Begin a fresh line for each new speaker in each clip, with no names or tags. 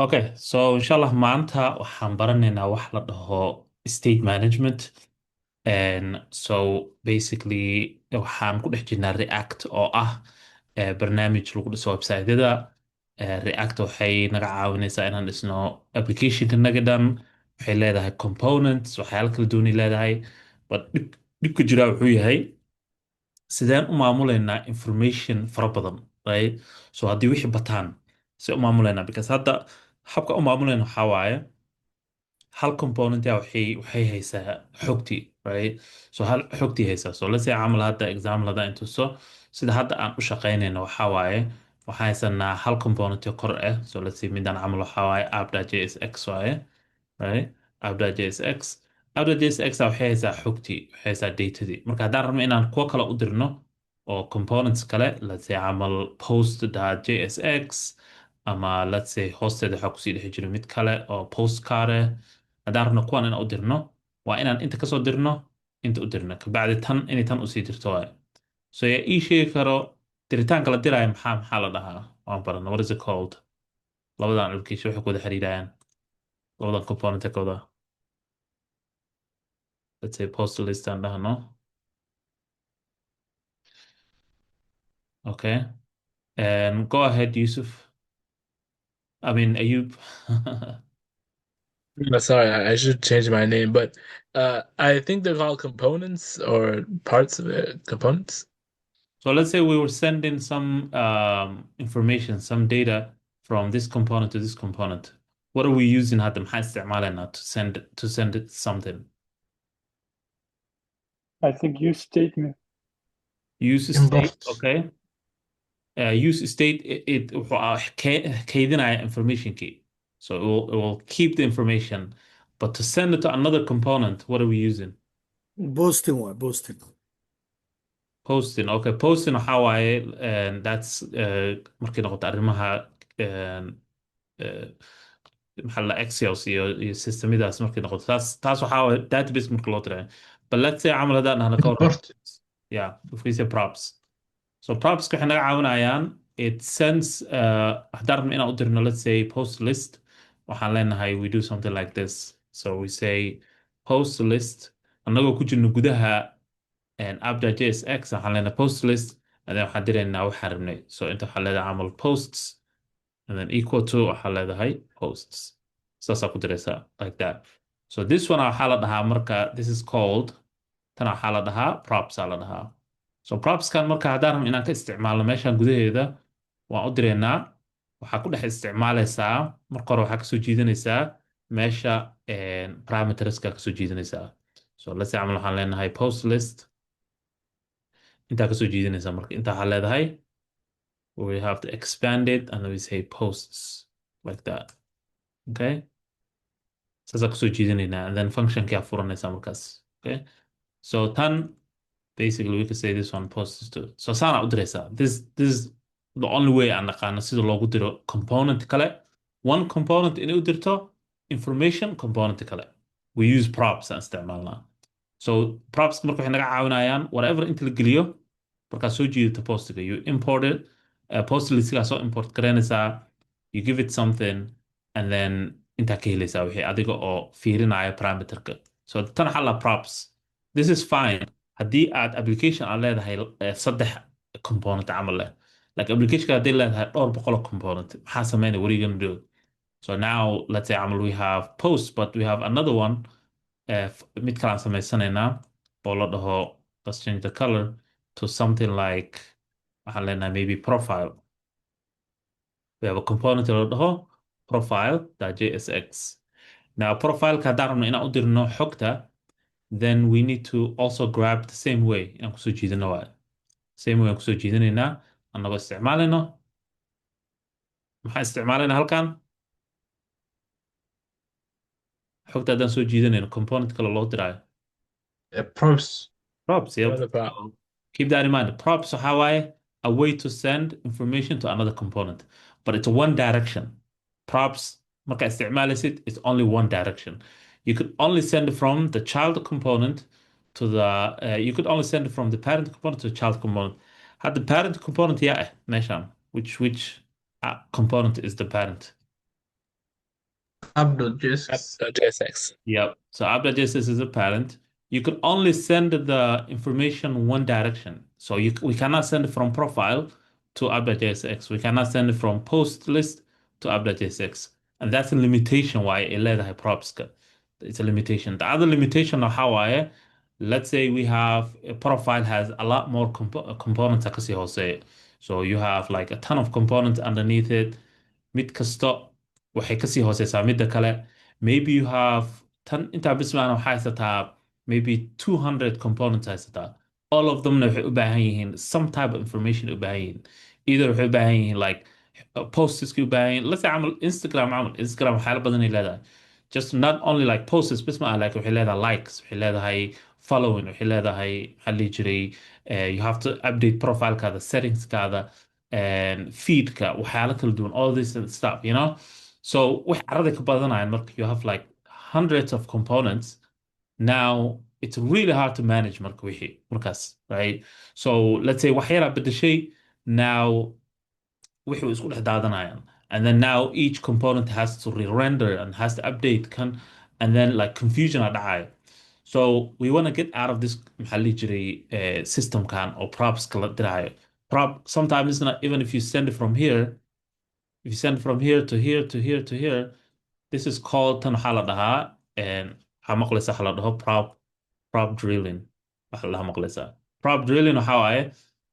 Okay, so inshallah maanta waxaan baranaynaa wax la dhaho state management. And so basically waxaan ku dhex jirnaa React oo ah barnaamij lagu dhiso website-yada. React waxay naga caawinaysaa inaan dhisno application-ka naga dhan. Waxay leedahay components, waxyaalo kala duwanay leedahay. But dhibka jiraa wuxuu yahay sideen u maamulaynaa information fara badan, right? So haddii wixii bataan sidee u maamulaynaa because hadda habka u maamulayna waxaa waaye hal component waxay haysaa xogtii, right? So hal xogtii haysaa. So let's say camal hadda example hadda intuso sida hadda aan u shaqaynayno waxaa waaye waxaan haysanaa hal component oo kor ah. So let's say midaan camal waxaa waaye app.jsx waaye, right? app.jsx app.jsx waxay haysaa xogtii, waxay haysaa datadii. Marka haddaan rabno inaan kuwo kale u dirno oo components kale, let's say camal post.jsx ama let's say hoosteeda waxaa kusii dhex jira mid kale oo postcard ah. haddaan rabno kuwan inaan u dirno waa inaan inta kasoo dirno inta u dirno kabacdi tan inay tan usii dirto waaye. So yaa ii sheegi karo diritaanka la diraayo maxaa la dhahaa waan barana what is it called labadan application waxay ku wada xiriirayaan labadan component ka wada let's say post list aan dhahno. Okay, and go ahead Yusuf, I mean Ayub.
Sorry, I should change my name, but I think they're called components or parts of it. Components.
So let's say we were sending some information, some data from this component to this component. What are we using هذا maxaa isticmaalana to send it something?
I think use statement.
Use state,
Inbox.
okay. Use state it wuxuu kaydinaya information key. So it will keep the information, but to send it to another component, what are we using?
Boosting waa boosting.
Posting, okay. Posting waxaa waaye that's markay noqoto arrimaha maxaa la Excels iyo systemadaas markay noqoto taas waxaa waaye database marka loo tirayo. But let's say camal haddaan dhahno ka waran
Import.
yeah, if we say props. So props waxay naga caawinayaan it sends haddaan rabno inaan u dirno let's say post list waxaan leenahay we do something like this. So we say post list annagoo ku jirno gudaha app.jsx waxaan leenahay post list and then waxaan diraynaa waxaan rabnay. So inta waxaan leedahay camal posts and then equal to waxaan leedahay posts. Saasaa ku diraysaa like that. So this one waxaa la dhahaa marka this is called tan waxaa la dhahaa props aa la dhahaa. So propskan marka haddaan rabno inaan ka isticmaalno meeshan gudaheeda waan u diraynaa waxaa ku dhex isticmaalaysaa marka hore waxaa kasoo jiidanaysaa meesha parameterska kasoo jiidanaysaa. So let's say camal waxaan leenahay post list intaa kasoo jiidanaysaa marka intaa waxaa leedahay we have to expand it and then we say posts like that. Okay, saasaa kasoo jiidanaynaa and then functionkaa furanaysaa markaas. Okay, so tan basically we could say this one posts to. So sana u diraysaa this is the only way aan naqaano sida loogu diro component kale one component inay u dirto information component kale. We use props aan isticmaalnaa. So props marka waxay naga caawinayaan whatever inta la geliyo markaad soo jiidato postiga you import it post listgaa soo import garaynaysaa you give it something and then intaa ka helaysaa wixii adiga oo fiirinaya parameterka. So tan waxaa la props. This is fine haddii aad application aad leedahay saddex component camal leh like applicationka haddii leedahay dhowr boqol oo component maxaa sameynaya what are you gonna do? So now let's say camal we have post but we have another one mid kale aan samaysanaynaa oo la dhaho let's change the color to something like waxaan leenahay maybe profile. We have a component la dhaho profile.jsx. Now profileka haddaan rabno inaan u dirno xogta then we need to also grab the same way inaan kusoo jiidano waay same way aan kusoo jiidanaynaa annagoo isticmaalayno maxaan isticmaalaynaa halkan xogta haddaan soo jiidanayno component kale loo diraayo
Props.
props. Yep.
Another prop.
So keep that in mind. Props are how a way to send information to another component, but it's one direction. Props marka isticmaalisid it's only one direction. You could only send it from the child component to the you could only send it from the parent component to the child component. Had the parent component yeah meeshan which component is the parent?
app.js. JSX.
Yep. So app.js is a parent. You can only send the information one direction. So we cannot send it from profile to app.jsx. We cannot send it from post list to app.jsx. And that's a limitation why it leedahay props. It's a limitation. The other limitation of how let's say we have a profile has a lot more components kasi hoose. So you have like a ton of components underneath it. Mid kasta waxay kasii hooseysaa midda kale. Maybe you have tan intaa bismaan waxaa haysataa maybe 200 components haysataa. All of themna waxay u baahan yihiin some type of information u baahan yihiin. Either waxay u baahan yihiin like posts u baahan yihiin. Let's say Instagram waxyaalo badan ay leedahay. Just not only like posts bis ma ah like waxay leedahay likes, waxay leedahay following, waxay leedahay maxaa la dhihi jiray you have to update profilekaada, settingskaada, and feedka, waxyaalo kala duwan, all this and stuff, you know? So wax carada ka badanayaan marka you have like hundreds of components. Now it's really hard to manage marka wixii markaas, right? So let's say wax yaraa bedeshay, now wixii way isku dhex daadanayaan. And then now each component has to re-render and has to update can, and then like confusion aa dhacaya. So we want to get out of this maxaa la dhihi jiray system kan or props kala diraayo. Prop sometimes it's not even if you send it from here, if you send from here to here to here to here, this is called tan waxaa la dhahaa and waxaa maqlaysa waxaa la dhaho prop drilling. Waxaa la dhahaa maqlaysa. Prop drilling waxaa waaye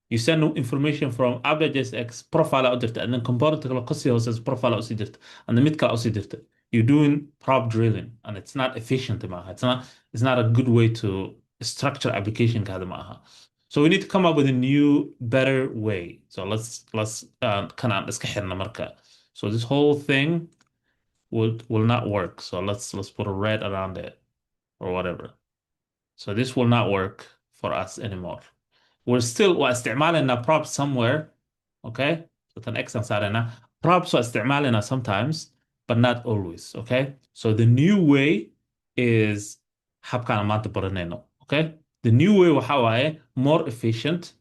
you send information from app.jsx profile u dirta and then component kale kasii hooseys profile usii dirta and then mid kale usii dirta. You're doing prop drilling and it's not efficient maaha. It's not a good way to structure application kaada maaha. So we need to come up with a new, better way. So let's kind of iska xirna marka. So this whole thing will not work. So let's put a red around it or whatever. So this will not work for us anymore. We're استعمالنا props somewhere. Okay? So an X صارنا. Props استعمالنا sometimes, but not always. Okay? So the new way is habkana maanta baranayno. Okay? The new way waxa waaye more efficient,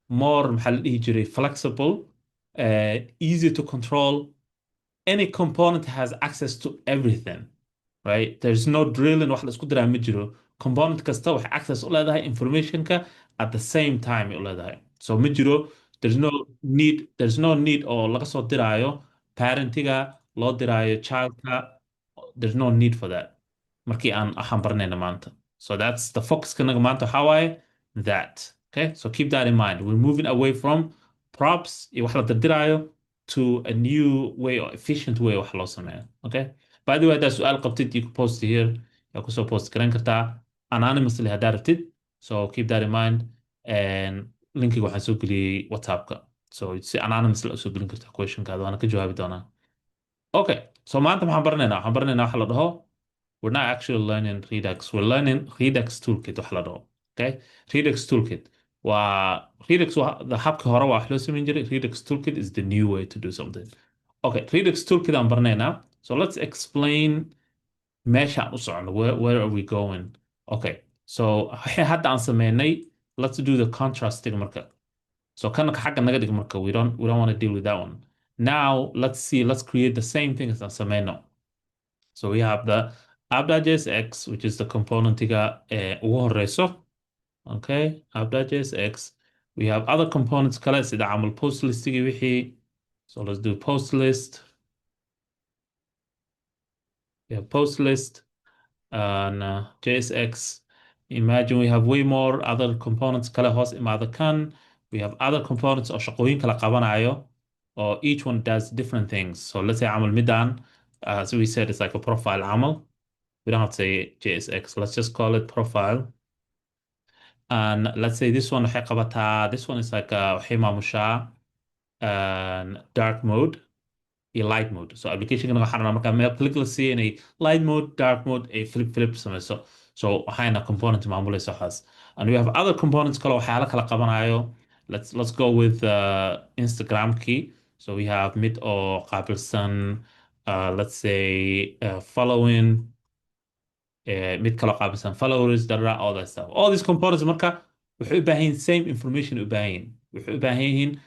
more maxaa la dhihi jiray flexible, easy to control. Any component has access to everything, right? There's no drilling wax la isku diraa ma jiro. Component kasta waxay access u leedahay informationka at the same time u leedahay. So ma jiro, there's no need oo laga soo diraayo parentiga loo diraayo childka. There's no need for that. Markii aan waxaan baranayna maanta. So that's the focus kanaga maanta waxaa waaye that. Okay? So keep that in mind. We're moving away from props iyo wax la dirdiraayo to a new way or efficient way wax loo sameeyo. Okay? By the way, haddaa su'aal qabtid, you can post here. Yaa kusoo post garan kartaa anonymously haddaa rabtid. So keep that in mind. And linkiga waxaan soo geliyey WhatsAppka. So si anonymously usoo gelin kartaa questionkaada waana ka jawaabi doonaa. Okay. So maanta waxaan baranaynaa waxa la dhaho we're not actually learning Redux. We're learning Redux Toolkit wax la dhaho. Okay? Redux Toolkit. Redux the habka hore waa wax loo samayn jiray. Redux Toolkit is the new way to do something. Okay, Redux Toolkit aan baranaynaa. So let's explain meeshaan u socono. Where are we going? Okay, so waxay hadda aan sameynay, let's do the contrasting marka. So kan xagga naga dhig marka. We don't want to deal with that one. Now, let's create the same thing as aan sameyno. So we have the app.jsx, which is the componentiga ugu horeyso. Okay, app.jsx. We have other components kale sida camal post listigi wixii. So let's do post list. We have post list and JSX. Imagine we have way more other components kale hoos imaada kan. We have other components oo shaqooyin kala qabanayo, or each one does different things. So let's say camal midan, as we said, it's like a profile camal. We don't have to say JSX. Let's just call it profile. And let's say this one waxay qabataa, this one is like waxay maamushaa dark mode iyo light mode. So application waxaan rabnaa markaa meel click la siiyo inay light mode, dark mode ay flip samayso. So waxayna component maamulaysa waxaas. And we have other components kale waxyaala kala qabanayo. Let's go with Instagram key. So we have mid oo qaabilsan let's say following, mid kale oo qaabilsan followers, all that stuff. All these components marka waxay u baahan yihiin same information u baahan yihiin. Waxay u baahan yihiin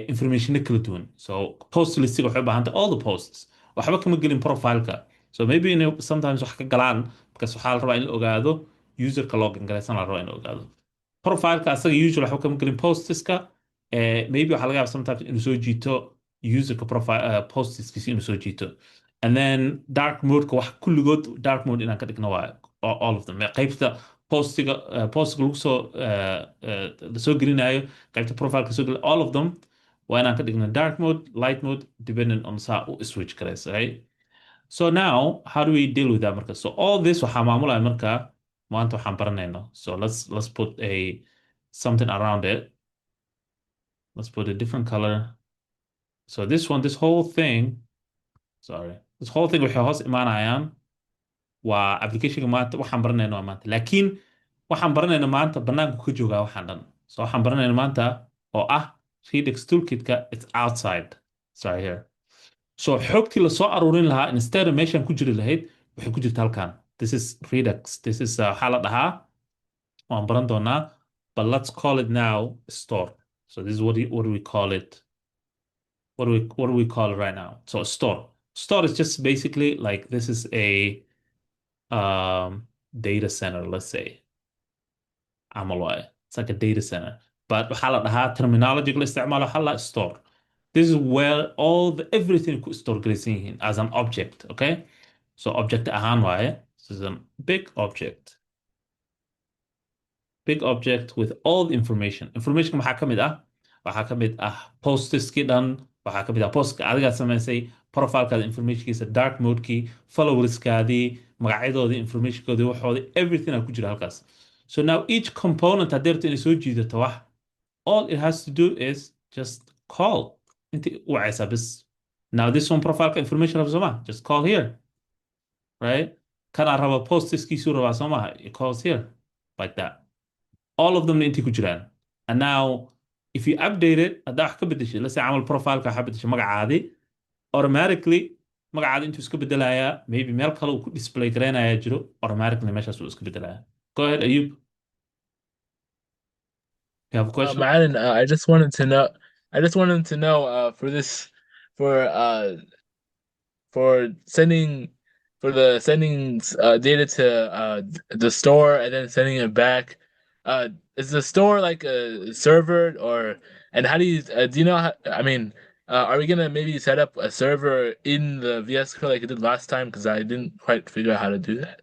information kala duwan. So post listiga waxay u baahan tahay all the posts. Waxba kama gelin profileka. so maybe inay sometimes wax ka galaan because waxaa la rabaa in la ogaado userka login galaysan la rabaa in la ogaado profileka asaga usual waxba kama gelin postiska maybe waxaa laga yaaba sometimes inuu soo jiito userka profile postiskiisa inuu soo jiito and then dark modeka wax kulligood dark mode inaan ka dhigno waa all of them qaybta postiga lagu soo soo gelinayo qaybta profileka soo gelinayo all of them waa inaan ka dhigno dark mode light mode depending on saa u switch garaysa right so now how do we deal with that marka so all this waxaa maamulaya marka maanta waxaan baranayno so let's put a something around it let's put a different color so this whole thing sorry this whole thing waxay hoos imaanayaan waa applicationka maanta waxaan baranayno waa maanta laakiin waxaan baranayno maanta banaanku ka joogaa waxaan dhan so waxaan baranayno maanta oo ah Redux toolkitka it's outside sorry here so xogtii la soo aruurin lahaa instead of meeshaan ku jiri lahayd waxay ku jirta halkan this is Redux this is waxaa la dhahaa waan baran doonaa but let's call it now store so this is what do we call it what do we call it right now so store is just basically like this is a data center let's say camal waaye it's like a data center but waxaa la dhahaa terminology la isticmaalo waxaa la store this is where all the everything ku store galaysan yihiin as an object okay so object ahaan waaye this is a big object with all the information maxaa ka mid ah waxaa ka mid ah postiskii dhan waxaa ka mid ah postka adigaa samaysay profilekaada informationkiisa dark modekii followerskaadii magacyadoodii informationkoodii waxoodii everything aa ku jira halkaas so now each component haddii rabto inay soo jiidato wax all it has to do is just call inti u wacaysaa bis now this one profileka information raba soo maha just call here right kanaa raba postiskiisuu rabaa soo maha it calls here like that all of them intii ku jiraan and now if you update it haddaa wax ka bedeshay let's say camal profileka waxaa bedeshay magacaadii automatically magacaada intuu iska bedelayaa maybe meel kale uu ku display garaynayaa jiro automatically meeshaas uu iska bedelayaa go ahead Ayub you have a question
Madden, I just wanted to know for this for uh for sending for the sending data to the store and then sending it back. Is the store like a server or and how do you know how, I mean are we gonna maybe set up a server in the VS Code like I did last time because I didn't quite figure out how to do that.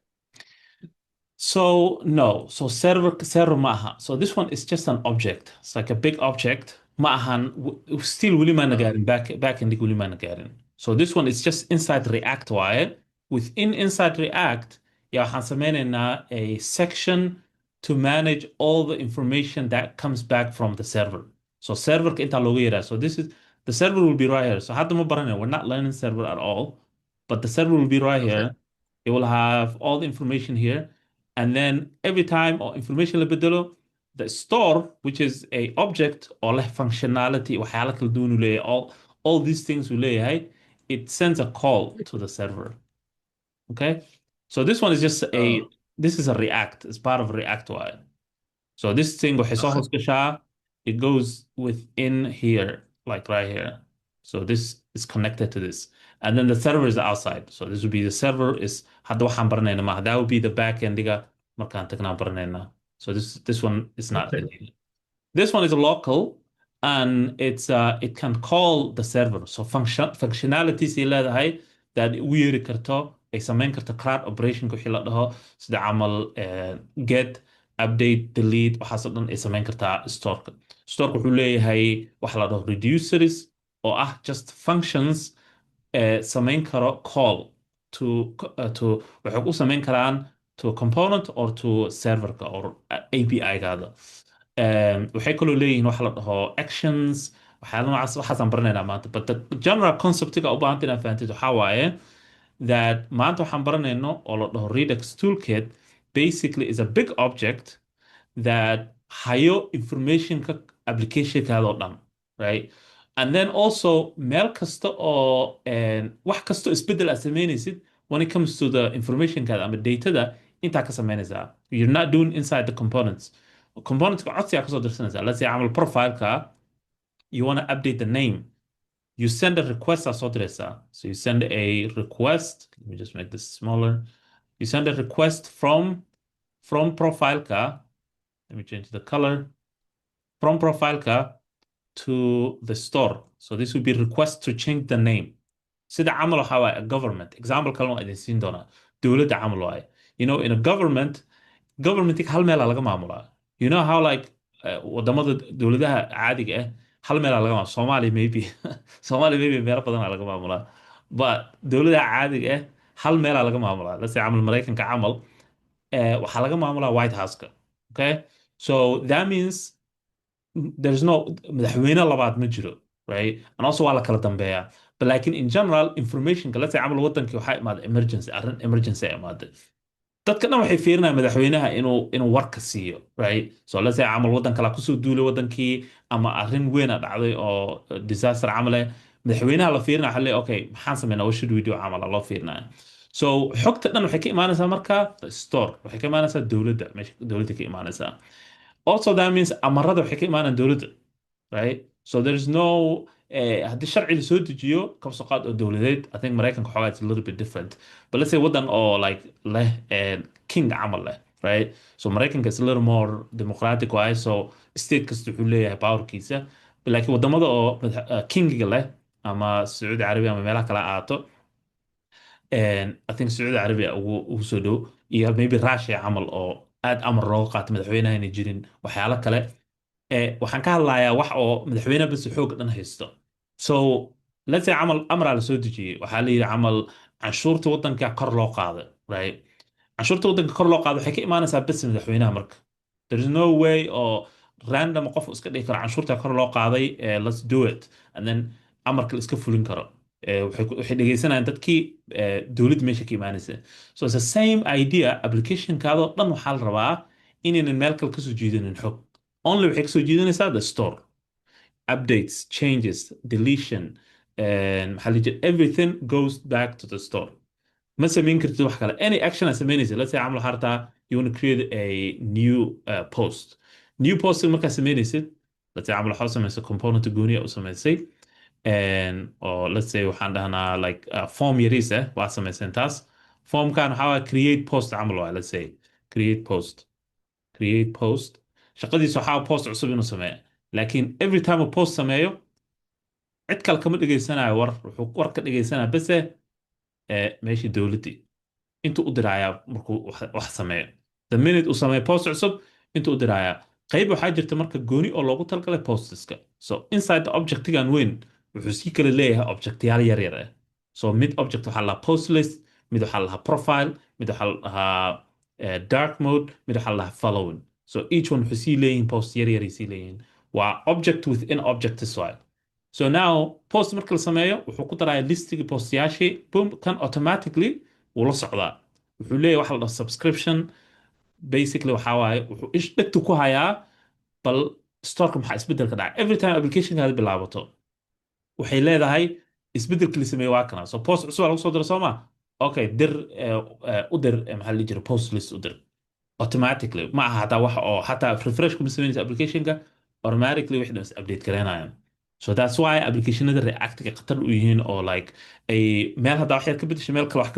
So no, so server maaha. So this one is just an object. It's like a big object. Maahan still wili maana gaarin back end wili maana gaarin. So this one is just inside React waaye. Within inside React, ya waxaan sameynaynaa a section to manage all the information that comes back from the server. So server inta looga yeeraa. So this is the server will be right here. So hadda ma baranay, we're not learning server at all, but the server will be right here. It will have all the information here. And then every time or information la bedelo, the store, which is a object or leh functionality, waxyaala kala duwan uu leeyahay, all these things uu leeyahay, it sends a call to the server. Okay? So this one is just this is a React. It's part of React wire. So this thing waxay soo hoos gashaa, it goes within here, like right here. So this is connected to this. And then the server is outside. So this would be the server is hadda waxaan baranayna maaha. That would be the back endiga markaan tagnaan baranayna. So this one is not.
Okay.
This one is local and it can call the server. So functionalities ay leedahay that u yeeri karto ay samayn karto CRUD operation wixii la dhaho sida camal get update delete waxaas oo dhan ay samayn kartaa storeka wuxuu leeyahay waxa la dhaho reducers oo ah just functions samayn karo call to waxay u samayn karaan to a component or to serverka or API-gaada waxay kaloo leeyihiin waxa la dhaho actions waxyaala noocaas waxaasaan baranaynaa maanta but the general conceptiga u baahanta inaad fahantid waxaa waaye that maanta waxaan baranayno oo la dhaho Redux Toolkit basically is a big object that hayo informationka applicationkaada oo dhan right and then also meel kasta oo wax kasta isbedel aad samaynaysid when it comes to the informationkaada ama datada intaa ka samaynaysaa you're not doing inside the componentska codsigaa kasoo dirsanaysaa let's say camal profileka you want to update the name you send a request as soo diraysaa. So you send a request. Let me just make this smaller. You send a request from profile-ka. Let me change the color. From profile-ka to the store. So this would be request to change the name. sida camal waxa waaye a government. Example kale waan idin siin doonaa. Dowladda camal waaye. You know, in a government hal meel laga maamulaa. You know how like wadamada dowladaha caadiga ah hal meel laga maamulaa. Soomaali maybe. Soomaali maybe meelo badan laga maamulaa. But dowladaha caadiga ah hal meel laga maamulaa. Let's say camal Mareykanka camal waxaa laga maamulaa White House-ka. Okay? So that means there's no madaxweyne labaad ma jiro, right? And also waa la kala dambeeyaa. But like in general information let's say camal wadankii waxaa imaada emergency arrin emergency ay imaaday. dadka dhan waxay fiirinayaan madaxweynaha inuu warka siiyo, right? So let's say camal wadan kala kusoo duulay wadankii ama arrin weyn ah dhacday oo disaster camal ah madaxweynaha la fiirinaya waxa leeyahay okay maxaan sameynaa what should we do camal loo fiirinaya. So xogta dhan waxay ka imaanaysaa marka store waxay ka imaanaysaa dowladda meesha dowladda ka imaanaysaa. Also that means amarada waxay ka imaanayaan dowladda, right? So there's no haddii sharci la soo dejiyo kabso qaad oo dowladeed I think Mareykanka xoogaa it's a little bit different but let's say wadan oo like leh king camal leh, right? So Mareykanka is a little more democratic waaye so state kasta wuxuu leeyahay powerkiisa laakiin wadamada oo kingiga leh ama Sacuudi Carabiya ama meelaha kale aato I think Sacuudi Carabiya ugu soo dhow iyo maybe Russia camal oo aad amar looga qaato madaxweynaha inay jirin waxyaalo kale waxaan ka hadlayaa wax oo madaxweyne bas xoog dhan haysto. So let's say camal amraa la soo dejiyey waxaa la yidhi camal canshuurta wadanka kor loo qaaday, right? canshuurta wadanka kor loo qaaday waxay ka imaanaysaa bas madaxweynaha marka. There is no way oo random qof iska dhigi karo canshuurta kor loo qaaday let's do it and then amarka la iska fulin karo. waxay dhegeysanayaan dadkii dowladda meesha ka imaanaysa. So it's the same idea application-kaadoo dhan waxaa la rabaa inaynan meel kale kasoo jiidanin xog. Only waxay kasoo jiidanaysaa the store. Updates, changes, deletion, and everything goes back to the store. ما سمين كرت واحد كلا any action سمينيزي let's say عملوا حرتا you want to create a new post. New post مركز سمينيزي let's say عملوا حاجة سمينيزي component جوني أو سمينيزي and or let's say وحنا like form يريسه واحد سمينيزي task form كان حاول create post عملوا let's say create post شقدي سحاب post عصبي نسميه لكن every time a post سميه عد كلا كم دقيقة ور كدقيقة سنة بس ماشي دولتي انتو قدرايا مركو wax sameeyo the minute uu sameeyo post cusub intuu u diraya qayb waxaa jirta marka gooni oo loogu talgalay posteska so inside the object-gan weyn wuxuu sii kala leeyahay object-yaal yar yar ah so mid object waxaa lahaa post list mid waxaa lahaa profile mid waxaa lahaa dark mode mid waxaa lahaa following so each one wuxuu sii leeyihin post yar yar sii leeyihin waa object within object as well. So now post marka la sameeyo wuxuu ku daraya listigii postyaashii boom kan automatically wuu la socdaa wuxuu leeyahay waxa la dhaho subscription basically waxaa waaye wuxuu ish dhegtu ku hayaa bal storeka maxaa isbedelka dhacay every time applicationkaada bilaabato waxay leedahay isbedelkii la sameeyo waa kana so post cusub lagu soo diro soo ma okay dir u dir maxaa la jira post list u dir automatically ma aha hataa wax oo hataa refresh kuma sameynaysa applicationka automatically wixii dhan is update gareynayaan. So that's why applicationada React-ga khatar u yihiin oo like ay meel hadda wax yar ka bedesho meel kale wax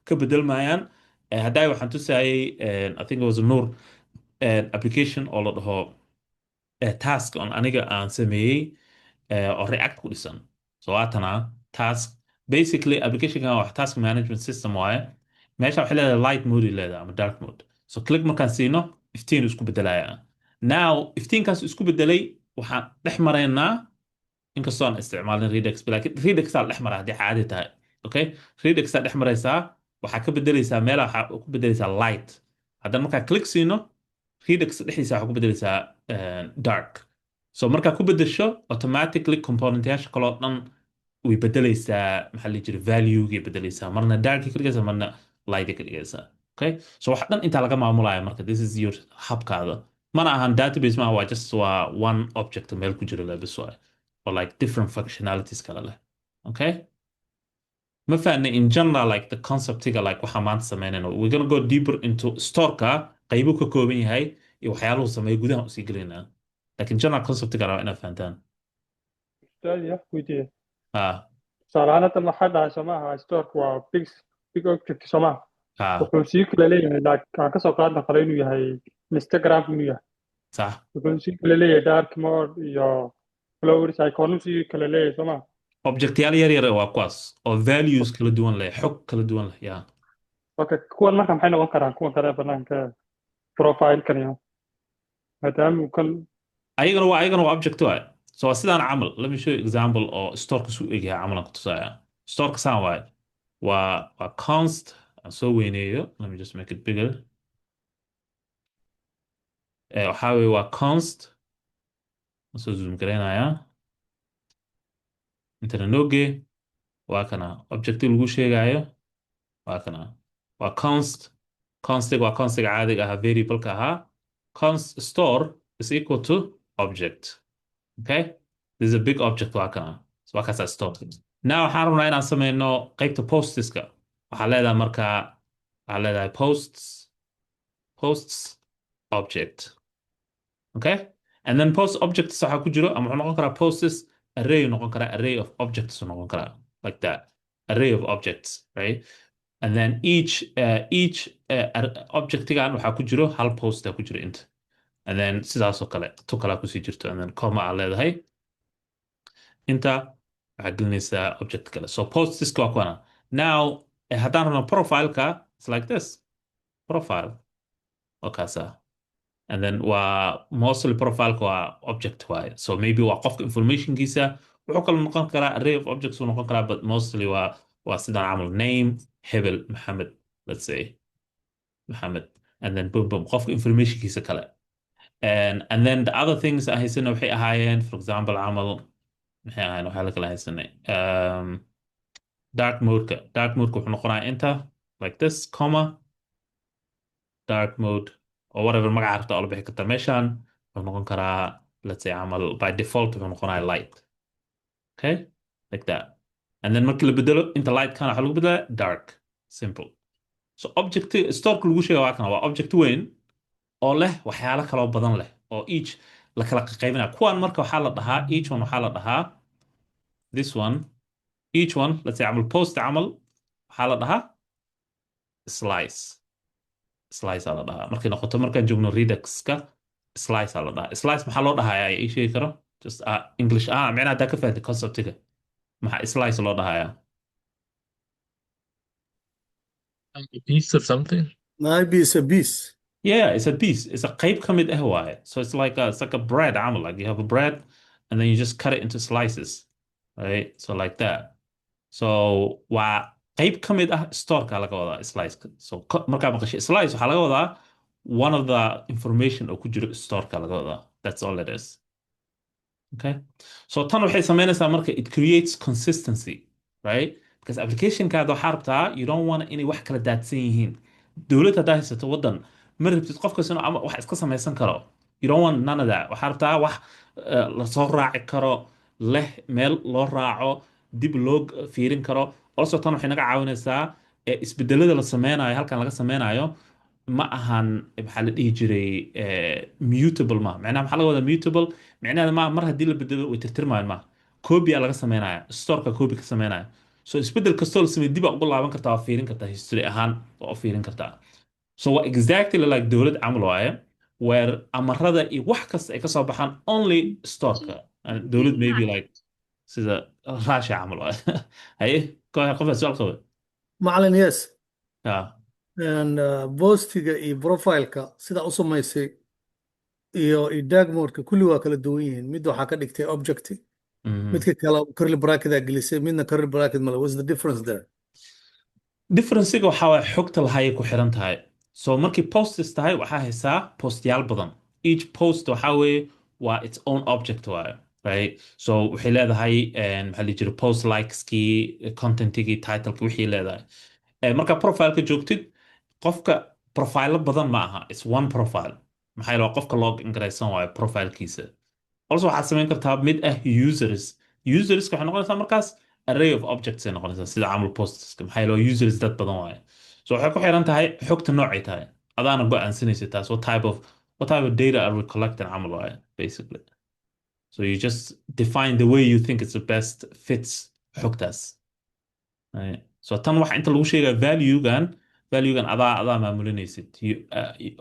ka bedelmayaan hadday waxaan tusayay I think it was a Noor application oo la dhaho task on aniga aan sameeyey oo React ku dhisan so waatana task basically application-kan wax task management system waaye meesha waxay leedahay light mode leedahay ama dark mode so click markaan siino iftiin isku bedelaya now iftiinkaas isku bedelay waxaan dhex maraynaa inkastoo aan isticmaalin Redux laakiin Redux aa dhex mara haddii caadi tahay okay Redux aa dhex maraysaa waxaa ka bedelaysaa meelaha waxaa ku bedelaysaa light haddana markaa click siino Redux dhexdiisa waxaa ku bedelaysaa dark so markaa ku bedesho automatically componentyaasha kaloo dhan way bedelaysaa maxaa la jira value-gay bedelaysaa marna dark ka dhigaysaa marna light ka dhigaysaa okay so wax dhan intaa laga maamulaya marka this is your habkaada mana ahan database ma waa just waa one object meel ku jira labis waay or like different functionalities kala leh okay ma fahanay in general like the concept-iga like waxa maanta sameynayno we're gonna go deeper into store-ka qaybu ka kooban yahay iyo waxyaaluhu sameeyo gudaha usii gelinaa lakin general concept-iga rabaa inaad fahantaan
أستاذ يا أخوتي
ها
tusaale ahaan hadda maxaa dhahay somaha storeka waa big object somaha
ها
wuxuu sii kala leeyahay aan kasoo qaadna kale inuu yahay instagram inuu yahay
صح
wuxuu sii kala leeyahay dark mode iyo flowers icon sii kala leeyahay somaha
object yaal yar yar waa kuwaas oo values kala duwan leh xog kala duwan leh ya
okay kuwan marka maxay noqon karaan kuwan kale banaanka profile-kan iyo maadaama uu kan
ayagana waa object waay so waa sidaan camal let me show you example oo storeka su egyahay camalan ku tusaya storeka saan waay waa const aan soo weyneeyo let me just make it bigger waxaa weye waa const aan soo zoom garaynayaa intana noge waa kana objecti lagu sheegayo waa kana waa constiga waa constiga caadiga ahaa variableka ahaa const store is equal to object okay this is a big object waa kana so waa kaasaa store now waxaan rabnaa inaan sameyno qeybta postiska waxaa leedahay markaa waxaa leedahay posts object okay and then post objects waxaa ku jiro ama wuxuu noqon karaa posts array noqon karaa array of objects noqon karaa like that array of objects right and then each objectigan waxaa ku jiro hal post ku jiro inta and then sidaasoo kale tu kalaa kusii jirto and then comma aa leedahay inta waxaa gelinaysaa object kale so postiska waa kuwana now haddaan rabno profileka it's like this profile oo kaasa and then waa mostly profileka waa object waaye so maybe waa qofka informationkiisa wuxuu kale noqon karaa array of objects uu noqon karaa but mostly waa sidaan camal name hebel maxamed let's say maxamed and then boom boom qofka informationkiisa kale and then the other things aan haysana waxay ahaayeen for example camal maxay ahaayeen waxaa la kala haysanay dark modeka wuxuu noqonayaa inta like this comma dark mode or whatever magaca rabta oo la bixi karta meeshan wuxuu noqon karaa let's say camal by default wuxuu noqonayaa light okay like that and then markii la bedelo inta light kana waxaa lagu bedelaa dark simple so object storeka lagu sheega waa kana waa object weyn oo leh waxyaalo kaloo badan leh oo each la kala qaybinaya kuwan marka waxaa la dhahaa each one waxaa la dhahaa this one each one let's say camal post camal waxaa la dhahaa slice aa la dhahaa markay noqoto markaan joogno Redux-ka slice aa la dhahaa slice maxaa loo dhahayaa ii sheegi karo just English micnaha haddaa ka fahamtay conceptiga maxaa slice loo dhahayaa
A piece of something.
Maybe it's a piece.
yeah it's a piece it's a qayb ka mid ah waaye so it's like a bread camal like you have a bread and then you just cut it into slices right so like that so waa qayb ka mid ah storeka laga wadaa slice so markaa maqashay slice waxaa laga wadaa one of the information oo ku jiro storeka laga wadaa that's all it is okay so tan waxay sameynaysaa marka it creates consistency right because applicationkaada waxaa rabtaa you don't want inay wax kala daadsan yihiin dowlad haddaa haysato waddan ma rabtid qof kasta inuu wax iska samaysan karo you don't want none of that waxaa rabtaa wax lasoo raaci karo leh meel loo raaco dib loo fiirin karo also tan waxay naga caawinaysaa isbedelada la sameynayo halkan laga sameynayo ma ahan maxaa la dhihi jiray mutable ma macnaha maxaa laga wadaa mutable macnaheeda ma mar haddii la bedelo way tirtirmayaan ma copy aa laga sameynaya storeka copy ka sameynaya so isbedel kastoo la sameeyo dib aa ugu laaban kartaa waa fiirin kartaa history ahaan waa u fiirin kartaa so waa exactly like dowlad camal waaye where amarada iyo wax kasta ay ka soo baxaan only storeka dowlad maybe like sida Russia camal waaye haye qofka su'aal qaba
Macallin, yes.
yeah
And postiga iyo profileka sida u samaysay iyo dagmorka kulli waa kala duwan yihiin mid waxaa ka dhigtay object midka kale curly bracket aa gelisay midna curly bracket male what's the difference there
differencega waxaa waay xogta lahayay ku xiran tahay so markii posts tahay waxaa haysaa postyaal badan each post waxaa weeye waa its own object waaye right so waxay leedahay maxaa la jira post likeskii contentigii titleki wixii leedahay markaa profileka joogtid qofka profile badan ma aha it's one profile maxaa yeele waa qofka log ingaraysan waayo profilekiisa also waxaad samayn kartaa mid ah userska waxay noqonaysaa markaas array of objects ay noqonaysaa sida camal posteska maxaa yeele waa users dad badan waaye so waxay ku xiran tahay xogta noocay tahay adaana go-aansanaysa taas what type of data are we collecting camal waaye basically so you just define the way you think it's the best fits xogtaas. So tan waxa inta lagu sheegaa value-gan adaa maamulinaysid.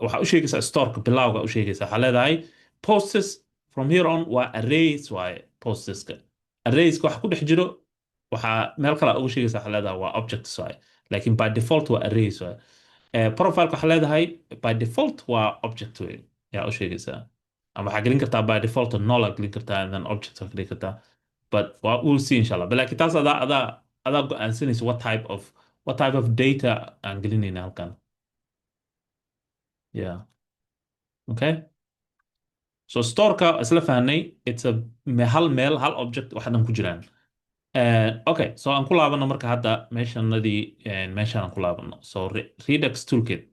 Waxaa u sheegaysaa storeka bilowga u sheegaysaa waxaa leedahay posts from here on waa arrays waaye posteska. Arrayska waxa ku dhex jiro waxaa meel kale ugu sheegaysaa waxaa leedahay waa objects waaye, laakiin by default waa arrays waaye. Profileka waxaa leedahay by default waa object way yaa u sheegaysaa, ama waxaa gelin kartaa by default null gelin kartaa and then object ka dhigi kartaa, but we'll see inshallah. But laakiin taas adaa go'aansanaysa what type of data aan gelinayna halkan. Yeah. Okay. So storeka isla fahnay it's a hal object waxa dhan ku jiraan. Okay, so aan ku laabano marka hadda meeshaan aan ku laabano. So Redux Toolkit.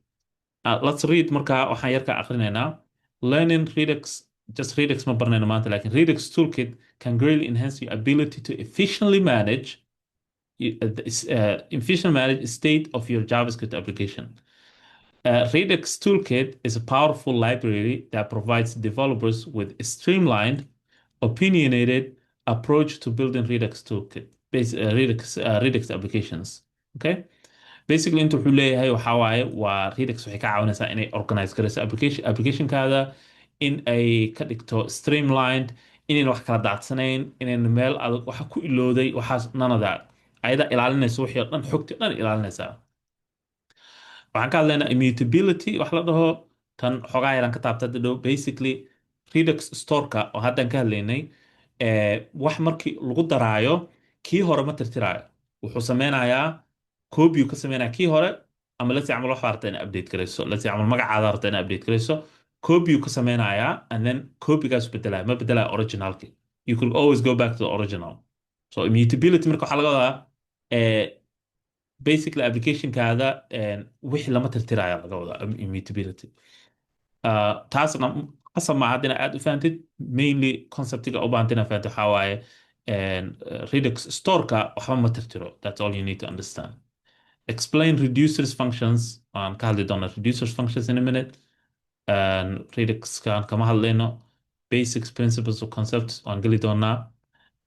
Let's read marka waxaan yarka akrinaynaa. Learning Redux, just Redux ma barnayno maanta, laakiin Redux Toolkit can greatly enhance your ability to efficiently manage state of your JavaScript application. Redux Toolkit is a powerful library that provides developers with a streamlined, opinionated approach to building Redux Toolkit, Redux applications. Okay? Basically inta wuxuu leeyahay waxaa waaye waa Redux waxay ka caawinaysaa inay organize garayso applicationkaada, in ay ka dhigto streamlined, inayna wax kala daadsanayn, inayna meel adag waxa ku ilooday waxaas none of that. Ayada ilaalinaysa wixii oo dhan, xogtii oo dhan ilaalinaysaa. Waxaan ka hadlaynaa immutability wax la dhaho, tan xogaa yaraan ka taabta dhow. Basically Redux storeka oo haddaan ka hadlaynay wax markii lagu daraayo kii hore ma tirtiraayo, wuxuu sameynayaa copy ka sameynaya kii hore, ama let's say camal wax rabta inaad update garayso, let's say camal magacaada rabta inaad update garayso, copy ka sameynaya and then copygaas bedelaya ma bedelaya originalki. You could always go back to the original. So immutability marka waxaa laga wadaa basically applicationkaada wixii lama tirtiraya laga wadaa immutability. Taasna qasab maaha hadda inaad aad u fahantid, mainly conceptiga u baahanta inaad fahanto waxaa waaye Redux storeka waxba ma tirtiro. That's all you need to understand. Explain reducers functions. Ka hadli doona reducers functions in a minute. Redux kan kama hadlayno. Basics, principles of concepts waan geli doonaa.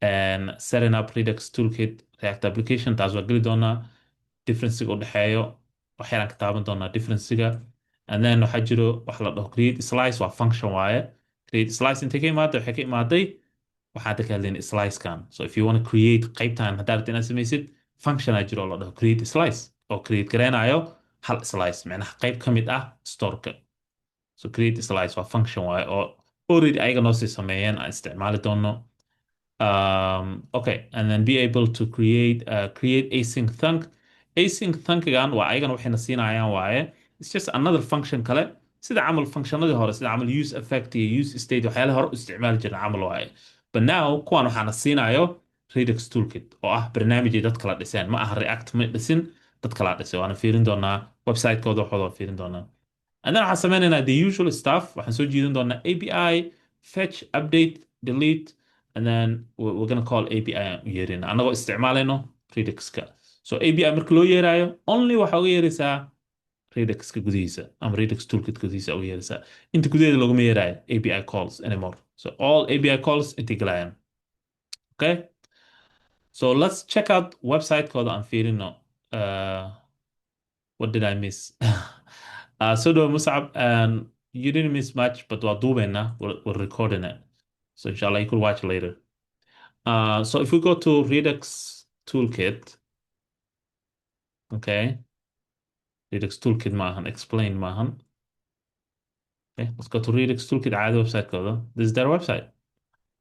And setting up Redux Toolkit React application taas waan geli doonaa. Differencega u dhexeeyo waxyaalaan ka taaban doonaa differencega. And then waxaa jiro wax la dhaho create slice waa function waaye. Create slice intay ka imaaday waxay ka imaaday waxaad ka hadlayna slice kan. So if you want to create qaybtan haddaad rabta inaad samaysid function aa jiro oo la dhaho create slice oo create gareynayo hal slice, macnaha qayb ka mid ah storeka. So create slice waa function waaye oo already ayaga noo sii sameeyeen aan isticmaali doono. Okay, and then be able to create async thunk. Async thunkigan waa ayagana waxayna siinayaan waaye it's just another function kale sida camal functionadii hore, sida camal use effect iyo use state waxyaalaha hore u isticmaali jirna camal waaye. But now kuwan waxaana siinayo Redux Toolkit oo ah barnaamij ay dad kala dhiseen, ma aha React ma dhisin, dad kala dhisay. Waana fiirin doonaa website-kooda waxooda waan fiirin doonaa. And then waxaan sameynaynaa the usual stuff. Waxaan soo jiidan doonaa API, fetch, update, delete, and then we're gonna call API aan u yeerina annagoo isticmaalayno Redux-ka. So API marka loo yeerayo only waxaa uga yeeraysaa Redux-ka gudihiisa ama Redux Toolkit gudihiisa uga yeeraysaa. Inta gudaheeda looguma yeerayo API calls anymore. So all API calls intay galayaan. Okay? So let's check out website-kooda aan fiirino. What did I miss? So do Musab, and you didn't miss much, but we're recording it. So inshallah you could watch later. So if we go to Redux Toolkit, okay. Redux Toolkit maahan, explain maahan. Okay, let's go to Redux Toolkit caadi website kooda. This is their website.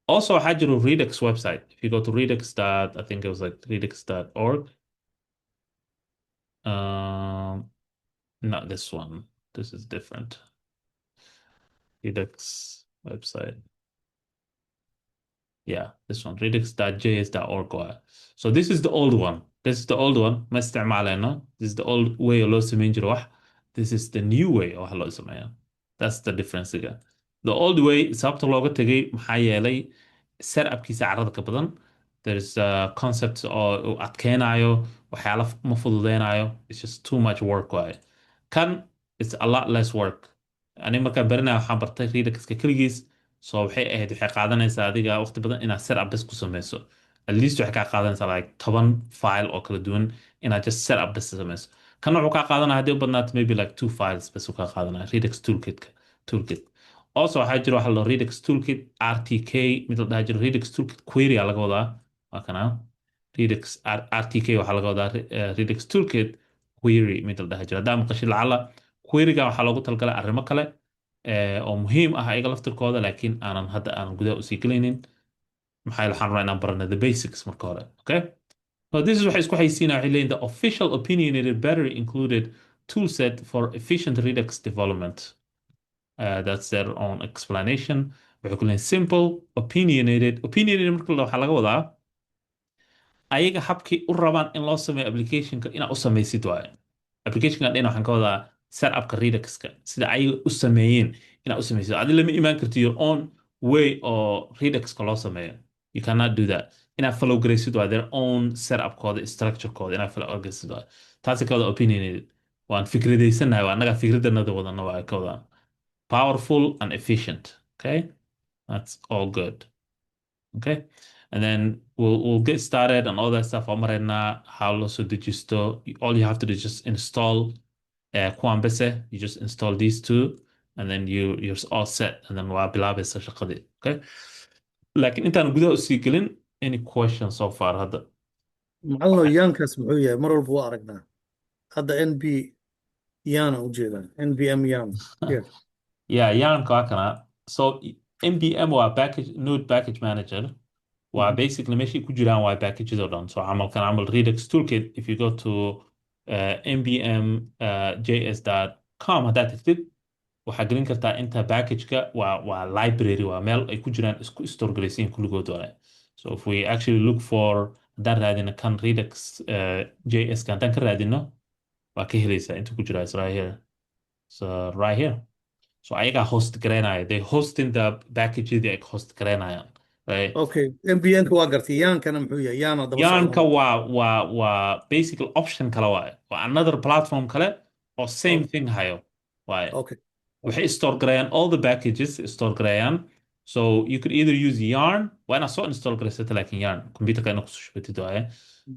Also, waxaa jiro Redux website. If you go to Redux I think it was like redux.org. Not this one. This is different. Redux website. Yeah, this one, redux.js.org. So this is the old one. This is the old one. ما استعمالنا. This is the old way لو سمين جروح. This is the new way أو هلا سمعنا. That's the difference again. The old way sababta looga tagay maxaa yeelay setup-kiisa carrada ka badan. There's concepts oo adkeenayo waxyaalo ma fududeynayo. It's just too much work waaye. Kan it's a lot less work. Ani markaan baranayo waxaan bartay Redux-ka keligiis. So waxay ahayd waxay qaadanaysaa adiga waqti badan inaad setup bas ku sameyso. at least waxay kaa qaadanaysaa like 10 file oo kala duwan inaad just set up this samayso. Kana wuxuu kaa qaadanaya haddii u badnaato maybe like 2 files bas uu kaa qaadanaya Redux toolkit. Also waxaa jira waxa la dhaho Redux toolkit RTK mid la dhaha jiro Redux toolkit query aa laga wadaa waa kana Redux RTK waxaa laga wadaa Redux toolkit query mid la dhaha jiro haddaa maqashid lacala queryga waxaa loogu talagalay arrimo kale oo muhiim ah ayaga laftirkooda laakiin aanan gudaha usii gelaynin maxaa waxaan rabaa inaan barano the basics marka hore okay. So this is waxay isku xaysiinaya waxay leeyihin the official opinionated battery included toolset for efficient Redux development. That's their own explanation. Waxay ku leeyihin simple opinionated marka waxaa laga wadaa ayaga habkii u rabaan in loo sameeyo applicationka inaad u samaysid waaye applicationka dhan waxaan ka wadaa setupka Reduxka sida ayaga u sameeyeen inaad u samaysid adi lama imaan karto your own way oo Reduxka loo sameeyo you cannot do that inaad follow garaysid waa their own setupkooda structurekooda inaad follow garaysid waa taasi ka wada opinionated waan fikradeysanahay waa annaga fikradanada wadana waa ka wadaa powerful and efficient okay that's all good okay. And then we'll get started and all that stuff. How also dejisto. All you have to do is just install Kuambese. You just install these two, and then you're all set. And then we'll bilabesa shaqadi. Okay. Like intaan gudaha usii gelin. Any questions so far? Hadda.
macallin yaankaas muxuu yahay mar walba waa aragnaa hadda NB yaana u jeedaa NBM yaan here
Yeah, yaanka waa kana. So NBM waa node package manager. Waa basically meeshii ku jiraan waa packages oo dhan so camal Redux toolkit if you go to nbm.js.com haddaad tagtid waxaa gelin kartaa inta packageka waa library waa meel ay ku jiraan isku store galaysiin kulligood waaye so if we actually look for haddaan raadino kan Redux js haddaan ka raadino waa ka helaysaa inta ku jira is right here so right here so ayagaa host garaynaya they hosting the packageedii ay host garaynayaan right.
okay NBN-ka waa gartay yaankana muxuu yahay yaana daba
Yaanka
socda
waa basically option kale waaye waa another platform kale oo same thing hayo waaye
okay
waxay store garayaan all the packages store garayaan so you could either use yarn waa inaad soo install garaysata laakiin yarn computerka inaad kusoo shubatid waaye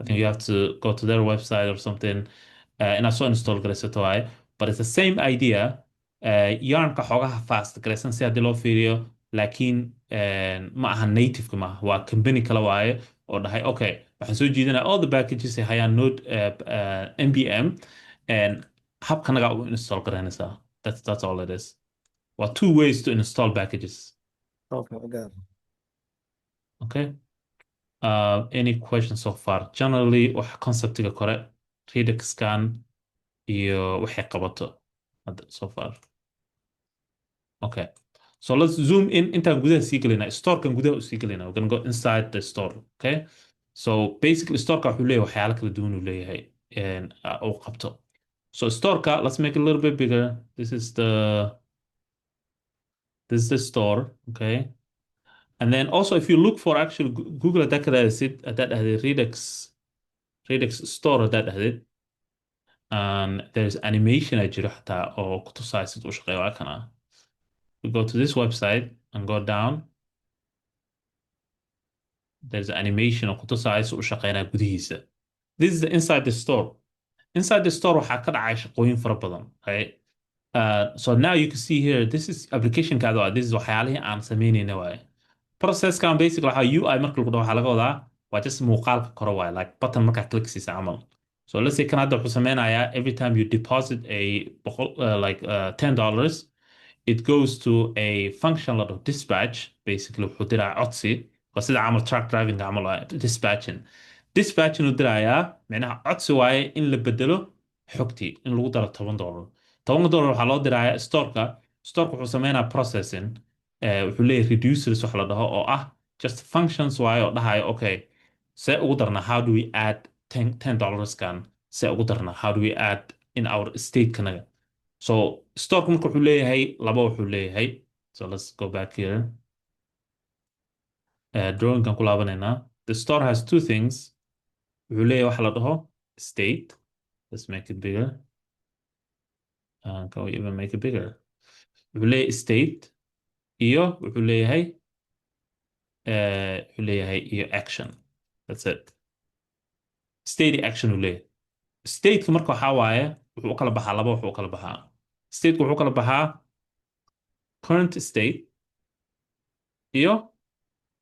I think you have to go to their website or something inaad soo install garaysato waaye but it's the same idea yarnka xoogaha fast garaysan si haddii loo fiiriyo laakiin ma aha nativeka maaha waa company kale waaye oo dhahay okay waxaan soo jiidanaya all the packages ay hayaan node npm habkanaga u install garaynaysaa that's all it is well two ways to install packages
okay I got it.
okay any questions so far generally wax conceptiga kore Reduxkan iyo waxay qabato so far okay so let's zoom in intaan gudaha sii gelinaa storekan gudaha u sii gelinaa we're gonna go inside the store okay so basically storeka wuxuu leeyahay waxyaalo kala duwan uu leeyahay uu qabto so storeka let's make it a little bit bigger this is the store okay and then also if you look for actually Google haddaa ka raadisid haddaa dhahday Redux store haddaa dhahday and there's animation ay jiro xataa oo ku tusaysid u shaqeeyo waa kana we go to this website and go down there's an animation oo ku tusayso u shaqeynaa gudihiisa this is the inside the store waxaa ka dhacay shaqooyin fara badan right so now you can see here this is application kaada waa this is waxyaalihii aan samaynayna waaye processkan basically waxaa UI marka lagu dhaho waxaa laga wadaa waa just muuqaalka kore waaye like button markaa click siisa camal so let's say kan hadda wuxuu sameynayaa every time you deposit a $10 it goes to a function lot of dispatch basically wuxuu diraa codsi waa sida camal truck driving camal waa dispatching uu dirayaa micnaha codsi waaye in la bedelo xogtii in lagu daro $10 waxaa loo dirayaa storeka wuxuu sameynaa processing wuxuu leeyahay reducers wax la dhaho oo ah just functions waaye oo dhahayo okay see ugu darna how do we add $10 kan see ugu darna how do we add in our state kanaga so storeka marka wuxuu leeyahay laba wuxuu leeyahay so let's go back here drawingkan ku laabanaynaa the store has two things wuxuu leeyahay waxa la dhaho state let's make it bigger can we even make it bigger wuxuu leeyahay state iyo wuxuu leeyahay iyo action That's it. State action uu leeyahay. Stateka marka waxaa waaye wuxuu u kala baxaa laba wuxuu u kala baxaa. Stateka wuxuu u kala baxaa current state iyo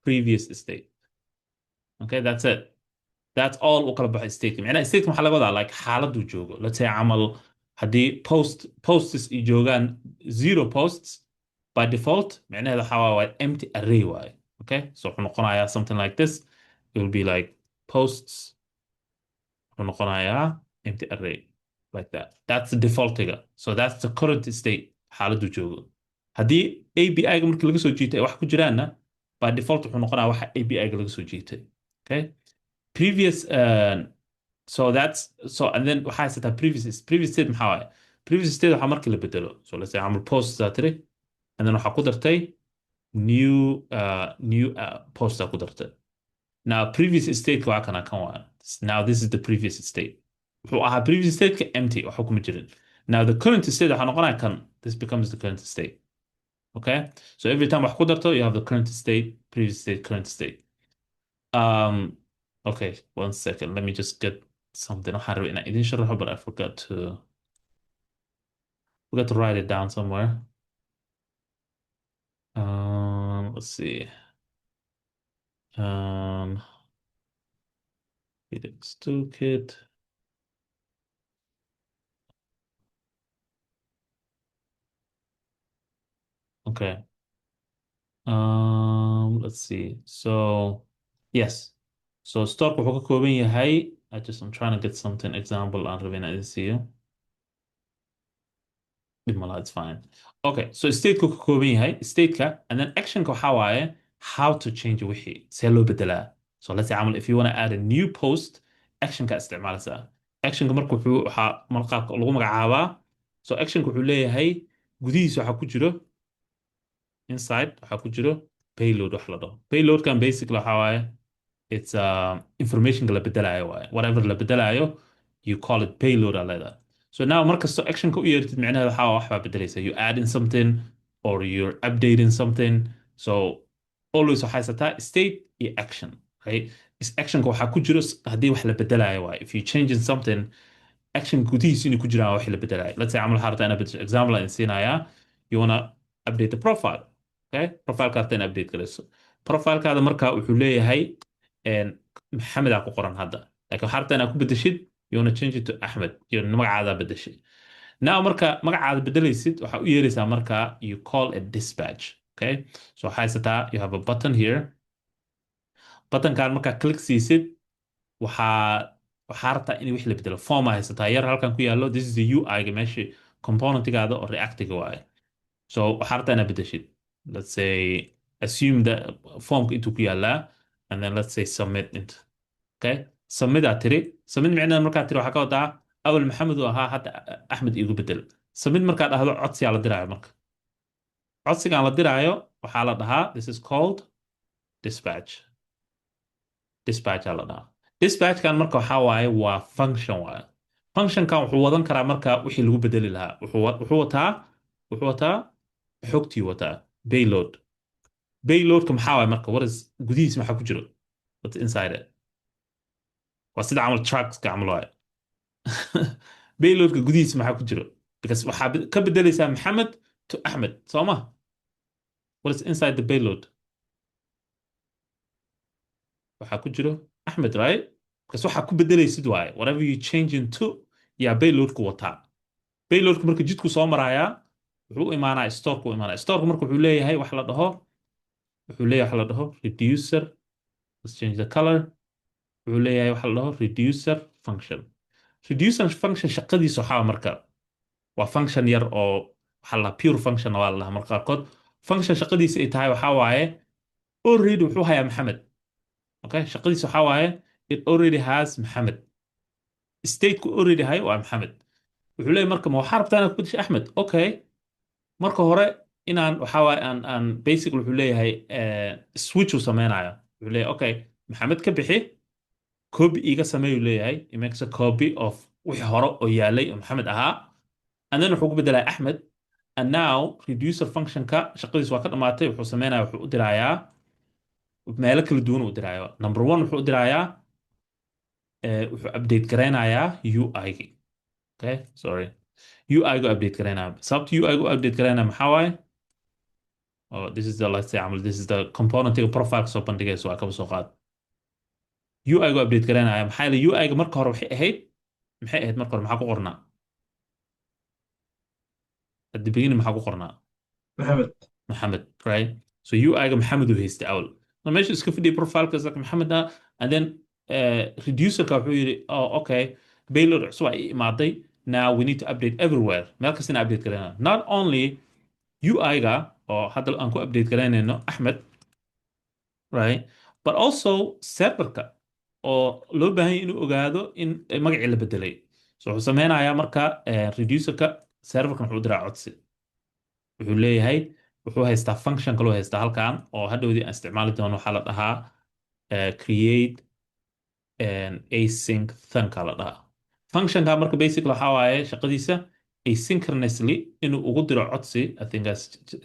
previous state. Okay, that's it. That's all u kala baxay state. Macnaha state maxaa laga wadaa like xaaladuu joogo. Let's say camal haddii posts i joogaan zero posts by default macnaheeda waxaa waa empty array waaye. Okay, so wuxuu noqonayaa something like this. It will be like posts wuxuu noqonayaa empty array like that. That's the defaultiga. So that's the current state xaaladuu joogo. Haddii API-ga markii laga soo jiitay wax ku jiraanna by default wuxuu noqonayaa waxa API-ga laga soo jiitay. Okay, previous so that's so and then waxaa haysataa previous state maxaa waaye previous state waxaa markii la bedelo so let's say camal post aa tiri and then waxaa ku dartay new post aa ku dartay now previous state waa kana kan waa now this is the previous state wuxuu ahaa previous state ka empty waxa kuma jirin now the current state waxaa noqonaya kan this becomes the current state okay so every time wax ku darto you have the current state previous state current state um okay, 1 second. Let me just get something. I didn't show but I forgot to write it down somewhere. Let's see. Redux Toolkit. Okay. Let's see. So, yes. So stock wuxuu ka kooban yahay I'm trying to get something example aan rabin inaan idin siiyo dhibmala it's fine okay so stateka ka kooban yahay stateka and then actionka waxaa waaye how to change wixii see loo bedelaa so let's say camal if you want to add a new post actionka isticmaalaysaa actionka marka wuxuu waxaa qaabka lagu magacaabaa so actionka wuxuu leeyahay gudihiisa waxaa ku jiro inside waxaa ku jiro payload wax la dhaho payloadkan basically waxaa waaye it's information la bedelayo waaye whatever la bedelayo you call it payload aa leedahay so now markasto actionka u yeertid micnaheeda waxaa wax baa bedelaysa you adding something or you're updating something so always waxaa haysataa state iyo action right actionka waxaa ku jiro haddii wax la bedelayo waaye if you changing something action gudihiisa inay ku jiraan wax la bedelayo let's say camal waxaa rabtaa inaad example aan siinayaa you wanna update the profile okay profileka rabtaa in update galayso profilekaada marka wuxuu leeyahay maxamed aa ku qoran hadda laakiin waxaa rabtaa inaad ku bedeshid you wanna change it to Ahmed iyo magacaadaa bedeshay now marka magacaada bedelaysid waxaa u yeeraysaa marka you call a dispatch okay so waxaa haysataa you have a button here buttonkaan markaa click siisid waxaa rabtaa in wix la bedelo form aa haysataa yar halkan ku yaallo this is the UI-ga meesha componentigaada oo reactiga waaye so waxaa rabtaa inaad bedeshid let's say assume that formka intuu ku yaallaa and then let's say submit it okay submit aa tiri submit micnaheeda markaa tiri waxaa ka wadaa awal maxamed uu ahaa hadda axmed iigu bedel submit markaa dhahdo codsigaa la diraayo marka codsigaan la diraayo waxaa la dhahaa this is called dispatch aa la dhahaa dispatchkan marka waxaa waaye waa function waaye functionkan wuxuu wadan karaa marka wixii lagu bedeli lahaa wuxuu wataa xogtii wataa payloadka maxaa waaye marka gudihiisa maxaa ku jiro what's inside it waa sida camal truckska camal waaye payloadka gudihiisa maxaa ku jiro because waxaa ka bedelaysaa maxamed to Ahmed soo ma what is inside the payload waxaa ku jiro Ahmed right because waxaa ku bedelaysid waaye whatever you change into yaa payloadku wataa payloadka marka jidku soo marayaa wuxuu imaanaa storeka u imaanaa storeka marka wuxuu leeyahay wax la dhaho reducer let's change the color wuxuu leeyahay wax la dhaho reducer function shaqadiisa waxaa marka waa function yar oo waxa la pure function waa la dhahaa marka qaarkood function shaqadiisa ay tahay waxaa waaye already wuxuu hayaa maxamed okay shaqadiisa waxaa waaye it already has maxamed stateku already hayo waa maxamed wuxuu leeyahay marka ma waxaa rabtaa inaad ku bedesho Ahmed okay marka hore inaan waxaa waaye aan basic wuxuu leeyahay switch uu sameynaya wuxuu leeyahay okay maxamed ka bixi copy iga sameeyu leeyahay it makes a copy of wixii hore oo yaalay oo maxamed ahaa and then wuxuu ku bedelaya Ahmed and now reducer functionka shaqadiisa waa ka dhamaatay wuxuu sameynaya wuxuu u dirayaa meelo kala duwan u diraayo number one wuxuu u dirayaa wuxuu update garaynayaa UI-gi. Okay, sorry. UI-gu update garaynaya sababta UI-gu update garaynaya maxaa waaye oh, this is the let's say عمل this is the component profile soo bandhigayso waa kaba soo qaad UI-gu update garaynaya maxaa yeelay UI-ga marka hore maxay ahayd marka hore maxaa ku qornaa at the beginning maxaa ku qornaa
محمد
Mohammed, right? So UI-ga Mohammed uu haystay awal. So meesha iska fidhiyay profile-ka like Mohammed and then reducer-ka wuxuu yidhi oh okay payload cusub ay imaaday now we need to update everywhere meel kasta in update garayna not only UI-ga oo hadda aan ku update garaynayno Ahmed, right? But also serverka oo loo baahan yahay inuu ogaado in magacii la bedelay. So wuxuu sameynayaa marka reducer-ka serverkan wuxuu diraa codsi. Wuxuu leeyahay wuxuu haystaa function kaloo haystaa halkan oo hadhowdii aan isticmaali doono waxaa la dhahaa create async thunka la dhahaa functionka marka basically waxaa waaye shaqadiisa asynchronously inuu ugu diro codsi I think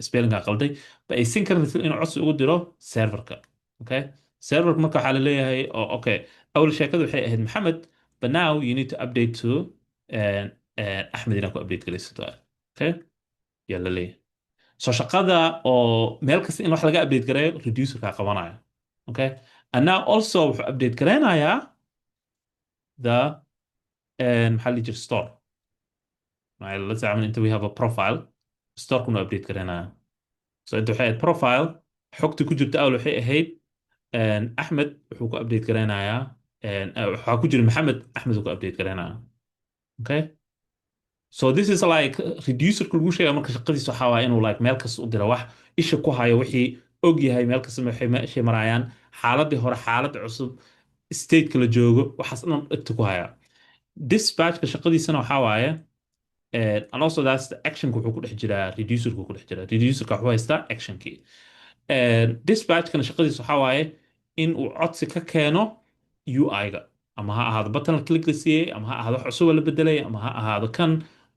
spellinga qalday but asynchronously inuu codsi ugu diro serverka. Okay, serverka marka waxaa la leeyahay oh, okay awal sheekadu waxay ahayd Maxamed but now you need to update to Axmed inaa ku update galaysato. Okay, yaa la leeyahay so shaqada oo meel kasta in wax laga update gareeyo reducer-ka qabanaya. Okay, and now also wuxuu update garaynayaa the maxaa la jira store. Right, let's say inta we have a profile store kuna update garanaya so inta waxay ahayd profile xogta ku jirta awal waxay ahayd Axmed wuxuu ku update garanayaa waxaa ku jira Maxamed Axmed uu ku update garanaya. Okay, so this is like reducer lagu sheegay marka shaqadiisa waxaa waaye inuu like meel kasta u diro wax isha ku hayo wixii og yahay meel kasta waxay meeshay marayaan xaaladii hore xaalad cusub state la joogo waxaas dhan dhigta ku haya. Dispatch-ka shaqadiisana waxaa waaye and also that's the action wuxuu ku dhex jiraa reducer-ku ku dhex jiraa reducer-ka wuxuu haystaa action-kii. Dispatch-kana shaqadiisa waxaa waaye in uu codsi ka keeno UI-ga ama ha ahaado button la click la siiyey ama ha ahaado wax cusub la bedelay ama ha ahaado kan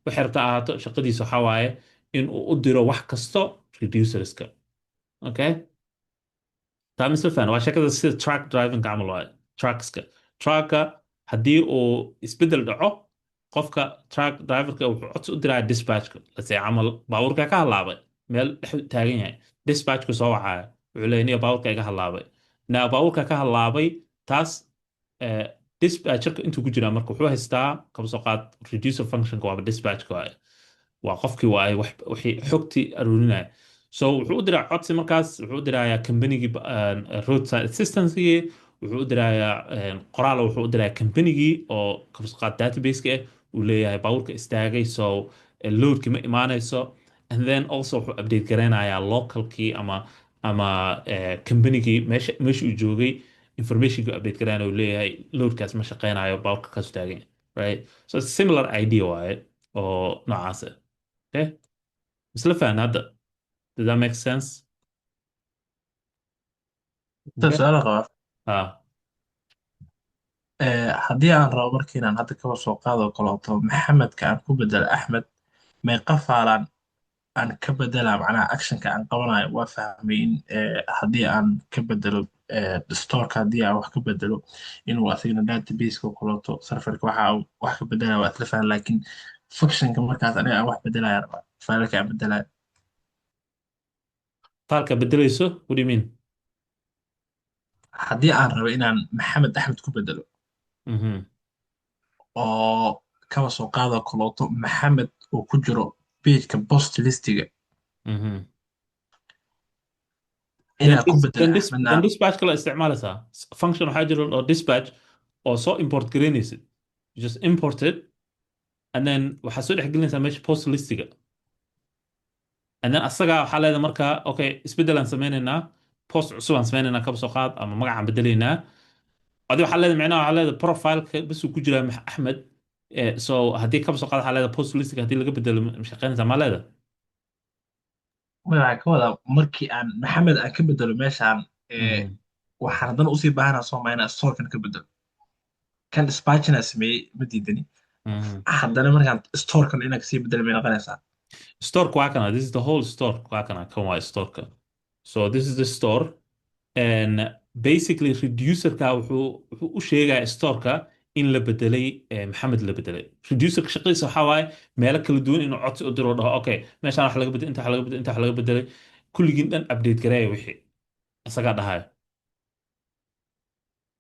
waxay rabtaa ahaato shaqadiisa waxaa waaye in uu u diro wax kasto reducerska. Okay, taa mise fahna waa sheekada sida track driving camal waaye trackska tracka haddii uu isbedel dhaco qofka track driverka wuxuu codsi u diraa dispatchka lasee camal baabuurka ka halaabay meel dhex taagan yahay dispatchku soo wacaya wuxuu leeyahay niyo baabuurka iga halaabay naa baabuurka ka halaabay taas dispatcherka intuu ku jiraa marka wuxuu haystaa kaba soo qaad reducer functionka waaba dispatchka waaye waa qofkii waaye wixii xogtii aruurinaya so wuxuu u diraa codsi markaas wuxuu u dirayaa companygii roadside assistance-gii wuxuu u dirayaa qoraal wuxuu u dirayaa companygii oo kaba soo qaad database-ka uu leeyahay baabuurka istaagay so loadki ma imaanayso and then also wuxuu update garaynayaa localkii ama companygii meesha uu joogay informationki update garaynaya uu leeyahay loadkaas ma shaqeynayo baabuurka kaas taagan right so it's a similar idea waaye oo noocaas ah. Okay, isla fahna hadda does that make sense? Okay.
su'aal qaba
Ah,
haddii aan rabo marka inaan hadda kaba soo qaado kaleeto maxamedka aan ku bedelo axmed meeqa faalaan aan ka bedelaa macnaha actionka aan qabanayo waa fahmay in haddii aan ka bedelo storeka haddii aan wax ka bedelo inuu asigana databaseka oo kaleeto serverka waxa uu wax ka bedelaya waa isla fahmay laakiin functionka markaas aniga aan wax bedelaya rabaa faalalka aan bedelaya
faalka bedelayso what do you mean?
haddii aan rabo inaan maxamed axmed ku bedelo
Mhm,
oo kaba soo qaado kaleeto maxamed uu ku jiro pageka post listiga
mhm.
inaan ku bedelo
Then
axmedna
dispatch kala isticmaalaysaa function waxaa jira oo dispatch oo soo import garaynaysid you just import it and then waxaa soo dhex gelinaysaa meesha post listiga and then asaga waxaa leedahay marka okay isbedelaan sameynaynaa post cusub aan sameynaynaa kaba soo qaad ama magacaan bedelaynaa adi waxaa leedahay micnaha waxaa leedahay profileka bas uu ku jiraa Axmed so haddii kaba soo qaad waxaa leedahay post listiga haddii laga bedelo ma shaqeynaysaa maa leedahay
waxaa ka wadaa markii aan maxamed aan ka bedelo meeshaan
Mhm,
waxaan haddana usii baahanaa soo maa inaan storekan ka bedelo kan dispatchina sameeyey ma diidani
mhm.
haddana markaan storekan inaan kasii bedelo may noqonaysaa
Store waa kana this is the whole store waa kana kan waa storeka so this is the store And basically reducerka wuxuu u sheegaa storeka in la bedelay maxamed la bedelay. Reducerka shaqadiisa waxaa waaye meelo kala duwan inuu codsi u diro oo dhaho okay meeshaan wax laga bedelay inta wax laga bedelay inta wax laga bedelay kulligiin dhan update gareeya wixii isagaa dhahayo.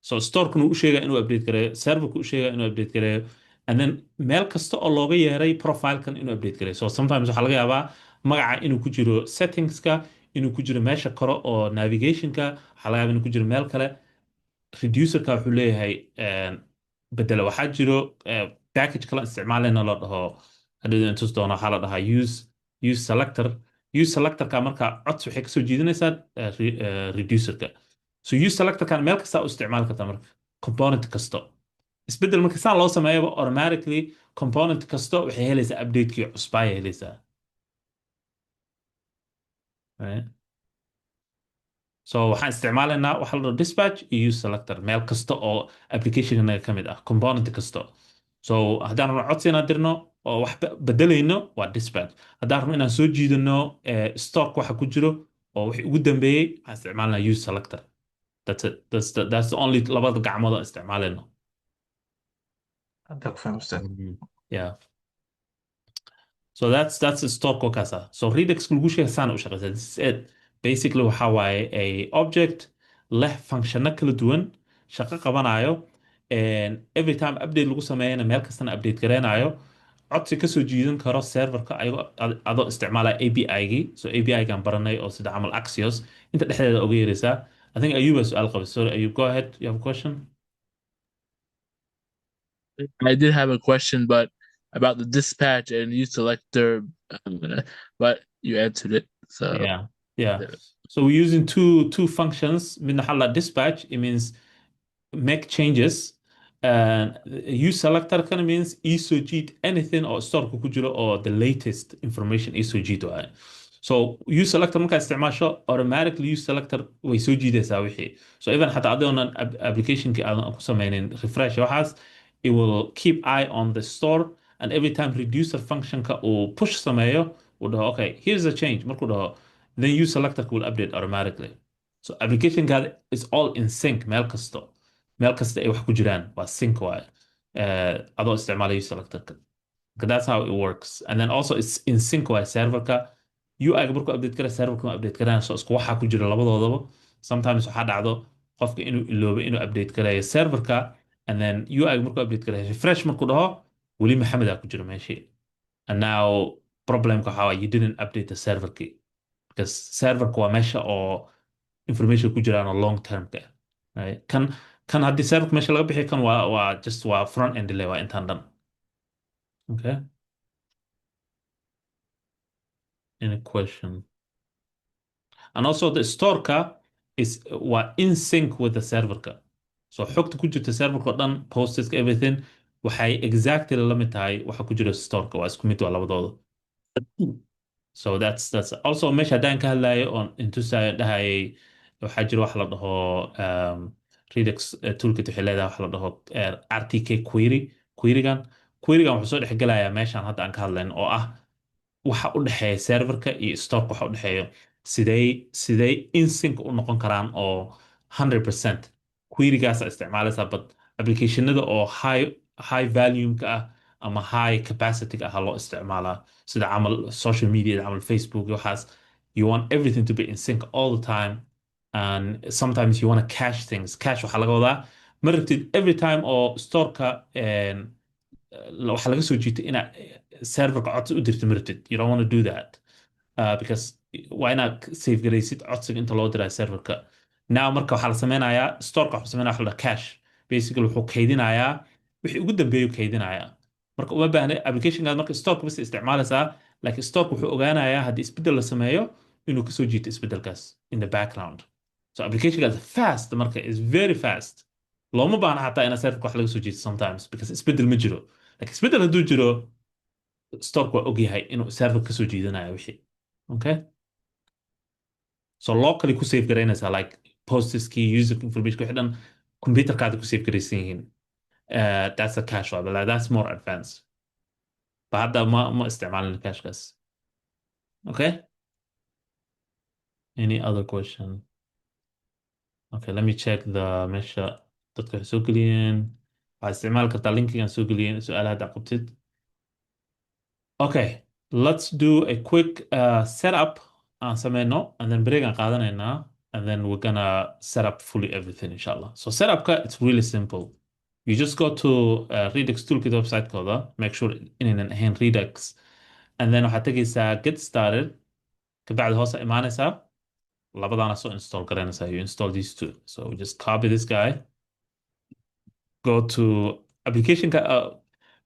So storekuna u sheegaa inuu update gareeyo, serverku u sheegaa inuu update gareeyo, and then meel kasta oo looga yeeray profilekan inuu update gareeyo. So sometimes waxaa laga yaabaa magaca inuu ku jiro settingska, inuu ku jiro meesha kore oo navigationka, waxaa laga yaabaa inuu ku jiro meel kale. Reducerka wuxuu leeyahay bedela. Waxaa jiro package kala isticmaaleyna la dhaho hadii intus doona waxaa la dhahaa use selector. Use selectorka marka codsi waxay kasoo jiidanaysaa reducerka. So use selectorkan meel kasta u isticmaali kartaa marka component kasto. Isbedel marka saa loo sameeyaba automatically component kasto waxay helaysaa update-kii cusbaa ay helaysaa. Right? So waxaan isticmaalaynaa waxa la dhaho dispatch iyo use selector meel kasta oo application-naga ka mid ah component kasto. So haddaan rabno codsi inaan dirno oo wax bedelayno waa dispatch. Haddaan rabno inaan soo jiidano stock waxa ku jiro oo wixii ugu dambeeyey waxaan isticmaalanaa use selector. That's it. That's the only labada gacmood aan isticmaalayno.
hadda ku fahamsan.
Yeah. So that's the stock kaasa. So Redux lagu sheegay saan u shaqeysaa. This is it. Basically waxa waaye a object leh functiono kala duwan shaqo qabanayo and every time update lagu sameeyana meel kastana update gareynayo codsi ka soo jiidan karo serverka adoo isticmaalaya API-gii. So API-gaan baranay oo sida camal Axios inta dhexdeeda uga yeeraysaa. I think Ayuba su'aal qabay. Sorry, Ayub, go ahead. You have a question?
I did have a question, but about the dispatch and use selector, but you answered it. So
Yeah. So we're using two functions. من حالة dispatch, it means make changes. And use selector kind of means isojit anything or store ku jiro or the latest information isojit waaye. So use selector markaa isticmaasho automatically use selector way soo jiidaysaa wixii. So even حتى adoonan application-kii aadan ku sameynin refresh waxaas, it will keep eye on the store and every time reducer function-ka uu push sameeyo uu dhaho okay here's a change markuu dhaho then use selector will update automatically. So application-kaada is all in sync meel kasta ay wax ku jiraan waa sync waaye adoo isticmaalaya use selector-ka. That's how it works. And then also it's in sync waaye serverka UI-ga markuu update kara serverka ma update karaan so isku waxaa ku jira labadoodaba. Sometimes waxaa dhacdo qofka inuu iloobo inuu update karayo serverka and then UI-ga markuu update karayo refresh markuu dhaho weli maxamedaa ku jiro meeshii. And now problemka waxaa waaye you didn't update the server-kii because serverka waa meesha oo information ku jiraan oo long term-ka right? kan haddii serverka meesha laga bixiyo kan waa just waa front end delay waa intaan dhan. Okay. Any question? And also the storeka is in sync with the serverka. So xogta ku jirta serverka oo dhan posts everything waxay exactly la mid tahay waxa ku jira storeka waa isku mid waa labadooda. So that's also meesha haddaan ka hadlayo on intusayo dhahayay waxaa jira wax la dhaho Redux Toolkit waxay leedahay wax la dhaho RTK querygan wuxuu soo dhexgelayaa meeshaan hadda aan ka hadlayn oo ah waxa u dhexeeya serverka iyo storeka waxa u dhexeeya sidee in sync u noqon karaan oo 100% querygaasa isticmaalaysaa but applicationada oo high volume-ka ah ama high capacity-ga ah loo isticmaalaa sida camal social media camal Facebook waxaas you want everything to be in sync all the time and sometimes you want to cache things. Cache waxaa laga wadaa ma rabtid every time oo storeka waxaa laga soo jiitay inaad serverka codsi u dirto ma rabtid. You don't want to do that because waa inaad save garaysid codsiga inta loo dirayo serverka. Now marka waxaa la sameynayaa storeka wuxuu sameynaya waxa la dhaha cache. Basically wuxuu kaydinayaa wixii ugu dambeeyu kaydinayaa. Marka uma baahna application-gaad marka storeka bas isticmaalaysaa laakiin storeka wuxuu ogaanayaa haddii isbeddel la sameeyo inuu kasoo jiito isbeddelkaas in the background. So application-gaas fast marka is very fast. looma baahna xataa ina serverka wax laga soo jiito sometimes because isbeddel ma jiro. Laakiin isbeddel hadduu jiro storeka waa ogyahay inuu serverka kasoo jiidanayo wixii. Okay? So locally ku save garaynaysaa like posts-kii user information wixii dhan computerkaada ku save garaysan yihiin. That's a cache but like, that's more advanced. But hadda ma isticmaalin cache-kaas. Okay? Any other question? Okay, let me check the meesha dadka waxay soo geliyeen. Waxaad isticmaali kartaa linkigan soo geliyeen su'aalaha hadda qabtid. Okay, let's do a quick setup aan sameyno, and then break aan qaadanaynaa, and then we're gonna set up fully everything, inshallah. So setupka, it's really simple. You just go to Redux Toolkit website-kooda, make sure inaynan ahayn Redux, and then waxaad tegaysaa get started, kabacdi hoose imaanaysaa, labadaana soo install garanaysaa. You install these two. So we just copy this guy, go to application-ka.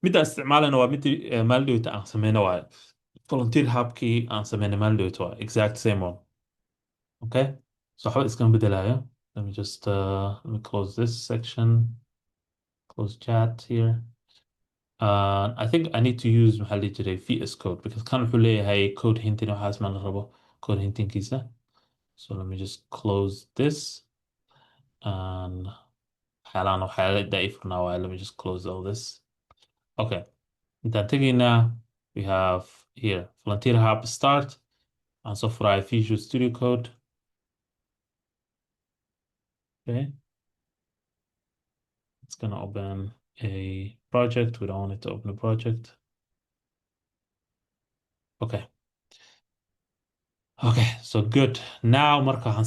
Midda isticmaalana waa midii maalidowta aan sameyno waaye. Volunteer hubkii aan sameynay maalidowta waa exact same one. Okay? So waxba iskama bedelaya. Let me just let me close this section. Close chat here. I think I need to use maxaa la dhihi jiray VS Code because kan wuxuu leeyahay code hinting waxaas ma la rabo code hintingkiisa. So let me just close this and waxyaala daif now. Let me just close all this. Okay. Intaan tegaynaa, we have here Volunteer Hub start and so far Visual Studio Code. Okay. It's gonna open a project. We don't want it to open a project. Okay. Okay, so good. Now marka waxaan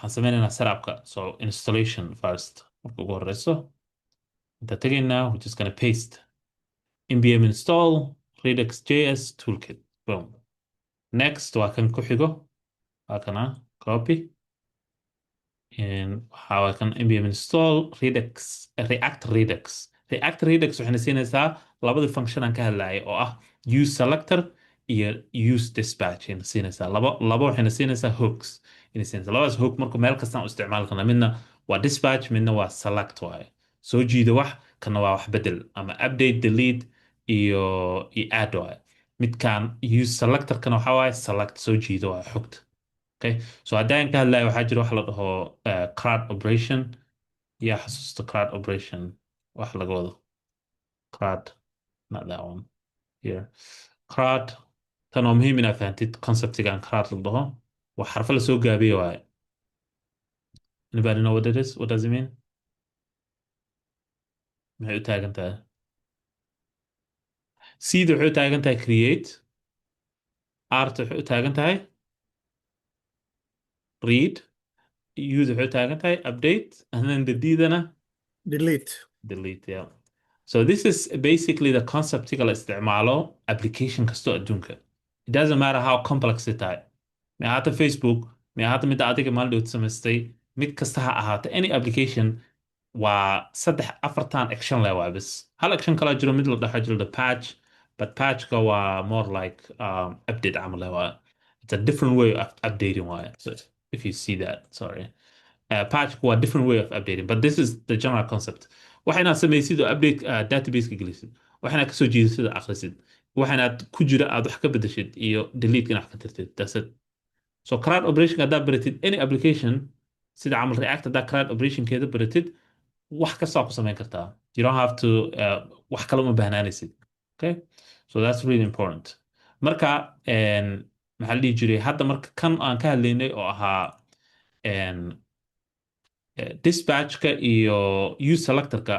sameynaynaa setupka. So installation first. Marka ugu horeyso. Intaan tegaynaa, we're just gonna paste npm install Redux.js toolkit. Boom. Next, waa kan ku xigo. Waa kana copy. How I can npm install React Redux. React Redux waxayna siinaysaa labadii function aan ka hadlayay oo ah use selector iyo use dispatch ayna siinaysaa. Laba waxayna siinaysaa hooks. Labadaas hook marka meel kastaan u isticmaali karna. Midna waa dispatch, midna waa select waaye. Soo jiida wax, kana waa wax bedel ama update, delete iyo add waaye. Midkaan use selector kana waxaa waaye select, soo jiida waaye xogta. Okay, so haddaan ka hadlayo waxaa jira wax la dhaho CRUD operation. yaa xasuusta CRUD operation wax laga wado. CRUD, not that one here. CRUD tan waa muhiim inaad fahantid conceptigan CRUD la dhaho. waa xarfo lasoo gaabiye waaye. Anybody know what it is? What does it mean? maxay u taagan tahay? Cda waxay u taagan tahay create. Rta waxay u taagan tahay read. Uda waxay u taagan tahay update, and then the D-dana
delete.
yeah. So this is basically the concept la isticmaalo application kasto adduunka. It doesn't matter how complex it tahay. Ma ahaato Facebook, ma ahaato midda adiga maalidowd samaystay, mid kasta ha ahaato any application waa 3-4 action leh waa bas. Hal action kala jiro mid la dhaxo jiro the patch, but patchka waa more like update camal leh waa. It's a different way of updating waa. So if you see that, sorry. Patch waa different way of updating, but this is the general concept. waxayna samaysid oo update database-ka gelisid, waxayna kasoo jiidasid oo akhrisid, waxayna ku jira aad wax ka bedeshid iyo delete inaad ka tirtid. That's it. So CRUD operation haddaad baratid any application sida camal React haddaad CRUD operationkeeda baratid wax kastaa ku samayn kartaa. You don't have to wax kale uma bahnaanaysid. Okay, so that's really important. Marka maxaa la dhihi jiray hadda marka kan aan ka hadlaynay oo ahaa dispatchka iyo use selectorka.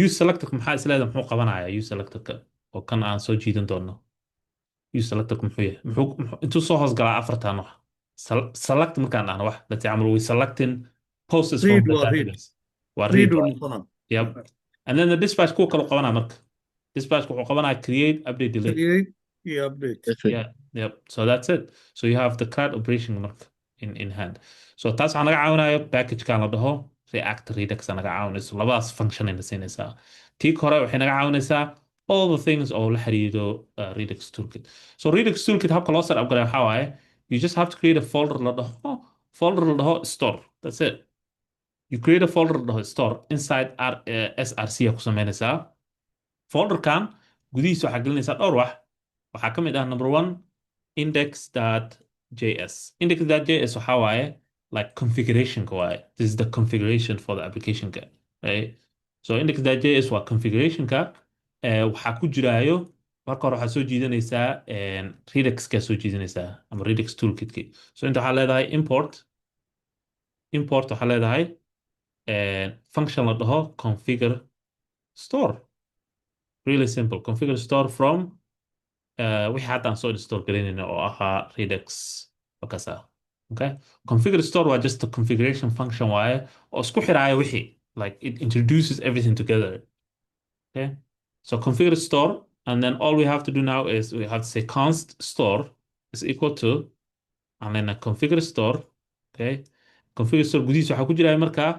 Use selectorka maxaa isleedahay muxuu qabanayaa use selectorka oo kan aan soo jiidan doono. Use selectorka muxuu yahay? Intuu soo hoos galaa afartan wax. Select markaan dhahno wax let's say we selecting posts from
Read
the
waa read.
database. Waa
Read
read.
uu noqonaa.
Yep. And then the dispatch kuwa kale qabanaa marka. Dispatch wuxuu qabanaa create, update, delete.
Create iyo update.
That's right.
Yeah, yep. So that's it. So you have the CRUD operation marka in hand. So taas waxaa naga caawinayo package-kan la dhaho React Redux naga caawinayso. Labadaas function ayna siinaysaa. Tii hore waxay naga caawinaysaa all the things oo la xiriiro Redux Toolkit. So Redux Toolkit habka loo set up galay waxaa waaye you just have to create a folder la dhaho store. That's it. You create a folder la dhaho store inside SRC ku samaynaysaa. Folderkan gudihiisa waxaa gelinaysaa dhowr wax. waxaa ka mid ah number 1 index.js. Index.js waxaa waaye like configuration waaye. This is the configuration for the application right? So index.js waa configuration waxaa ku jiraayo marka hore waxaad soo jiidanaysaa Redux-kaa soo jiidanaysaa ama Redux toolkit-ki. So inta waxaa leedahay import waxaa leedahay function la dhaho configure store. Really simple. Configure store from wixii hadda aan soo install galinayna oo ahaa Redux wakasa. Okay? Configure store waa just a configuration function waaye oo isku xiraaya wixii. Like it introduces everything together. Okay? So configure store, and then all we have to do now is we have to say const store is equal to, and then a configure store. Okay? Configure store gudihiisa waxaa ku jiraya markaa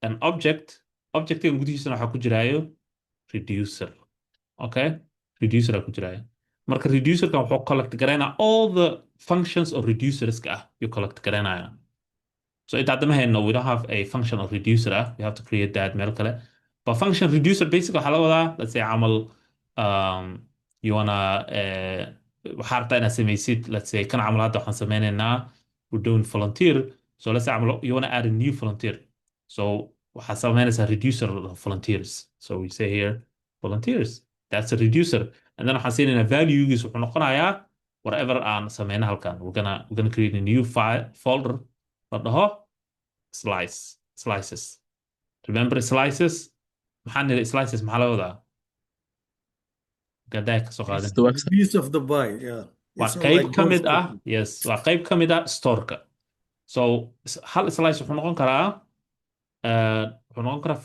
an objectiga gudihiisana waxaa ku jiraayo reducer. Okay? Reducer ku jiraya. Marka reducerka wuxuu collect garaynaa all the functions of reducerska ah you collect garaynaya. So inta hadda ma hayno, we don't have a function of reducer ah. We have to create that meel kale. But function reducer basically waxaa la wadaa, let's say camal you wanna waxaa rabtaa inaad samaysid, let's say kan camal hadda waxaan sameynaynaa we're doing volunteer. So let's say camal you wanna add a new volunteer. So waxaa sameynaysaa reducer of volunteers. So we say here volunteers. That's a reducer. And then waxaan siinaynaa valuegiis wuxuu noqonayaa whatever aan sameyna halkan. We're gonna create a new folder la dhaho slices. Remember slices? maxaa niri slices maxaa la wadaa? gadaa ka soo
It's
qaadan.
the website.
Piece of the pie, yeah.
waa
It's not
qayb
like
ka mid
both
ah, yes, waa qayb ka mid ah storeka. So hal slice wuxuu noqon karaa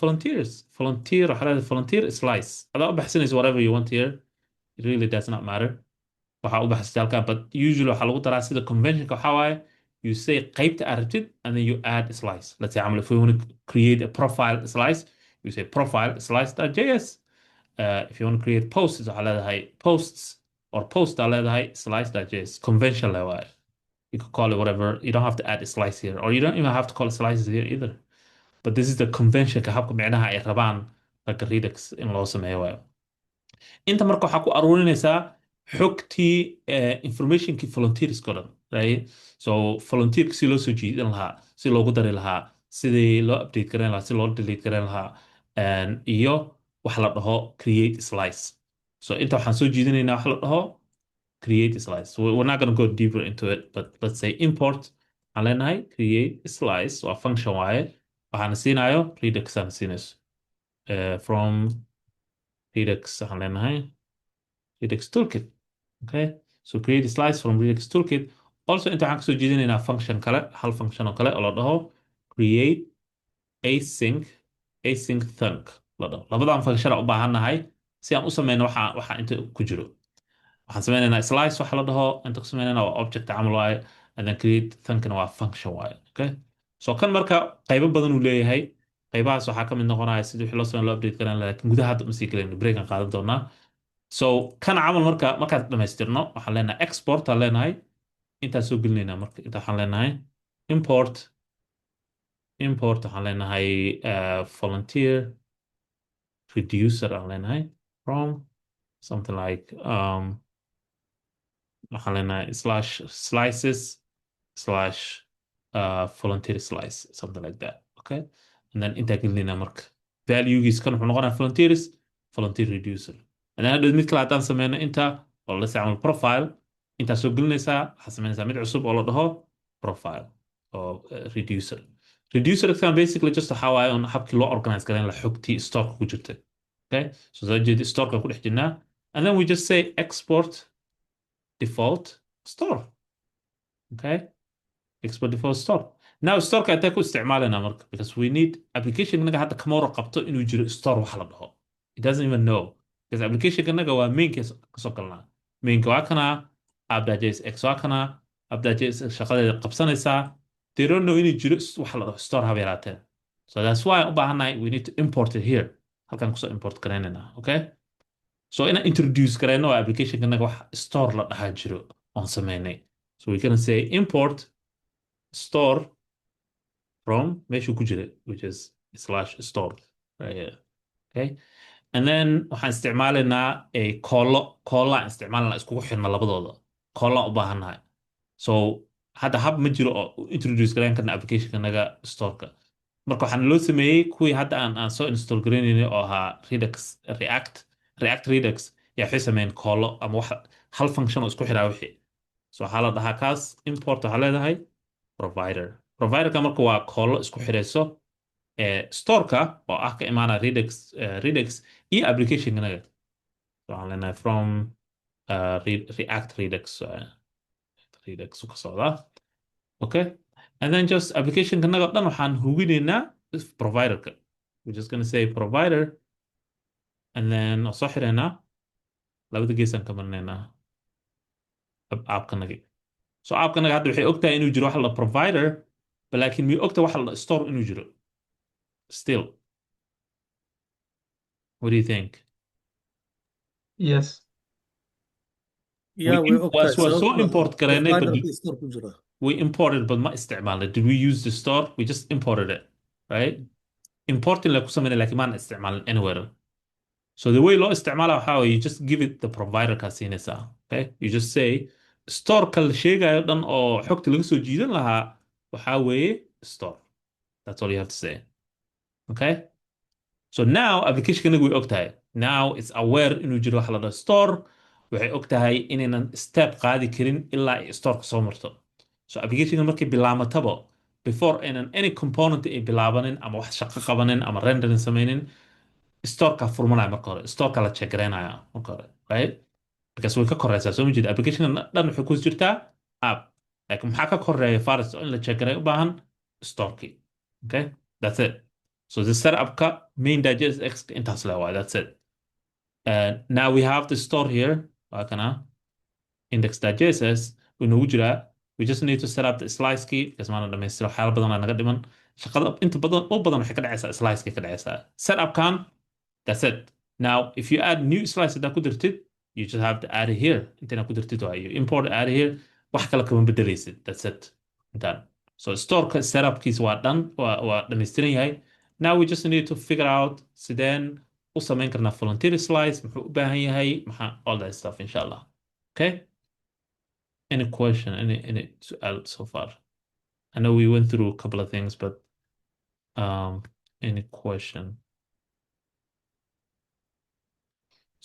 volunteers. Volunteer waxaa leedahay volunteer slice. adaa u baxsanaysa whatever you want here. It really does not matter. waxaa u baxsatay halkan, but usually waxaa lagu daraa sida conventionka waxaa waaye you say qaybta aad rabtid and then you add a slice. Let's say if we want to create a profile slice, you say profile slice.js. If you want to create posts, waxaa leedahay posts or post aa leedahay slice.js. Convention le waaye. You could call it whatever. You don't have to add a slice here, or you don't even have to call it slices here either. But this is the convention ka habka micnaha ay rabaan ragga Redux in loo sameeyo waayo. inta marka waxaa ku aruurinaysaa xogtii informationkii volunteerska dhan, right? So volunteerka si loo soo jiidan lahaa, si loogu dari lahaa, sidii loo update garan lahaa, si loo delete garan lahaa, iyo wax la dhaho create slice. So inta waxaan soo jiidanaynaa wax la dhaho create slice. So we're not going to go deeper into it, but let's say import aan leenahay create slice waa function waaye. waxaan siinayo Redux aan siinayso from Redux waxaan leenahay Redux Toolkit. Okay, so create a slice from Redux Toolkit. Also inta waxaan kasoo jeedinaynaa function kale, hal function oo kale oo la dhaho create async thunk la dhaho. labadan function u baahannahay si aan u sameyno waxa inta ku jiro. waxaan sameynaynaa slice waxa la dhaho, inta ku sameynaynaa waa object camal waaye, and then create thunkna waa function waaye. Okay, so kan marka qaybo badan uu leeyahay. qaybahaas waxaa ka mid noqonaya sidii wixii loo sameyn loo update garan, laakiin gudaha hadda uma sii galayno, break aan qaadan doonaa. So kan camal markaan dhamaystirno waxaan leenahay export aan leenahay. intaan soo gelinaynaa marka inta waxaan leenahay import waxaan leenahay volunteer reducer aan leenahay from something like waxaan leenahay /slices/volunteer slice, something like that. Okay, and then intaa gelinaynaa marka valuegiis kan wuxuu noqonaya volunteer reducer. and then mid kale haddaan sameyno inta oo la isticmaalo profile, intaa soo gelinaysaa waxaa sameynaysaa mid cusub oo la dhaho profile oo reducer kan basically just waxaa waaye on habkii loo organize garan la xogtii storeka ku jirta. Okay, so soo jeedi storeka ku dhex jirnaa, and then we just say export default store. Okay, export default store. Now storeka intaa ku isticmaalayna marka, because we need application naga hadda kama warqabto inuu jiro store waxa la dhaho. It doesn't even know, because application naga waa mainka kasoo galnaa. mainka waa kana app.js x waa kana app.js shaqadeeda qabsanaysaa. They don't know inuu jiro waxa la dhaho store haba yaraatee. So that's why u baahannahay we need to import it here. halkan kusoo import garaynayna. Okay, so inaan introduce garayno waa application naga wax store la dhahaa jiro oon sameynay. So we're gonna say import store from meeshuu ku jira, which is /store right here. Okay, and then waxaan isticmaalaynaa a call aan isticmaalana iskugu xirna labadooda. call u baahannahay. So hadda hab ma jiro oo introduce garayn karna application naga storeka. marka waxaan loo sameeyey kuwii hadda aan soo install garaynaynay oo ahaa Redux Redux yaa waxay sameeyeen koolo ama wax hal function oo isku xiraa wixii so waxaa la dhahaa kaas import waxaa leedahay providerka marka waa koolo isku xirayso storeka oo ah ka imaana Redux iyo applicationkanaga so waxaan leenahay from React Redux ka socdaa okay and then just applicationkanaga dhan waxaan hubinaynaa providerka we're just gonna say provider and then oo soo xiraynaa labada geesaan ka marinaynaa appkanagi so appkanaga hadda waxay ogtahay inuu jiro waxa la provider laakiin miyay ogtahay waxa la store inuu jiro still what do you think
Yes.
Yeah, way ogtahay
so
sababtoo ah
import gareynay but
providerka store ku jira.
we imported but ma isticmaalnay did we use the store we just imported it right importing la ku sameynay laakiin maan isticmaalin anywhere so the way loo isticmaala waxaa waye you just give it the provider kaa siinaysaa okay you just say storeka la sheegayo dhan oo xogta laga soo jiidan lahaa waxaa weeye store that's all you have to say okay so now applicationkanaga way ogtahay now it's aware inuu jiro waxa la dhaho store waxay ogtahay inaynan step qaadi karin ilaa ay storeka soo marto so applicationka markay bilaamataba before aynan any component ay bilaabanin ama wax shaqo qabanin ama rendering sameynin storeka furmanaya marka hore storeka la checkgaraynaya marka hore right because way ka koreysaa soo ma jeed applicationka dhan waxay ku jirtaa app like maxaa ka koreeya first in la checkgaray u baahan storeki okay that's it so the setupka main.jsx intaas le waay that's it now we have the store here waa kana index.jss wuu noogu jiraa we just need to set up the slice key because maana dhamaystiro waxyaala badan aa naga dhiman shaqada inta badan u badan waxay ka dhacaysaa slice key ka dhacaysaa setupkan that's it now if you add new slice hadaa ku dirtid you just have to add it here intana ku dirtid waa you import add it here wax kale kama bedelaysid that's it intaan so storeka setupkiisa waa dhan waa dhammaystiran yahay now we just need to figure out sideen u samayn karnaa volunteer slice muxuu u baahan yahay maxaa all that stuff insha allah okay any question any su'aal so far I know we went through a couple of things but any question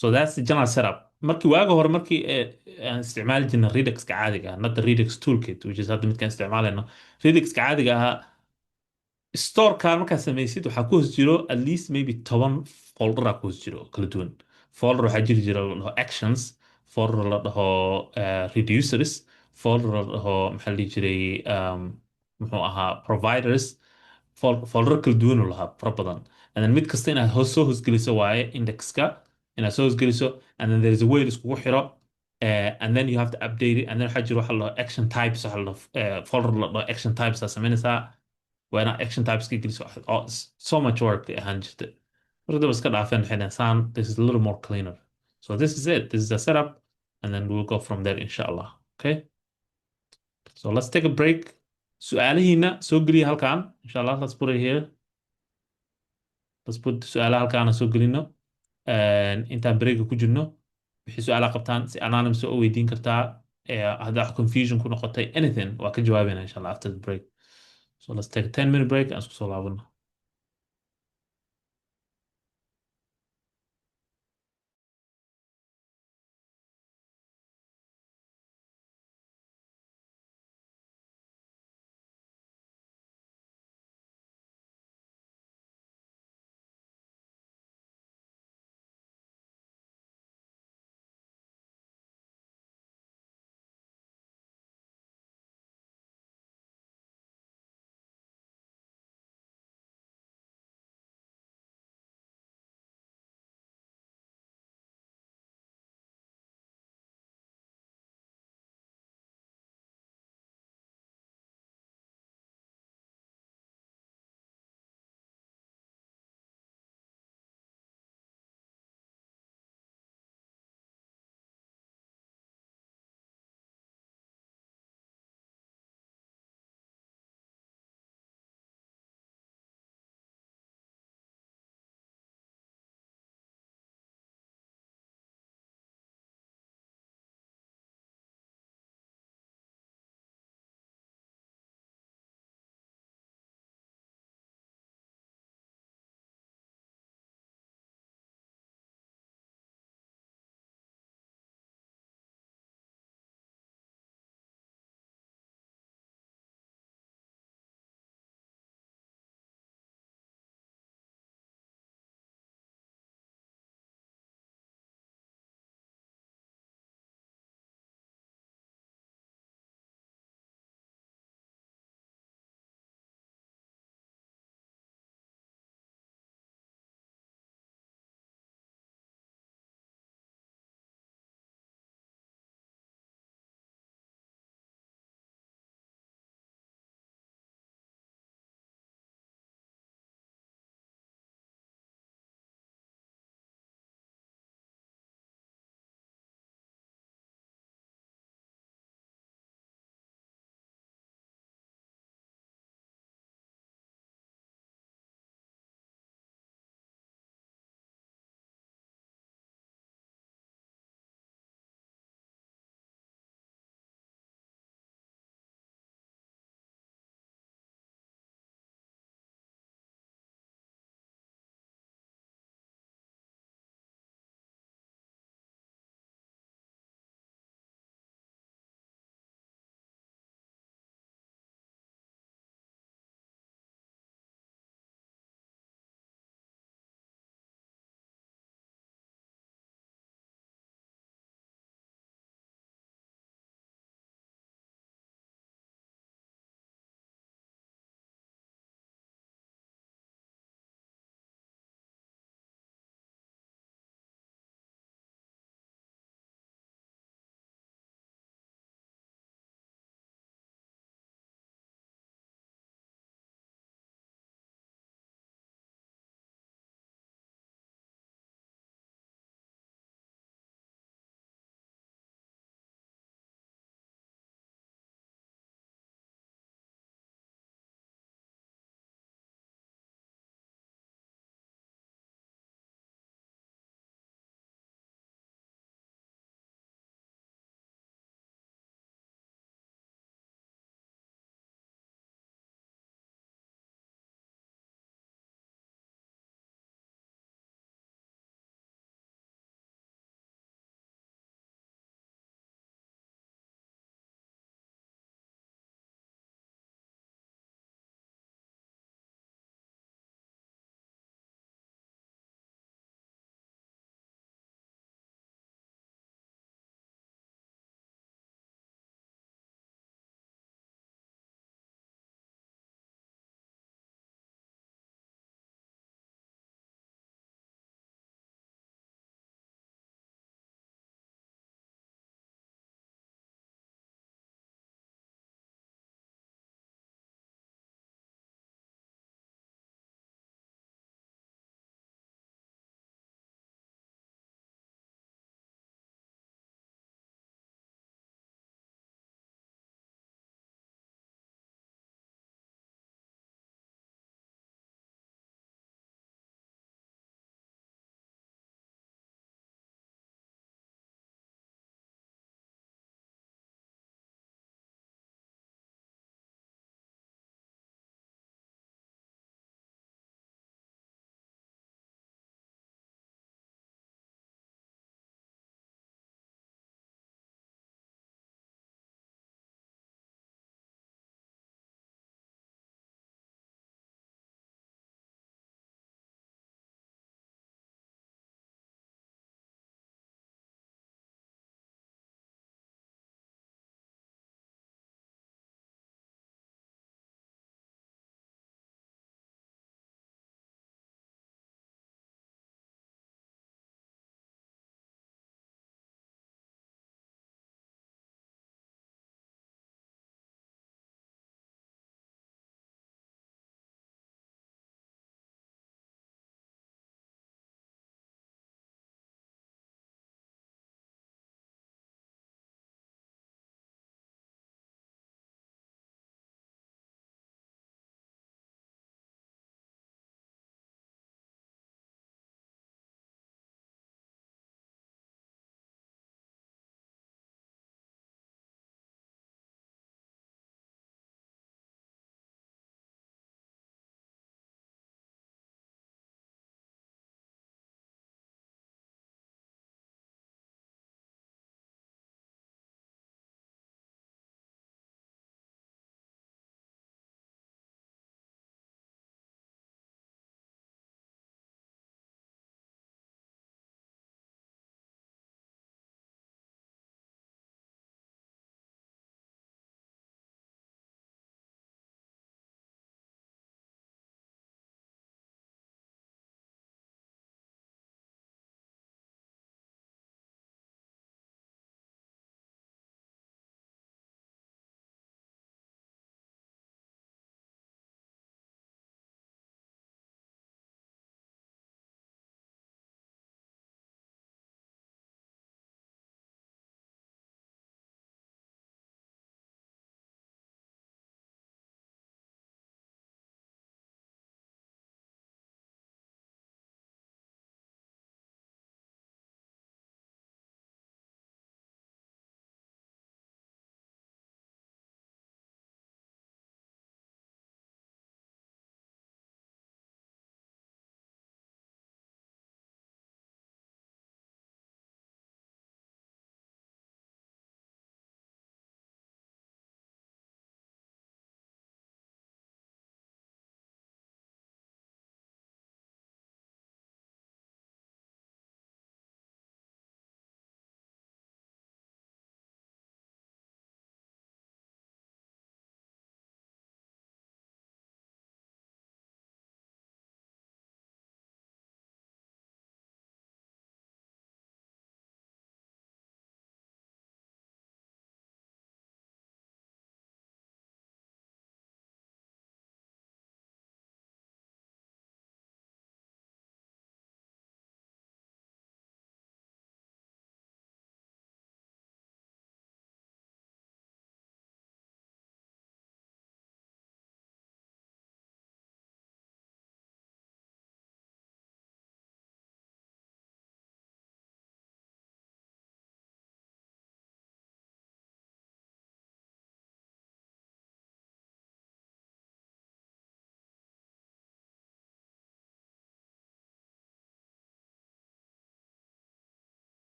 so that's the general setup markii waaga hore markii aan isticmaali jirnay Redux-ka caadiga ah not the Redux Toolkit which is hadda midkaan isticmaalayno Redux-ka caadiga ahaa storekaan markaa samaysid waxaa ku hoos jiro at least maybe 10 folder aa ku hoos jiro kala duwan folder waxaa jiri jira la dhaho actions folder la dhaho reducers folder la dhaho maxaa la dhihi jiray muxuu ahaa providers folder kala duwan oo lahaa fara badan and then mid kasta inaad soo hoosgeliso waaye indexka inaad soo hoosgeliso and then there is a way iskugu xiro and then you have to update it and then waxaa jiro waxa la dhaho action types waxa la dhaho folder la dhaho action types aa samaynaysaa waa action types ka geliso so much work ay ahaan jirta marka daba iska dhaafeen waxay dhahaan this is a little more cleaner so this is it this is the setup and then we'll go from there inshallah okay so let's take a break su'aalihiina soo geliya halkaan inshallah let's put it here let's put su'aalaha halkaan soo gelino intaan breaka ku jirno wixii su'aalaha qabtaan si anonymous oo weydiin kartaa haddaa confusion ku noqotay anything waa ka jawaabayna inshallah after the break so let's take a 10-minute break and isku soo laabano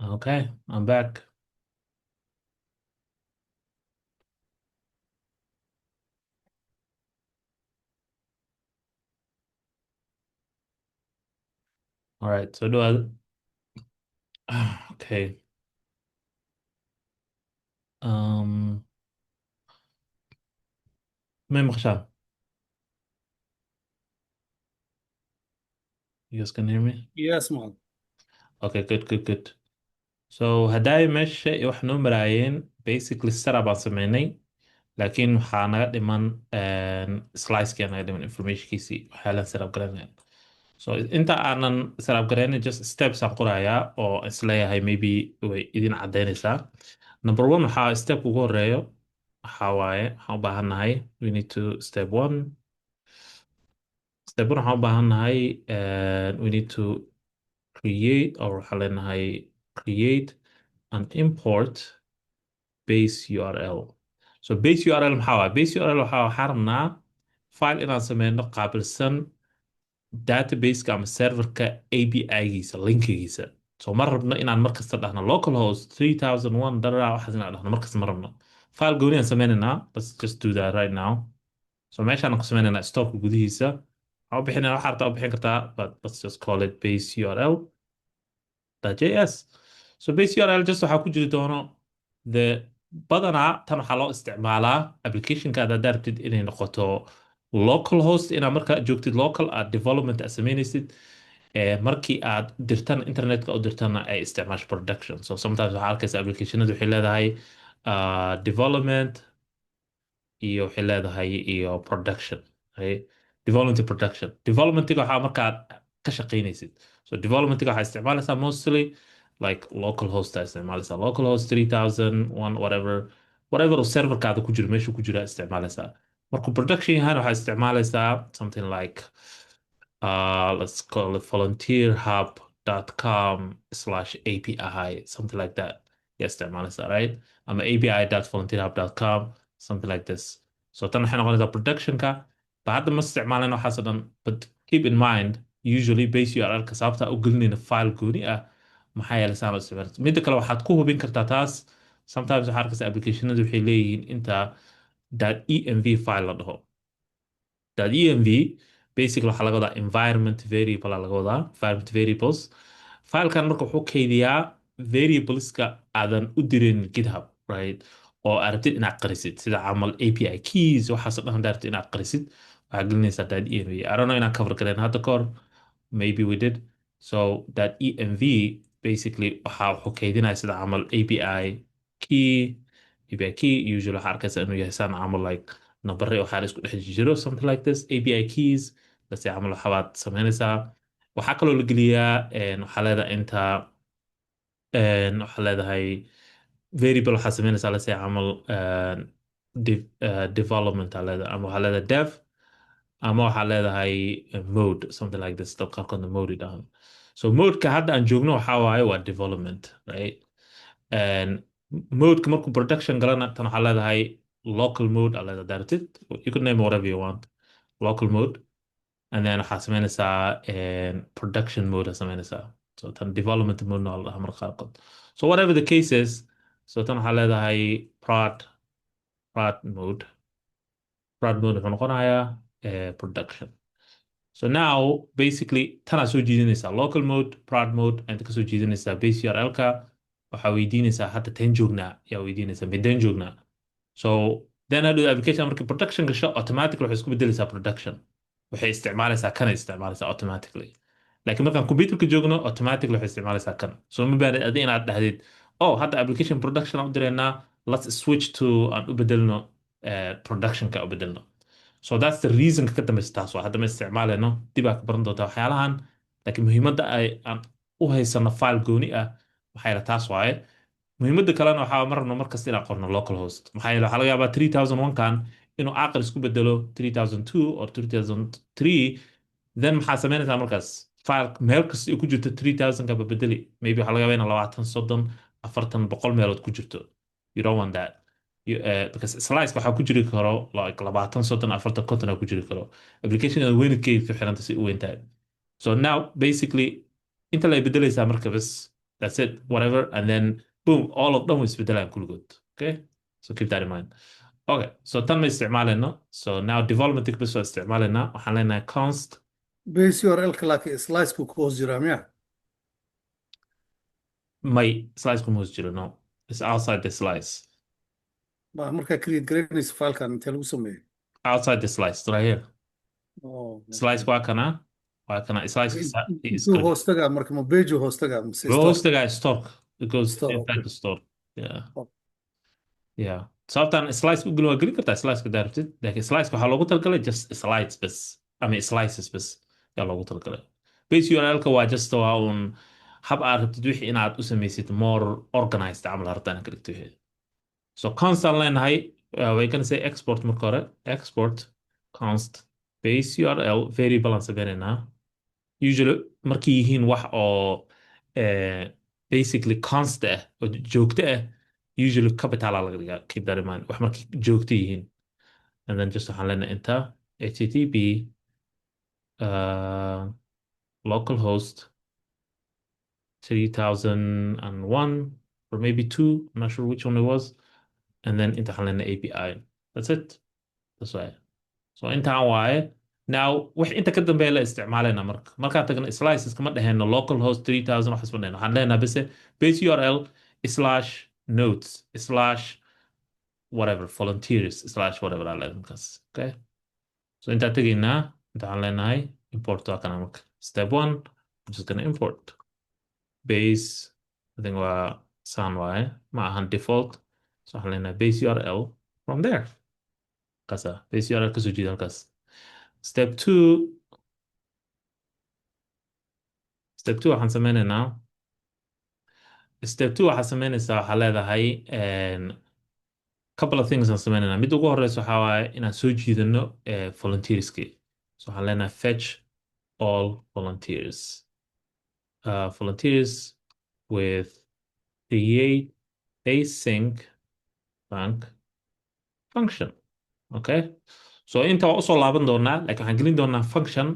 Okay, I'm back. All right, so do okay. Um, ما مخشى. You guys can hear me?
Yes, man.
Okay, good. So هداي ماشي waxnu maraayeen basically setup aan sameynay laakiin waxaa naga dhiman slice-kii naga dhiman information-kiisii waxyaalaan setup garanaya. So inta aanan setup garaynin just steps aan qorayaa oo isleeyahay maybe way idin cadaynaysaa. Number one waxaa step ugu horeeyo waxaa waaye waxaan u baahannahay we need to step one waxaan u baahannahay we need to create or waxaa leenahay create and import base URL. So base URL maxaa waaye? Base URL waxaa rabnaa file inaan sameyno qaabilsan database-ka ama serverka API-giisa, linkigiisa. So ma rabno inaan markasta dhahno localhost 3001 waxaas inaan dhahno markasta ma rabno. File gooni aan sameynaynaa. Let's just do that right now. So meeshaan ku sameynaynaa storeka gudihiisa. Waxaan u bixinaa waxaa rabtaa u bixin kartaa, but let's just call it base URL. .js. So base URL just waxaa ku jiri doono the badanaa tan waxaa loo isticmaalaa applicationkaada haddaad rabtid inay noqoto local host inaad markaa joogtid local aad development aad sameynaysid markii aad dirtan internetka u dirtana ay isticmaasho production. So sometimes waxaa arkaysa applicationadu waxay leedahay development iyo waxay leedahay iyo production. Okay? Development iyo production. Developmentiga waxaa markaad ka shaqaynaysid. So developmentiga waxaa isticmaalaysaa mostly like local host aa isticmaalaysaa. Local host 3001 whatever uu serverkaada ku jiro meeshuu ku jira isticmaalaysaa. Markuu production yahaan waxaa isticmaalaysaa something like let's call it volunteerhub.com/API, something like that. Yes, isticmaalaysaa, right? Ama api.volunteerhub.com, something like this. So tan waxay noqonaysaa productionka. Ba hadda ma isticmaalin waxaas oo dhan, but keep in mind usually base URL-ka sababta u gelinayna file gooni ah maxaa yeelay saan loo isticmaalay. Midda kale waxaad ku hubin kartaa taas sometimes waxaa arkaysa applicationadu waxay leeyihiin inta .env file la dhaho. .env basically waxaa laga wadaa environment variable laga wadaa environment variables. Filekan marka wuxuu kaydiyaa variableska aadan u dirin GitHub, right? oo aad rabtid inaad qarisid sida camal API keys waxaas oo dhan haddaad rabtid inaad qarisid waxaad gelinaysaa .env. I don't know inaan cover galeen hadda kahor, maybe we did. So .env basically wuxuu kaydinaya sida camal API key usually waxaa arkaysa inuu yahay saan camal like nambare waxaa la isku dhex jiro something like this API keys bas camal waxaad sameynaysaa. Waxaa kaloo la geliyaa waxaa leedahay inta waxaa leedahay variable waxaa sameynaysaa lasii camal development aa leedahay ama waxaa leedahay dev ama waxaa leedahay mode something like this dad qaarkoodna mode dhahan. So modeka hadda aan joogno waxaa waaye waa development, right? modeka markuu production galana tan waxaa leedahay local mode aa leedahay directed. You could name whatever you want. Local mode. And then waxaa sameynaysaa production mode aa sameynaysaa. So tan development mode na waa la dhahaa marka qaarkood. So whatever the case is, so tan waxaa leedahay prod mode. Prod mode wuxuu noqonayaa production. So now basically tanaa soo jiidanaysaa local mode, prod mode, inta kasoo jiidanaysaa base URL-ka waxaa weydiinaysaa hadda teen joognaa yaa weydiinaysaa mideen joognaa. So then hadhow application markii production gasho automatically waxay isku bedelaysaa production. waxay isticmaalaysaa kana isticmaalaysaa automatically. laakiin markaan computerka joogno automatically waxay isticmaalaysaa kan. So ma baahnid adi inaad dhahdid oh hadda application production aan u direynaa let's switch to aan u bedelno productionka u bedelno. So that's the reason ka dambaysa taas waa hadda ma isticmaalayno dib aa ka baran doontaa waxyaalahan laakiin muhiimadda aan u haysano file gooni ah maxaa yeele taas waaye. muhiimadda kalena waxaa mar rabno markasta inaan qorno local host maxaa yeele waxaa laga yaabaa 3001 kan inuu aqal isku bedelo 3002 or 3003 then maxaa sameynaysaa markaas file meel kasta ay ku jirto 3000 ka bedeli maybe waxaa laga yaabaa in 20 30 40 100 meelood ku jirto. You don't want that. Because slice waxaa ku jiri karo like 20 30 40 50 ku jiri karo application weynkeed ku xiranta si u weyn tahay. So now basically inta la bedelaysaa marka bas That's it, whatever. And then boom, all of them is isbedelaan kulligood. Okay, so keep that in mind. Okay, so tan ma isticmaaleyno. So now development bas waa isticmaalaynaa. Waxaan leenahay const
base URL-ka laakiin slice-ku ku hoos jiraa miya
may slice kuma hoos jiro. No, it's outside the slice.
markaa create garaynaysa filekan intee lagu sameeyey
Outside the slice, right here.
Oh,
Slice waa kana. Slice
intuu hoos tagaa marka ma page hoos tagaa mise
Well,
store
host the guy stock. It goes
store
inside
okay.
the store. Yeah.
Oh.
Yeah. Sababtan slice u galo geli kartaa slice ka daartid. Laakiin slice waxaa loogu talagalay just slides bas. I mean slices bas yaa loogu talagalay. Base URL-ka waa just waa un hab aad rabtid wixii inaad u samaysid more organized camal hartaan ka dhigto wixii. So constant leenahay way gonna say export marka hore. Export const base URL variable aan samaynaynaa. Usually markay yihiin wax oo basically const ah oo joogto ah usually capital laga dhigaa keep that in mind wax markay joogto yihiin and then just waxaan leenahay enter http localhost 3001 or maybe 2 I'm not sure which one it was and then inta waxaan leenahay API that's it that's why so intaan waaye now wix inta ka dambeeya la isticmaalayna markaan tagna slices kama dhahayno localhost 3000 waxaas ma dhahayno waxaan leenahay base base URL slash nodes slash whatever volunteers slash whatever aan leenahay markaas okay so intaan tegaynaa inta waxaan leenahay import waa kana marka step 1 I'm just gonna import base I think waa saan waaye ma ahan default so waxaan leenahay base URL from there kasa base URL kasoo jeeda halkaas Step 2 waxaan sameynaynaa step 2 waxaa sameynaysaa waxaa leedahay couple of things aan sameynaynaa mid ugu horeysa waxaa waaye inaan soo jiidano volunteerski so waxaan leenahay fetch all volunteers volunteers with create async bank function okay so inta waa usoo laaban doonaa like waxaan gelin doonaa function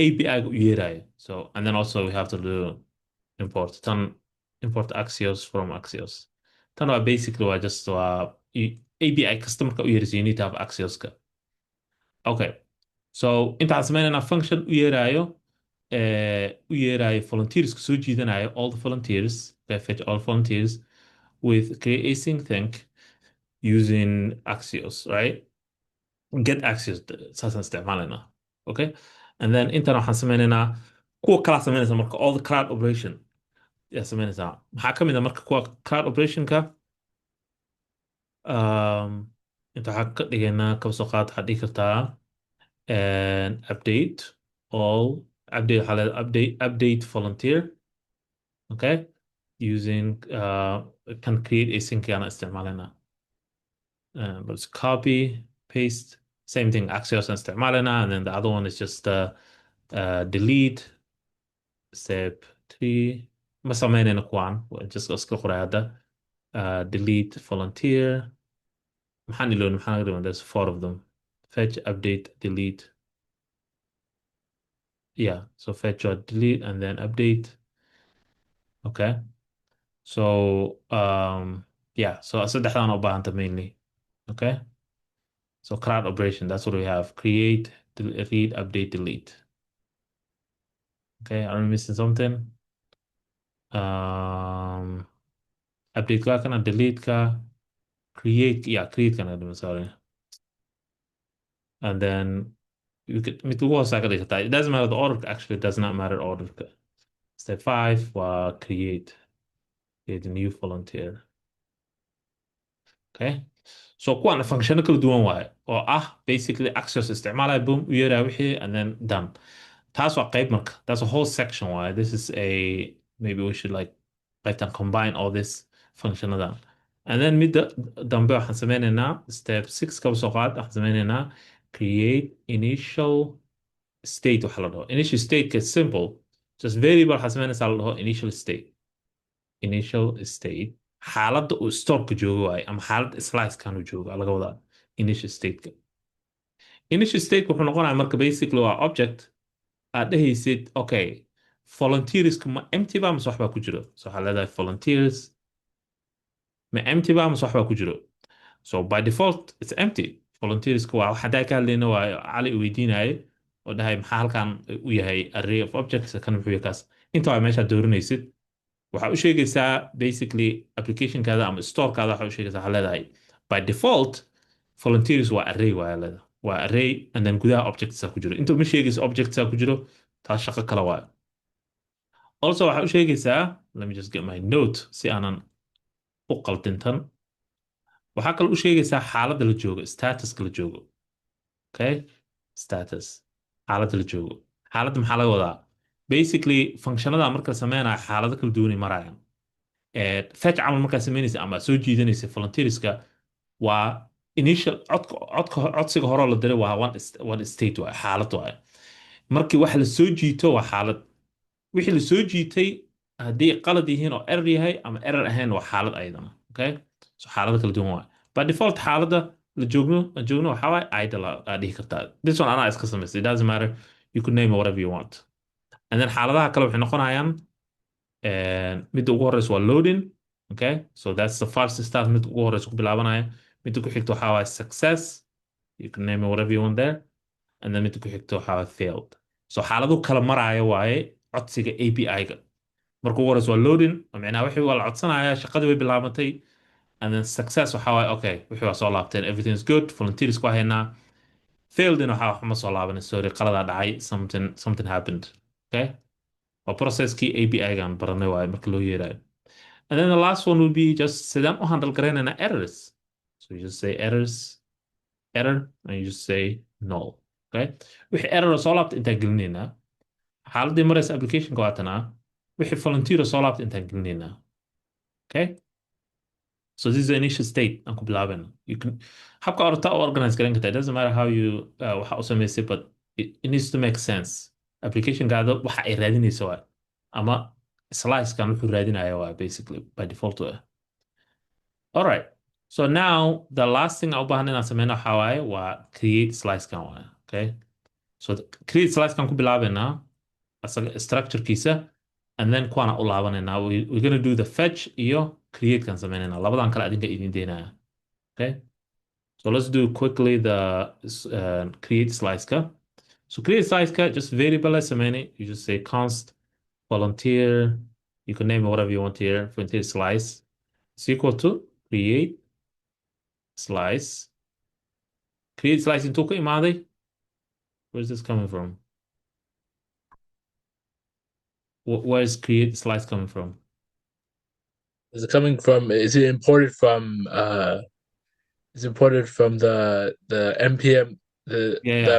API u yeerayo so and then also we have to do import Axios from Axios tan waa basically waa just waa API kasta marka u yeerayso you need to have Axioska okay so inta waxaan sameynaynaa function u yeerayo volunteers soo jiidanayo all the volunteers fetch all volunteers with create async think using Axios right get access saasaan isticmaalaynaa okay and then intana waxaan sameynaynaa kuwa kalaa sameynaysa marka all the cloud operation yaa sameynaysaa maxaa ka mid a marka kuwa cloud operationka inta waxaa ka dhigaynaa kaba soo qaad waxaad dhigi kartaa update all update waxaa leedahay update volunteer okay using can create async yaana isticmaalaynaa let's copy paste same thing Axios and isticmaalana and then the other one is just delete step 3 ma sameynayna kuwan just iska qoray hadda delete volunteer maxaan iloon maxaan dhiman there's 4 of them fetch update delete yeah so fetch or delete and then update okay so yeah so saddexdan u baahanta mainly okay So cloud operation, that's what we have. Create, read, update, delete. Okay, are we missing something? Update ka kana, delete ka, create, yeah, create kana, sorry. And then you could, it doesn't matter the order, actually, it does not matter order. Step 5, create a new volunteer. Okay. So kuwan functiono kala duwan waaye oo ah basically access isticmaalaya boom u yeeraa wixii and then done taas waa qayb marka that's a whole section waaye this is a maybe we should like combine all this functionadan and then midda dambe waxaan sameynaynaa step 6 kaba soo qaad waxaan sameynaynaa create initial state waxa la dhaho initial state is simple just variable waxaan sameynaysaa la dhaho initial state xaaladda uu storeka joogo waaye ama xaaladda slicekan uu joogo laga wadaa initial stateka initial stateka wuxuu noqonayaa marka basically waa object aad dhehaysid okay volunteerska ma empty ba mise waxbaa ku jiro so waxaa leedahay volunteers ma empty ba mise waxbaa ku jiro so by default it's empty volunteerska waa wax haddaa ka hadlayna waa cali weydiinaaye oo dhahay maxaa halkan u yahay array of objects kan muxuu yahay kaas inta waa meeshaad dooranaysid waxaa u sheegaysaa basically applicationkaada ama storekaada waxaa u sheegaysaa waxaa leedahay by default volunteers waa array waa leedahay waa array and then gudaha objectsa ku jiro inta uma sheegaysa objectsa ku jiro taas shaqo kale waa also waxaa u sheegaysaa let me just get my note si aanan u qaldintan waxaa kale u sheegaysaa xaaladda la joogo statuska la joogo okay status xaaladda la joogo xaaladda maxaa laga wadaa basically functionada marka la sameynaya xaalado kala duwanay marayaan fetch camal markaa samaynaysa ama soo jiidanaysa volunteerska waa initial codsiga hore la diray waa one state waa xaalad waa markii wax la soo jiito waa xaalad wixii la soo jiitay haddii qalad yihiin oo error yahay ama error ahayn waa xaalad ayadana okay so xaalado kala duwan waa by default xaaladda la joogno waxaa waaye idle aa dhihi kartaa this one anaa iska samaystay it doesn't matter you could name it whatever you want and then xaaladaha kale waxay noqonayaan midda ugu horeysa waa loading okay so that's the first start midda ugu horeysa ku bilaabanaya midda ku xigta waxaa waaye success you can name it whatever you want there and then midda ku xigta waxaa waaye failed so xaaladu kala maraayo waaye codsiga API-ga marka ugu horeysa waa loading macnaha wixii waa la codsanaya shaqadii way bilaabatay and then success waxaa waaye okay wixii waa soo laabteen everything is good volunteers ku haynaa failed in waxaa waxma soo laabanin sorry qaladaa dhacay something happened okay waa processkii API-gan baranay waaye marka loo yeerayo and then the last one will be just sidaan u handle garaynayna errors so you just say error and you just say null okay wixii error soo laabta intaan gelinaynaa xaaladii maraysa applicationka waatanaa wixii volunteer soo laabta intaan gelinaynaa okay so this is the initial state aan ku bilaabana you can habka orta u organize garan kartaa it doesn't matter how you waxa u samaysay but it needs to make sense applicationkaada waxa ay raadinaysa waa ama slicekan wuxuu raadinaya waa basically by default all right so now the last thing aan u baahan inaan sameyno waxaa waaye waa create slicekan waa okay so create slicekan ku bilaabaynaa asaga structurekiisa and then kuwaana u laabanaynaa we're gonna do the fetch iyo create kan sameynaynaa labadan kale adinka idin deynaya okay so let's do quickly the create slice-ka so create slice-ka just variable as sameyne you just say const volunteer you can name it whatever you want here volunteer slice is equal to create slice intuu ka imaaday where's this coming from where is create slice coming from
Is it coming from? Is it imported from? Is imported from the npm the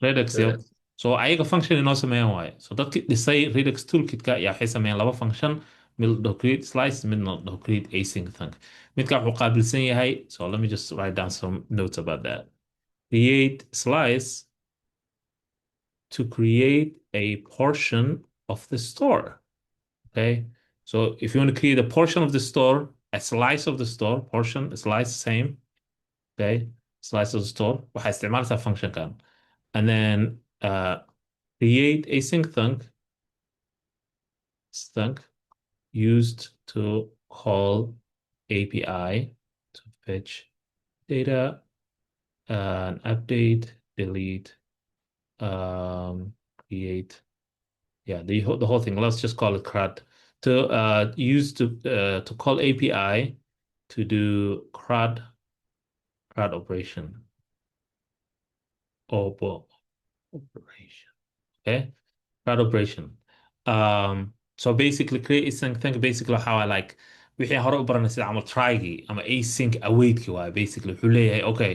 Redux.
Yep. So ayaga function inoo sameeyaan waaye so dadkii dhisay Redux toolkitka yaa waxay sameeyaan laba function mid la dhaho create slice midna la dhaho create async thing midka wuxuu qaabilsan yahay so let me just write down some notes about that create slice to create a portion of the store okay so if you want to create a portion of the store a slice of the store portion a slice same okay slice of the store waxaa isticmaalaysaa functionkan and then create async thunk used to call API to fetch data and update delete create the whole thing let's just call it CRUD to use to call API to do CRUD operation okay CRUD operation so basically create async thing basically how I like wixii hore u baranay sida camal trygi ama async awaitki waa basically wuxuu leeyahay okay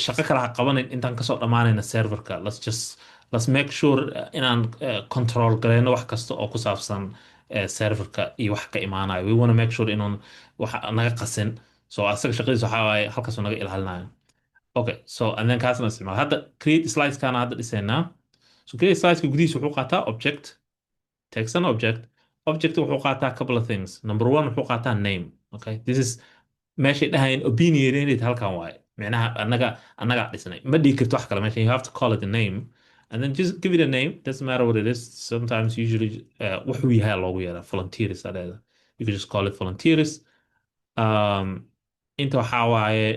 shaqo kale ha qabanin intaan kasoo dhammaanayna serverka let's make sure inaan control gareyno wax kasta oo ku saabsan serverka iyo wax ka imaanayo we want to make sure inaan wax naga qasin so asaga shaqadiisa waxaa waaye halkaasoo naga ilaalinayo okay so and then kaasna isticmaal hadda create slice kana hadda dhisaynaa so create slice gudihiisa wuxuu qaataa object takes an object wuxuu qaataa couple of things number one wuxuu qaataa name okay this is meeshay dhahayn opinionated halkan waaye micnaha annaga dhisnay ma dhigi karto wax kale meesha you have to call it a name and then just give it a name. Doesn't matter what it is. Sometimes, usually, wuxuu yahay loogu yeeraa volunteers adeeda. You can just call it volunteers. Inta waxaa waaye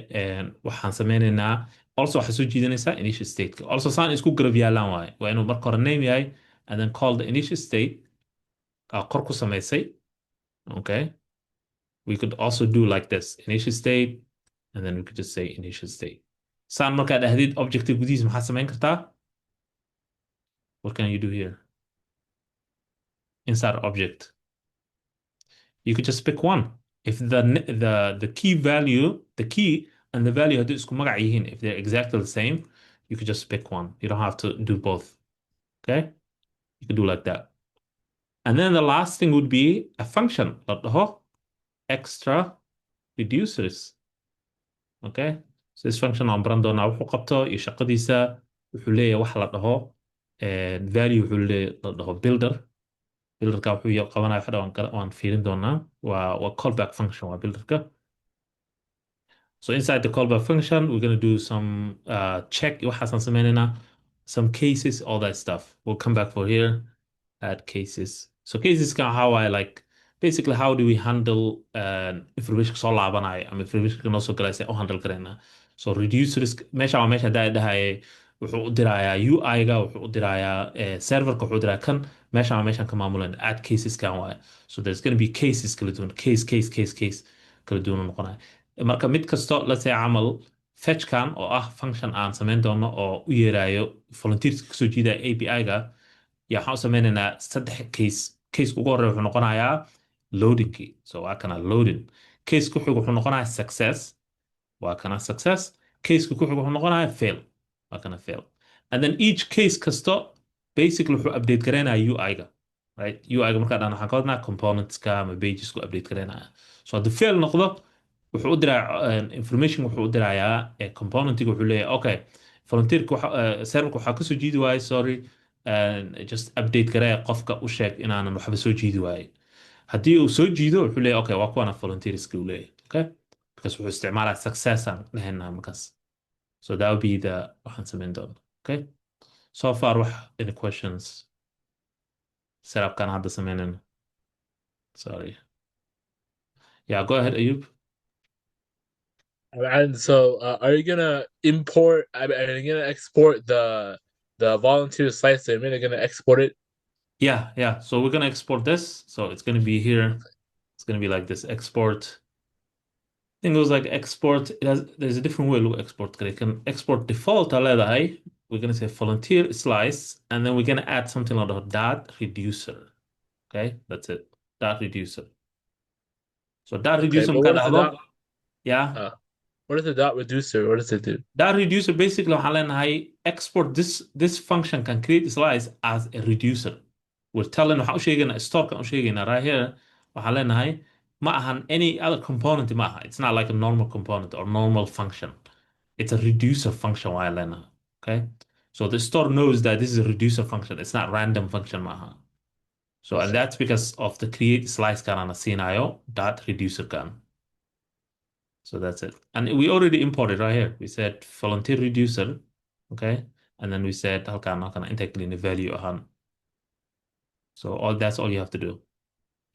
waxaan sameynaynaa also waxaa soo jiidanaysaa initial state also saan isku garab yaalaan waaye waa inuu marka hore name yahay and then call the initial state kor ku samaysay okay we could also do like this initial state and then we could just say initial state saan markaad dhahdid objective gudihiisa maxaa samayn kartaa what can you do here inside object you could just pick one if the key value the key and the value haddii isku magac yihiin if they're exactly the same you could just pick one you don't have to do both okay you could do like that and then the last thing would be a function la dhaho extra reducers okay so this function aan baran doonaa wuxuu qabto iyo shaqadiisa wuxuu leeyahay wax la dhaho value wuxuu leeyahay la dhaho builderka wuxuu qabanaya waxa waan fiirin doonaa waa callback function waa builderka so inside the callback function we're going to do some check waxaasan sameynayna some cases all that stuff we'll come back for here add cases so cases kan how I like basically how do we handle information soo laabanayo ama information noo soo galaysa u handle karayna so reduce risk meesha dhahay wuxuu u dirayaa UI-ga wuxuu u dirayaa serverka wuxuu u dirayaa kan meeshan ka maamulan add cases kan waaye so there's going to be cases kala duwan case kala duwan noqonaya marka mid kasto let's say camal fetch kan oo ah function aan samayn doono oo u yeerayo volunteers kasoo jiidaya API-ga yaa waxaan u sameynaynaa 3 case ugu horreeya wuxuu noqonayaa loadingkii so waa kana loading case ku xig wuxuu noqonayaa success waa kana success case ku xig wuxuu noqonayaa fail waa kana fail and then each case kasto basically wuxuu update gareynayaa UI-ga right UI-ga markaa dhan waxaan ka wadnaa componentska ama pagesku update gareynaya so hadduu fail noqdo wuxuu u dirayaa information wuxuu u dirayaa componentiga wuxuu leeyahay okay volunteerka serverka waxaa kasoo jiidi waaye sorry just update garee qofka u sheeg inaanan waxba soo jiidi waaye haddii uu soo jiido wuxuu leeyahay okay waa kuwana volunteerska uu leeyahay okay because wuxuu isticmaalaya success aan dhahaynaa markaas so that would be the waxaan samayn doona okay so far wax any questions setupkan hadda samaynayno sorry yeah go ahead Ayub.
And so, are you gonna import? Are you gonna export the volunteer slice? Are you gonna export it?
Yeah. So we're gonna export this. So it's gonna be here. It's gonna be like this export. I think it was like export. There's a different way to export. You can export default. We're gonna say volunteer slice, and then we're gonna add something like a dot reducer. Okay, that's it. Dot reducer. So dot reducer. Yeah.
What is the dot reducer? What does it do?
Dot reducer basically export this function can create a slice as a reducer. We're telling how store right here. Ma ahan any other component it's not like a normal component or normal function. It's a reducer function okay? So the store knows that this is a reducer function. It's not random function So and that's because of the create slice kan on a scenario dot reducer kan. So that's it. And we already imported right here. We said volunteer reducer, okay? And then we said halkan integrate in the value ahan. So that's all you have to do.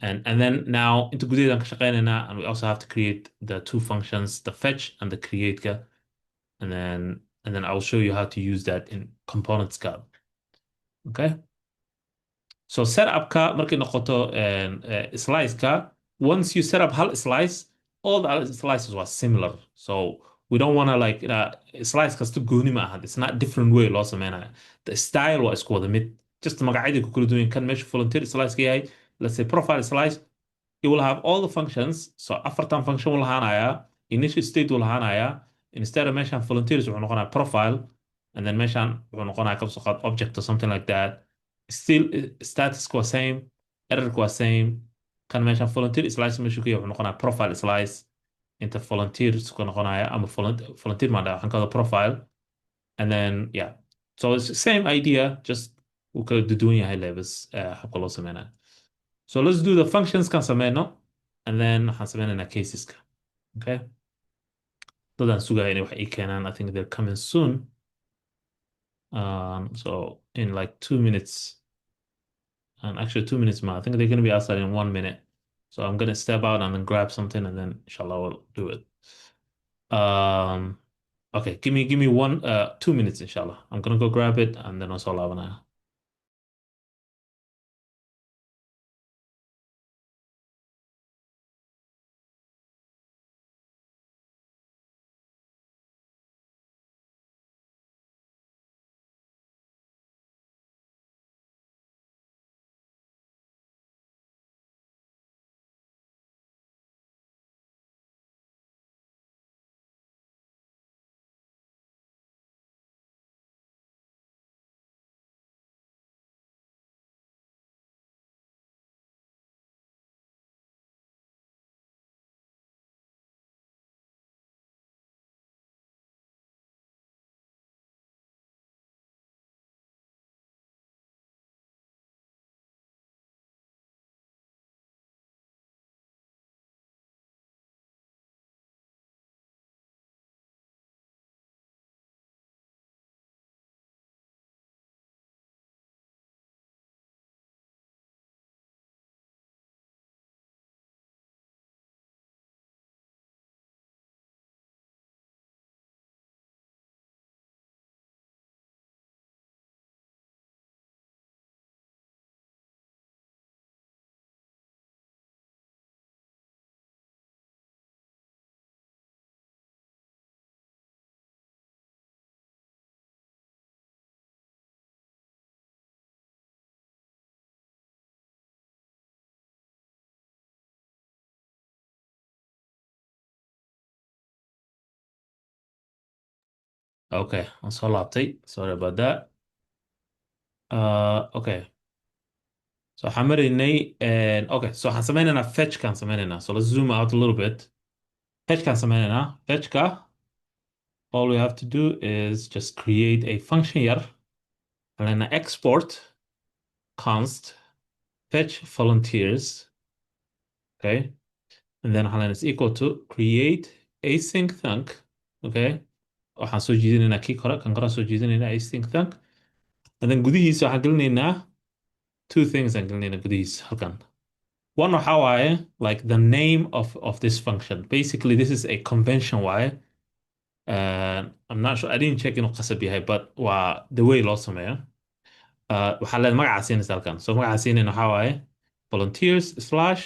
And then now into gudaheedan ka shaqeynayna and we also have to create the two functions, the fetch and the create ka. And then I'll show you how to use that in components ka. Okay? So setup ka markay noqoto slice ka, once you set up hal slice, all the other slices were similar. So we don't want to like slice kasta gooni ma aha. It's not different way loo sameynaya. The style waa isku wada mid. Just magacyada ku kala duwan kan meesha volunteer slice ka yahay. Let's say profile slice. It will have all the functions. So afartan function will lahaanaya. Initial state will lahaanaya. Instead of meeshan volunteers wuxuu noqonaya profile. And then meeshan wuxuu noqonaya kabso qaad object or something like that. Still status was same. Error was same. Kan meeshan volunteer slice meesha ku yahay wuxuu noqonaya profile slice inta volunteers ku noqonaya ama volunteer ma waxaan ka profile and then yeah so it's the same idea just uu kala duwan yahay levels habka loo sameynaa so let's do the functions kan sameyno and then waxaan sameynaynaa cases ka okay dadaan sugaya inay wax ii keenaan I think they're coming soon So in like 2 minutes, and actually 2 minutes more, I think they're going to be outside in 1 minute. So I'm going to step out and then grab something and then inshallah we'll do it. Okay, give me 2 minutes, inshallah. I'm gonna go grab it and then I'll solve now. Okay, I'll solve it. Sorry about that. Okay. So حمرني and okay, so هنسمينا fetch كان سمينا. So let's zoom out a little bit. Fetch كان سمينا. Fetch كا all we have to do is just create a function here and then export const fetch volunteers. Okay. And then is equal to create async thunk. Okay. waxaan soo jiidinaynaa kii kore kan kore soo jiidinaynaa async thunk and then gudihiisa waxaan gelinaynaa two things aan gelinaynaa gudihiisa halkan one waxaa waaye like the name of this function basically this is a convention waaye I'm not sure I didn't check inuu qasab yahay but waa the way loo sameeyo waxaa leedahay magacaa siinaysa halkan so magacaa siinayna waxaa waaye volunteers slash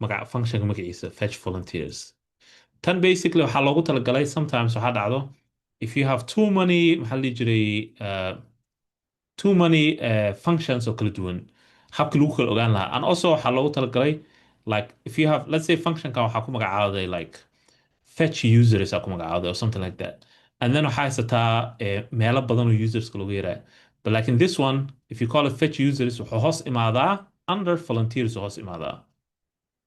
magaca functionka magaciisa fetch volunteers tan basically waxaa loogu talagalay sometimes waxaa dhacdo if you have too many maxaa la dhihi jiray too many functions oo kala duwan habkii lagu kala ogaan lahaa and also waxaa loogu talagalay like if you have let's say functionkan waxaa ku magacaaday like fetch users aa ku magacaaday or something like that and then waxaa haysataa meelo badan oo userska lagu yaraayo but like in this one if you call it fetch users wuxuu hoos imaadaa under volunteers wuxuu hoos imaadaa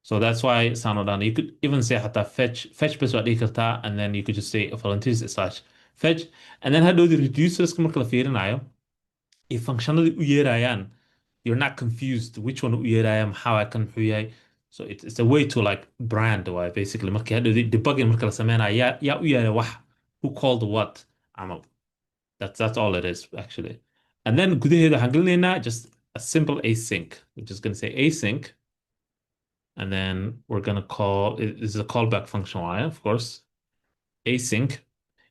so that's why Sanodan, you could even say hata fetch bes waa dhigi kartaa, and then you could just say volunteers slash fetch. And then hadhow the reducers marka la fiirinayo, if functionality u yeerayaan, you're not confused which one u yeeraya, how I can muxuu yahay. So it's a way to like brand why basically marka hadhow debugging marka la sameynayo, yaa u yeeray wax, who called what, camal. That's all it is actually. And then gudaheeda waxaan gelinaynaa just a simple async. We're just going to say async. And then we're gonna call it is a callback function y, of course, async.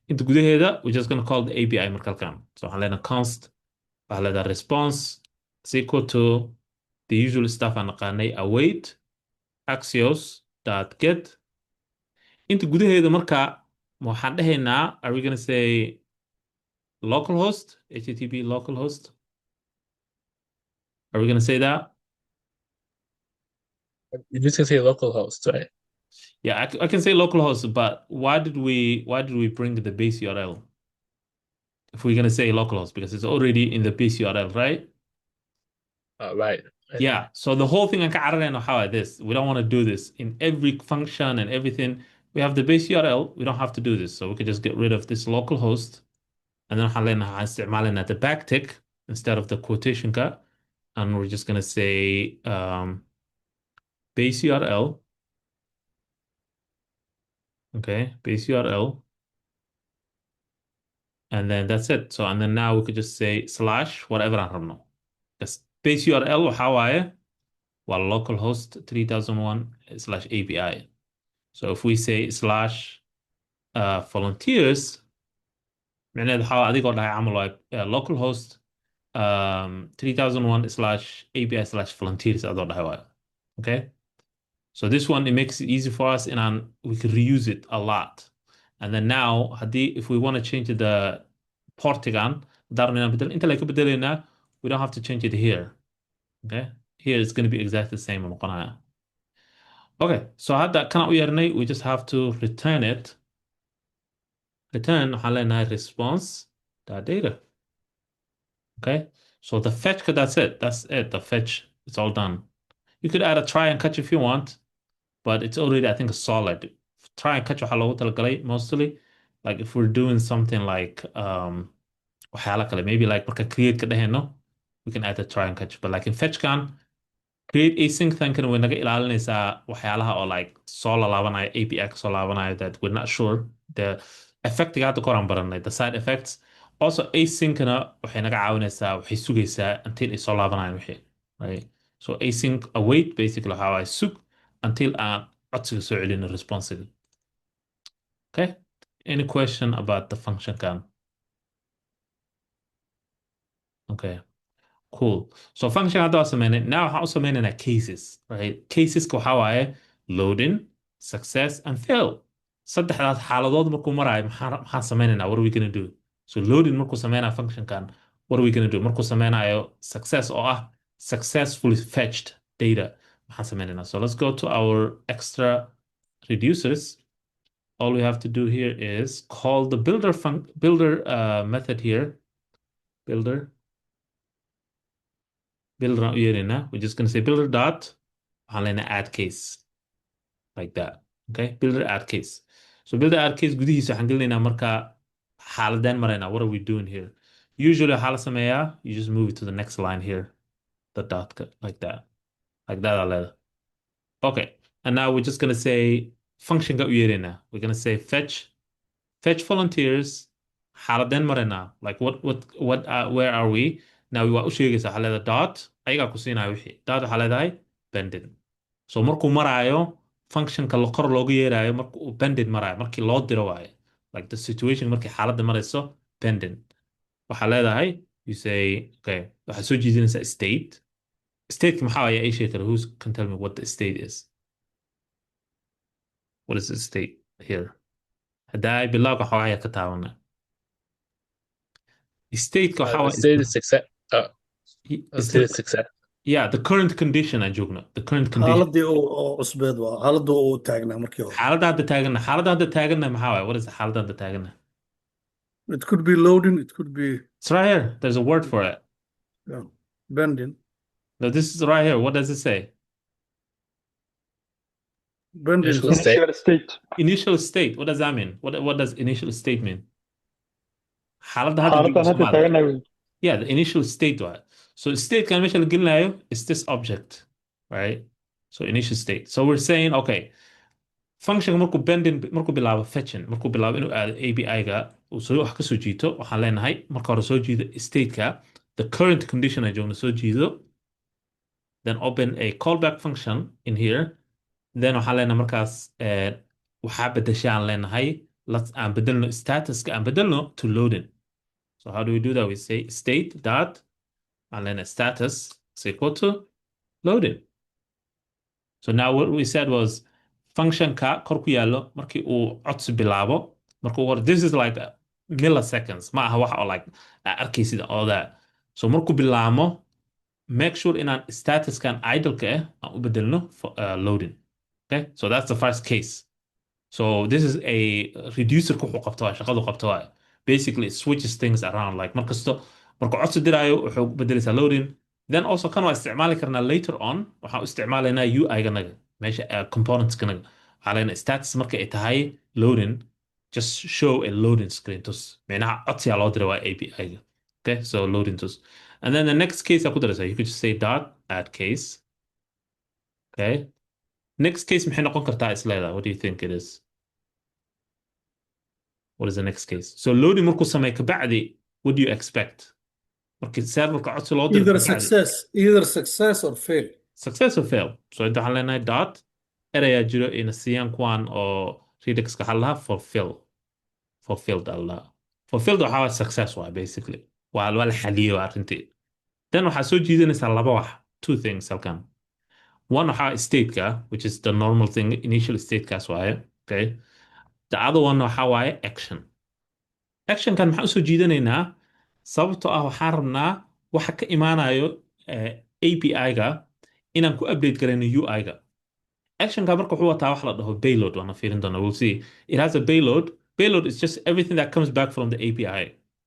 Inta gudaheeda, we're just gonna call the API markalkan. So waxaan leenahay const, waxaan leedahay response is equal to the usual stuff aan naqaanay await axios dot get. Inta gudaheeda marka waxaan dhahaynaa, are we gonna say localhost, HTTP localhost? Are we gonna say that?
You're just gonna say localhost, right?
Yeah, I can say localhost, but why did we bring the base URL? If we're gonna say localhost, because it's already in the base URL, right?
Right.
Yeah. So the whole thing I can't know how this. We don't want to do this in every function and everything. We have the base URL. We don't have to do this. So we could just get rid of this localhost, and then at the backtick instead of the quotation cut. And we're just gonna say base URL. Okay, base URL. And then that's it. So, and then now we could just say slash whatever aan rabno. Just base URL waxa waaye waa localhost 3001/API. So if we say slash volunteers, معناheedu waxa adigoo dhahay camal waa localhost 3001/API/volunteers adoo dhahay waaye. Okay? So this one, it makes it easy for us and we can reuse it a lot. And then now, if we want to change the portigan, we don't have to change it here. Okay? Here it's going to be exactly the same. Okay, so we just have to return it. Return response.data. Okay, so the fetch, that's it. That's it. The fetch, it's all done. You could add a try and catch if you want, but it's already, I think, solid. Try and catch waxaa loogu talagalay mostly like if we're doing something like waxyaala kale, maybe like marka create ka dheheno, we can add a try and catch, but like in fetchkan create async thankan way naga ilaalinaysaa waxyaalaha oo like soo lalaabanayo API ka soo laabanayo that we're not sure the effectiga hadda koraan baranay the side effects. Also asyncna waxay naga caawinaysaa, waxay sugaysaa until ay soo laabanayaan wixii, right? So async await basically how I sug until aan codsiga soo celino responsive. Okay, any question about the function can? Okay, cool. So function hadda waa sameynay. Now waxaan u sameynaynaa cases, right? Caseska waxaa waaye loading, success and fail. Saddexdaas xaaladood markuu maraayo maxaan sameynaynaa? What are we gonna do? So loading markuu sameynayo functionkan, what are we gonna do? Markuu sameynayo success oo ah successfully fetched data, maxaan sameynaynaa? So let's go to our extra reducers. All we have to do here is call the builder method here. Builder we're just going to say builder dot add case like that. Okay, builder add case. So builder add case gudihiisa waxaan gelinaynaa marka xaaladeen maraynaa. What are we doing here? Usually waxaa la sameeyaa, you just move it to the next line here, the dot like that aa leedahay. Okay, and now we're just going to say function ga u yeeraynaa. We're going to say fetch volunteers xaaladeen maraynaa. Like where are we? Now waa u sheegaysaa waxaa leedahay dot ayagaa ku siinaya wixii dot waxaa leedahay pending. So markuu maraayo functionka kor loogu yeerayo marka uu pending maraayo markii loo diro waaye, like the situation markii xaaladda marayso pending waxaa leedahay you say okay, waxaa soo jeedinaysaa state maxaa waaye ay sheegi kara, who can tell me what the state is? What is the state here? haddaa bilowga xoogaa ka taawana stateka waxaa waaye
state is success. State is success.
Yeah, the current condition aan joogno. The current condition.
xaaladii oo cusbeed waa xaaladda uu taagnaa markii hore.
Xaaladda hadda taagana maxaa waaye? What is the xaaladda hadda taagana?
It could be loading, it could be
It's right here. There's a word for it.
yeah, bending.
No, this is right here. What does it say?
Bending.
Initial state.
initial state.
Initial state. What does that mean? What does initial state mean? Xaaladda hadda
xaaladdan
joogno
hadda
Soomaaliya.
taaganahay wey.
Yeah, the initial state waaye. So state kan meesha la gelinayo is this object, right? So initial state. So we're saying okay, function markuu bilaabo fetching, markuu bilaabo inuu aado API-ga uu soo wax ka soo jiito, waxaan leenahay marka hore soo jiido state-ka, the current condition aan joogno soo jiido, then open a callback function in here, then waxaan leenahay markaas waxaa bedeshaan leenahay aan bedelno statuska aan bedelno to loading. So how do we do that? We say state dot and then a status is equal to loading. So now what we said was function ka kor ku yaallo markii uu codsi bilaabo this is like milliseconds ma aha wax oo like arkaysid all that. So markuu bilaamo make sure inaan statuskan idle-ka aan u bedelno loading. Okay, so that's the first case. So this is a reducer ku wuxuu qabto shaqadu qabto basically it switches things around like markuu codsi diraayo wuxuu bedelaysaa loading. Then also kan waa isticmaali karnaa later on, waxaan u isticmaalaynaa UI-ganaga meesha components-kanaga waxaa leenahay status marka ay tahay loading, just show a loading screen tus micnaha codsiyaa loo diray waa API-ga. Okay, so loading tus, and then the next case aa ku daraysaa, you could just say dot add case. Okay, next case maxay noqon kartaa is leedahay? What do you think it is? What is the next case? So loading markuu sameeyo kabacdi, what do you expect? Markii serverka codsi loo diro kabacdi,
either success or fail.
success or fail. So inta waxaan leenahay dot erayaa jiro ina siiyaan kuwan oo Redux-ka waxaa lahaa fulfilled alla. Fulfilled waxaa waay success waay basically. Waa la xaliyey waa arrintii. Then waxaa soo jiidanaysaa laba wax, two things halkan. One waxaa state-ka, which is the normal thing, initial state-kaas waaye. Okay. The other one waxaa waaye action. Action-kan maxaan usoo jiidanaynaa sababtoo ah waxaan rabnaa waxa ka imaanayo API-ga inaan ku update garayno UI-ga. Action-ka marka wuxuu wataa wax la dhaho payload, waana fiirin doonaa. We'll see. It has a payload. Payload is just everything that comes back from the API.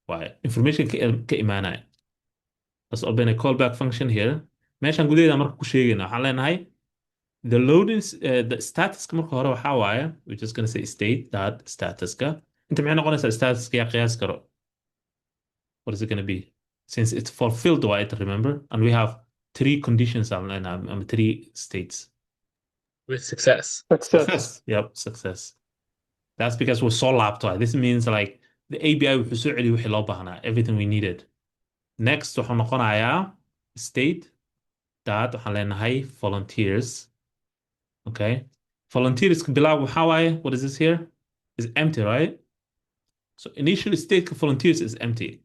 Waaye. Information ka imaanaya. Let's open a callback function here. Meeshaan gudaheeda marka ku sheegayna waxaan leenahay the loading the statuska marka hore waxaa waaye we're just going to say state dot statuska inta maxay noqonaysaa statuska yaa qiyaas karo. What is it going to be? Since it's fulfilled, right? Remember, and we have three conditions and three states.
With success.
Success. Yep, success. That's because we're so lapped. This means like the API wuxuu soo celiyo wixii loo baahnaa, everything we needed. Next waxaan noqonayaa state dot waxaan leenahay volunteers. Okay. Volunteers bilaab waxaa waaye, what is this here? Is empty, right? So initial state for volunteers is empty.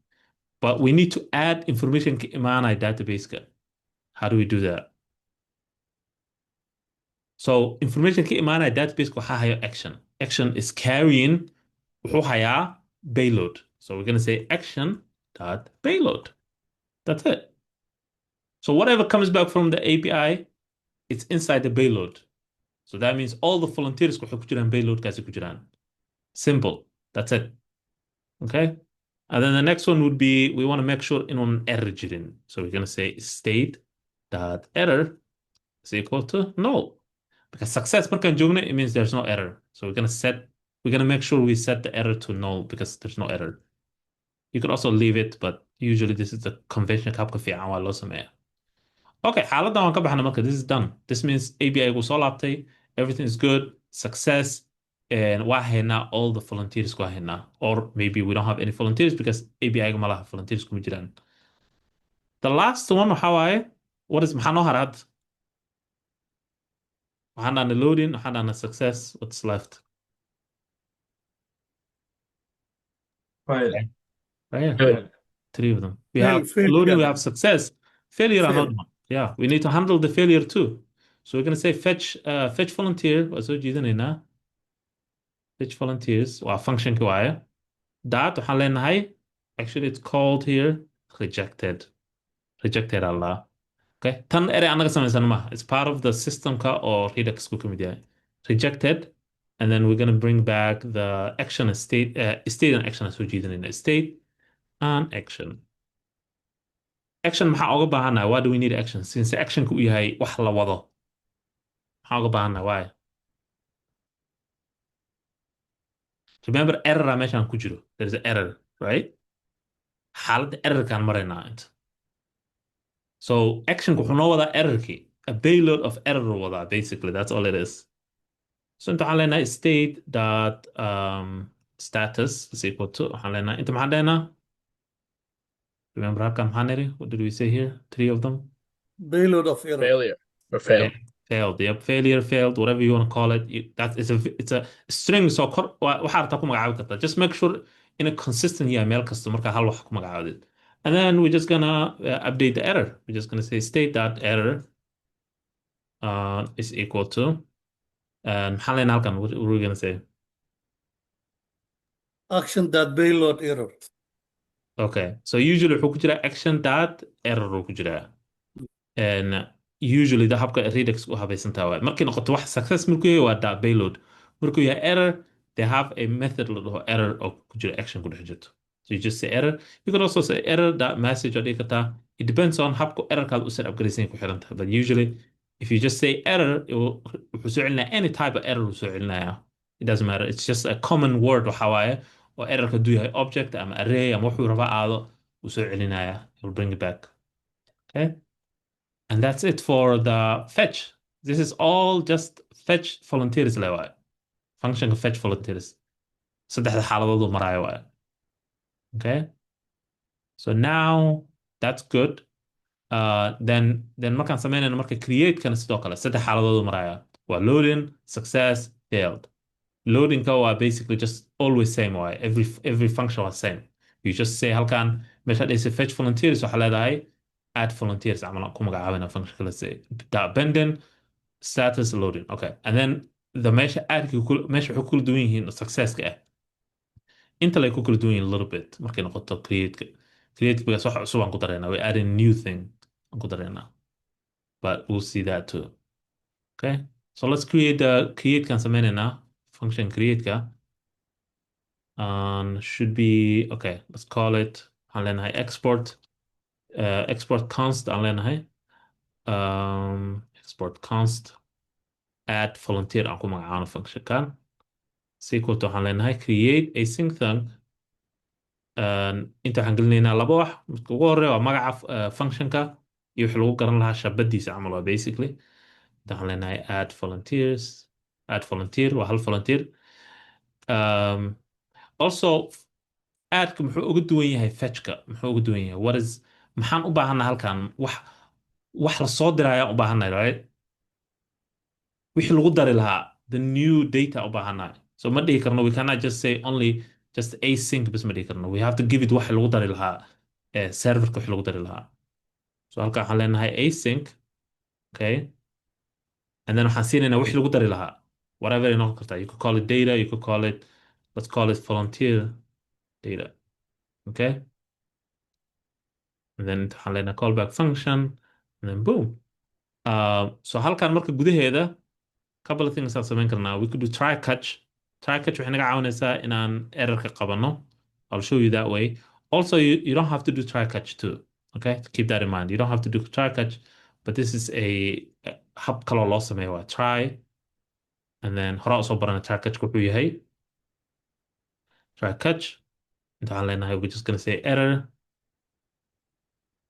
But we need to add information ka imaanaya database. How do we do that? So information ka imaanaya database waxaa hayo action. Action is carrying wuxuu hayaa payload. So we're going to say action dot payload. That's it. So whatever comes back from the API, it's inside the payload. So that means all the volunteers waxay ku jiraan payload kaasi ku jiraan. Simple. That's it. Okay. And then the next one would be, we want to make sure in an error jirin. So we're going to say state dot error is equal to null. Because success markaan joogno, it means there's no error. So we're going to make sure we set the error to null because there's no error. You could also leave it, but usually this is the convention habka fiican waa loo sameeya. Okay, xaaladdan waan ka baxna marka, this is done. This means API gu soo laabtay, everything is good, success, and waa haynaa all the volunteers ku haynaa. Or maybe we don't have any volunteers because API gu ma laha volunteers kuma jiraan. The last one waxaa waaye, what is maxaa noo haraad? Waxaan dhahna loading, waxaan dhahna success, what's left?
Fail.
Right here.
Good.
Three of them. We
Fail,
have
fail
loading, we
together.
have success. Failure,
Fail.
another one. Yeah, we need to handle the failure too. So we're going to say fetch volunteer. Waa soo jiidanaynaa. Fetch volunteers. Waa function ka waaye. That waxaan leenahay. Actually, it's called here rejected. Rejected Allah. Okay. Tan ere anaga samaysan ma. It's part of the system ka or Redux ku kamid yahay. Rejected. And then we're going to bring back the action state. State and action soo jiidanayna. State and action. Action maxaa uga baahannahay? Why do we need action? Since actionku uu yahay wax la wado. Maxaa uga baahannahay? Why? Remember error meeshaan ku jiro. There is an error, right? Xaaladda errorkaan maraynaa inta. So actionku wuxuu noo wadaa errorkii. A payload of error wadaa, basically. That's all it is. So inta waxaan leenahay state dot status is equal to waxaan leenahay inta maxaan leenahay? Remember halkan maxaan niri? What did we say here? Three of them?
Payload of error.
Failure or fail.
Failed. Yep, failure, failed, whatever you want to call it. It's a string. So waxaa rabtaa ku magacaabi kartaa. Just make sure in a consistent meel kasta markaa hal wax ku magacaabid. And then we're just gonna update the error. We're just gonna say state dot error is equal to maxaa leenahay halkan? What are we gonna say?
Action dot payload error.
Okay. So usually wuxuu ku jiraa action dot error uu ku jiraa. And usually the habka Redux u habaysantaa waay. Markay noqoto wax success markuu yahay waa dot payload. Markuu yahay error, they have a method la dhaho error oo ku jira action ku dhex jirto. So you just say error. You could also say error dot message oo dhigi kartaa. It depends on habka errorkaad u set upgraysan ku xiran tahay. But usually if you just say error, wuxuu soo celinaya any type of error uu soo celinaya. It doesn't matter. It's just a common word waxa waaye oo errorka duu yahay object ama array ama wuxuu rabaa aado uu soo celinaya. It will bring it back. Okay? And that's it for the fetch. This is all just fetch volunteers level. Function of fetch volunteers. saddexda xaaladood uu maraayo waaye. Okay, so now that's good. Then markaan samaynayno marka create-kana sidoo kale saddex xaaladood uu maraya waa loading, success, failed. Loadingka waa basically just always same waaye, every function was same. You just say halkan meesha dhaysa fetch volunteers waxaa leedahay add volunteers camal aan ku magacaabina functionka la say pending status loading. Okay, and then the meesha meesha waxay ku kala duwan yihiin successka ah inta lay ku kala duwan yihiin a little bit markay noqoto create-ka. Create-ka wax cusub aan ku dareynaa, we add a new thing aan ku dareynaa, but we'll see that too. Okay, so let's create the create kan samaynayna function create-ka. Should be okay. Let's call it aan leenahay export const aan leenahay export const add volunteer aan ku magacaano function kan sequel to waxaan leenahay create async thing. Inta waxaan gelinaynaa laba wax. Midka ugu horeeya waa magaca functionka iyo wixii lagu garan lahaa shabadiisa camal waa basically. Inta waxaan leenahay add volunteer waa hal volunteer. Also aadka muxuu uga duwan yahay fetchka, muxuu uga duwan yahay maxaan u baahanaa halkan wax la soo dirayaan u baahanay, right? Wixii lagu dari lahaa the new data u baahanay. So ma dhihi karno we cannot just say only just async bas ma dhihi karno, we have to give it wax lagu dari lahaa serverka wax lagu dari lahaa. So halkan waxaan leenahay async. Okay, and then waxaan siinaynaa wixii lagu dari lahaa whatever ay noqon kartaa. You could call it data, you could call it, let's call it volunteer data. Okay, and then waxaan leenahay callback function and then boom. So halkan marka gudaheeda couple of things aan samayn karnaa. We could do try catch waxay naga caawinaysaa inaan errorka qabanno. I'll show you that way. Also you don't have to do try catch too. Okay, keep that in mind, you don't have to do try catch, but this is a hab kaloo loo sameeyo waa try and then horaa usoo barana try catch wuxuu yahay. Try catch inta waxaan leenahay we're just gonna say error,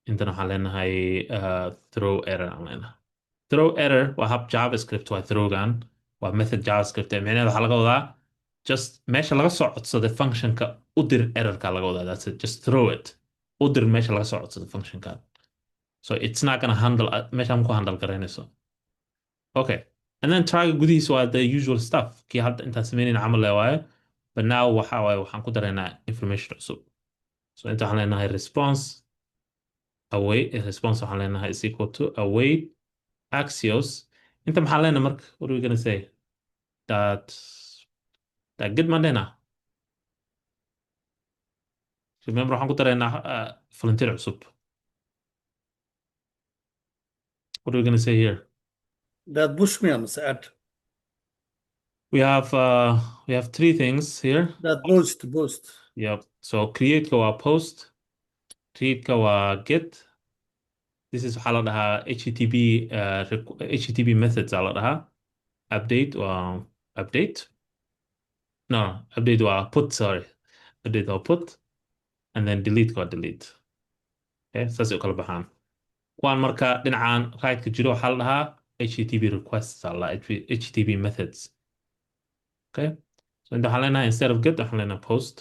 intana waxaan leenahay throw error aan leenahay. Throw error waa hab javascript waa throwgan waa method javascript micnaheeda waxaa laga wadaa just meesha laga soo codsaday functionka u dir errorka laga wadaa. That's it, just throw it, u dir meesha laga soo codsaday functionka. So it's not gonna handle meesha ma ku handle garaynayso. Okay, and then try gudihiisa waa the usual stuff kii hadda intaan sameynayna camal le waaye, but now waxa waaye waxaan ku daraynaa information cusub. So inta waxaan leenahay response waxaan leenahay is equal to await Axios. Inta maxaa leenahay marka, what are we gonna say? That good mandena. Remember waxaan ku daraynaa volunteer cusub. What are we gonna say here?
That push me on add.
We have three things here.
That boost.
Yep. So create ka waa post, create ka waa get. This is waxaa la dhahaa HTTP methods aa la dhahaa. Update waa update. No, update waa put, sorry. Update waa put. And then delete waa delete. Okay, saas u kala baxaan. Kuwaan marka dhinacan right-ka jiro waxaa la dhahaa HTTP requests aa la dhahaa, HTTP methods. Okay, so inta waxaan leenahay instead of get waxaan leenahay post.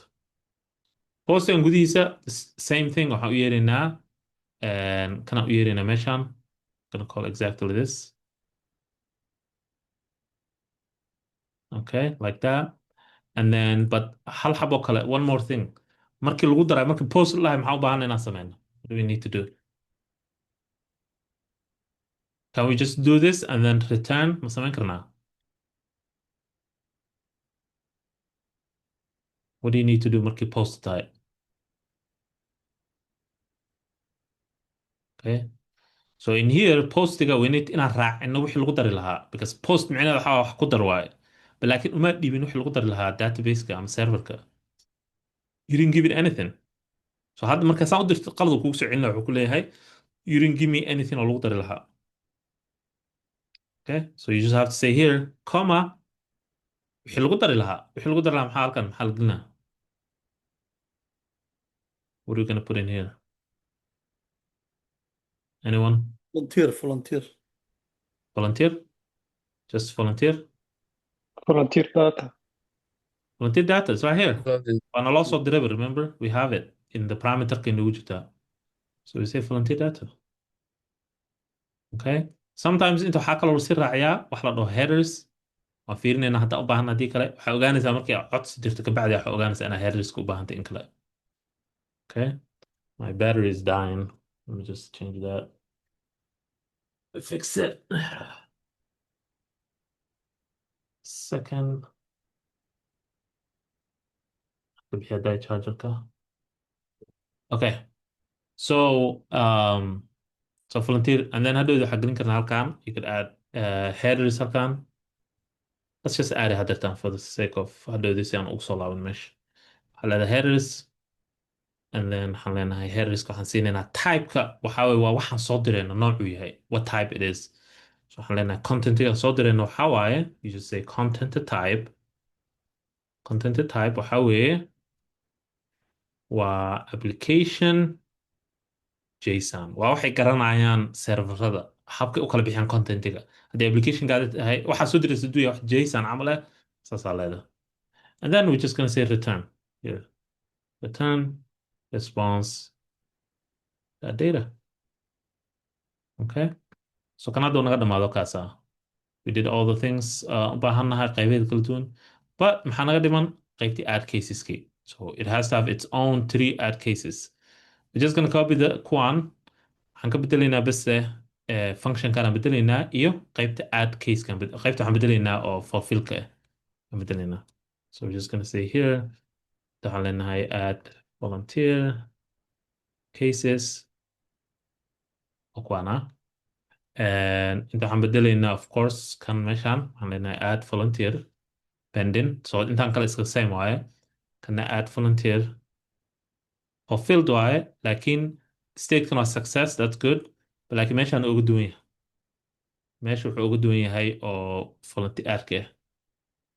Postkan gudihiisa same thing waxaan u yeeraynaa kana u yeeraynaa meeshan. Gonna call exactly this. Okay, like that. And then but hal xabo kale, one more thing. Markii lagu daray markii post la dhahay maxaa u baahan inaan sameyno? What do we need to do? Can we just do this and then return? Ma samayn karnaa? What do you need to do markii post tahay? Okay, so in here postiga we need inaan raacino wixii lagu dari lahaa, because post micnaheeda waxaa wax ku dar waaye, but laakiin uma dhiibin wixii lagu dari lahaa databaseka ama serverka. You didn't give it anything. So hadda marka saan u dirto qalad kugu soo celin lahaa wuxuu ku leeyahay you didn't give me anything oo lagu dari lahaa. Okay, so you just have to say here comma wixii lagu dari lahaa. Wixii lagu dari lahaa maxaa halkan maxaa la gelinaa? What are we gonna put in here? Anyone?
Volunteer.
Volunteer? Just volunteer?
volunteer data.
volunteer data is right here.
Volunteer.
And I'll also deliver, remember? We have it in the parameter in the So we say volunteer data. Okay. Sometimes inta waxaa kaloo si raaciyaa wax la dhaho headers. Waan fiirinayna hadda u baahan haddii kale. Waxay ogaanaysaa markay codsi jirto kabacdi waxay ogaanaysaa inaa headerska u baahantay in kale. Okay. My battery is dying. Let me just change that. Fix it. Second. Bixiya die chargerka. Okay. So volunteer, and then hadhowda waxaa gelin karnaa halkan. You could add headers halkan. Let's just add it hadda for the sake of hadhowda si aan ugu soo laaban meesha. Waxaa leedahay headers, and then waxaan leenahay headerska waxaan siinaynaa typeka waxaa waye waa waxaan soo dirayno noocuu yahay, what type it is. So waxaan leenahay contentiga soo dirayno waxaa waaye, you just say content type. Content type waxaa weeye waa application JSON. Waa waxay garanayaan serverada habkay u kala bixiyaan contentiga. Haddii applicationkaada tahay waxaa soo diraysa haduu yahay wax JSON camal ah, saasaa leedahay. And then we're just gonna say return here. Return response that data. Okay. So kan hadda naga dhamaado kaasa. We did all the things u baahannahay qaybaheeda kala duwan. But maxaa naga dhiman qaybtii add caseski. So it has to have its own 3 add cases. We're just gonna copy the quan. Waxaan ka bedelaynaa bas function kana bedelaynaa iyo qaybta add case kan qaybta waxaan bedelaynaa oo fulfillka kan bedelaynaa. So we're just gonna say here waxaan leenahay add volunteer cases oo kuwana. And inta waxaan bedelaynaa of course kan meeshaan waxaan leenahay add volunteer pending. So intaan kale iska same waaye. Kana add volunteer fulfilled waaye, laakiin statekan waa success, that's good. But laakiin meeshaan ugu duwan yahay. Meesha wuxuu ugu duwan yahay oo volunteer aadka.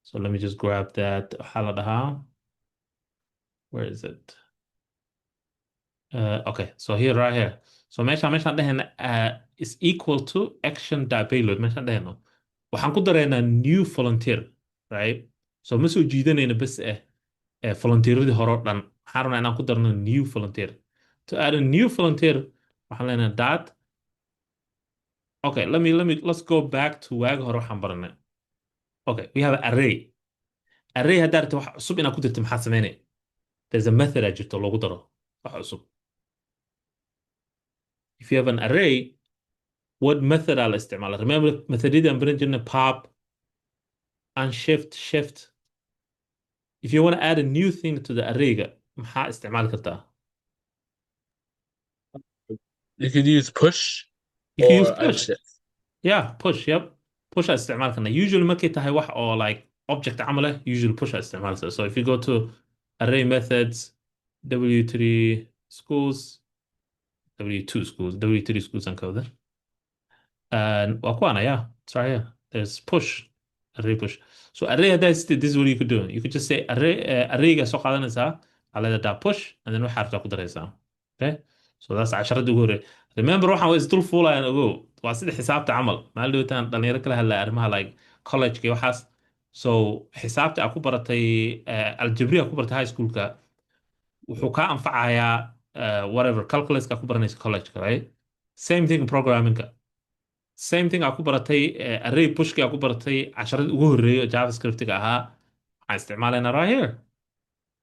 So let me just grab that. Waxaa la dhahaa. Where is it? Okay, so here, right here. So meeshaan dhahayna is equal to action.payload. Meeshaan dhahayno. Waxaan ku daraynaa new volunteer, right? So ma soo jiidanayna bas volunteeradii hore oo dhan. Waxaan rabnaa inaan ku darno new volunteer. To add a new volunteer, waxaan leenahay dot. Okay, let's go back to waagi hore waxaan baranay. Okay, we have an array. Array haddaa rabta wax cusub inaad ku dirto maxaad sameynay? There's a method aa jirto loogu daro wax cusub. If you have an array, what method aa la isticmaala? Remember methodyadii aan baran jirnay pop and shift. If you want to add a new thing to the array-ga, maxaa isticmaali kartaa?
You could use push
You can
or
use push.
unshift.
Yeah, push, yep. Push aa isticmaali karnaa. Usually markay tahay wax oo like object camal ah, usually push aa isticmaalaysa. So if you go to array methods, W3 schools, W2 schools, W3 schools aan kawada. And waa kuwana, yeah, it's right here. There's push, array push. So array haddaa this is what you could do. You could just say arrayga soo qaadanaysaa, aleeda push, and then waxaa rabtaa ku daraysaa. Okay? So that's casharada ugu horey. Remember waxaan waa isdul fuulayaan ogow. Waa sida xisaabta camal. Maalin dhawtaan dhalinyaro kala hadlaya arrimaha like college-ka iyo waxaas. So xisaabta aad ku baratay algebra ku baratay high school-ka wuxuu kaa anfacayaa whatever calculus-ka ku baranaysa college-ka, right? Same thing programming-ka. Same thing aad ku baratay array push-ka aad ku baratay casharada ugu horeeya JavaScript-ga ahaa. Waxaan isticmaalaynaa right here.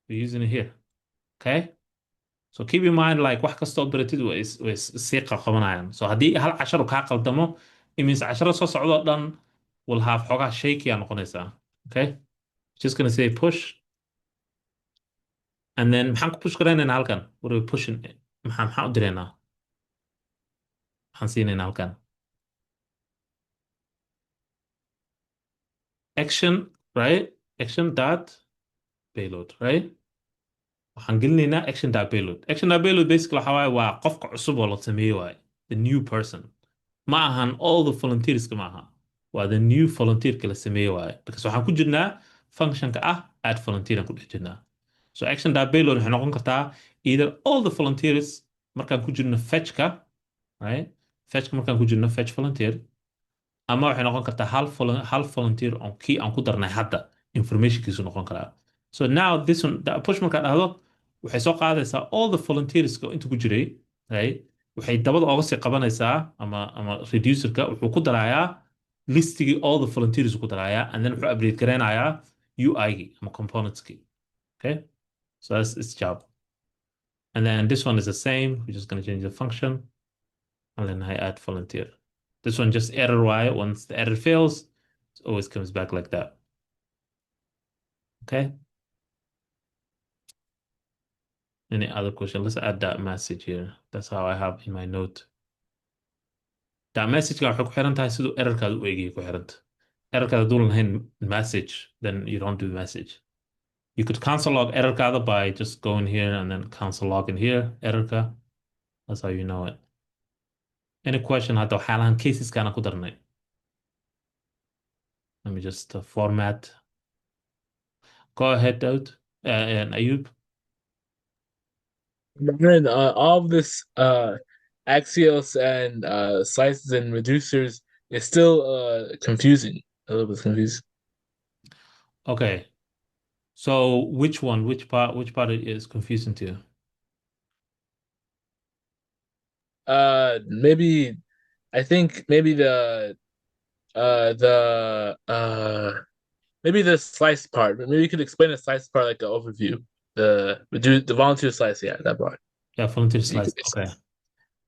We're using it here. Okay? So keep in mind like wax kasta oo baratid way sii qabanayaan. So haddii hal cashar kaa qaldamo, it means casharada soo socdo oo dhan will have xoogaa shaky aa noqonaysaa. Okay? Just gonna say push. And then maxaan ku push garaynaynaa halkan? What are we pushing? Maxaan u diraynaa? Maxaan siinaynaa halkan? Action, right? Action dot payload, right? waxaan gelinaynaa action.payload. Action.payload basically waxa waaye waa qofka cusub oo la sameeyo waaye. The new person. Ma ahan all the volunteerska ma aha. Waa the new volunteerka la sameeyo waaye. Because waxaan ku jirnaa functionka ah add volunteer aan ku dhex jirnaa. So action.payload waxay noqon kartaa either all the volunteers markaan ku jirno fetchka, right? Fetchka markaan ku jirno fetch volunteer. Ama waxay noqon kartaa hal volunteer on key aan ku darnay hadda informationkiisu noqon karaa. So now this one, push markaad dhahdo waxay soo qaadaysaa all the volunteerska inta ku jiray, right? Waxay dabada ooga sii qabanaysaa ama reducerka wuxuu ku darayaa listigii all the volunteers ku darayaa, and then wuxuu update garaynayaa UI-gii ama componentskii. Okay, so that's its job. And then this one is the same. We're just going to change the function, and then I add volunteer. This one just error y. Once the error fails, it always comes back like that. Okay. Any other question? Let's add that message here. That's how I have in my note. That message waxay ku xiran tahay siduu errorkaada u eegaya ku xiranta. Errorkaada hadduu lahayn message, then you don't do the message. You could cancel log errorkaada by just going here and then cancel log in here, errorka. That's how you know it. Any question hadda waxyaalahan caseskaana ku darnay. Let me just format. Go ahead, Daud. And Ayub.
Man, all of this axios and slices and reducers is still confusing. A little bit confusing.
Okay. So which part is confusing to you?
Maybe I think maybe maybe the slice part. Maybe you could explain the slice part like an overview. The volunteer slice, yeah, that part.
Yeah, volunteer
You
slice.
could-
Okay.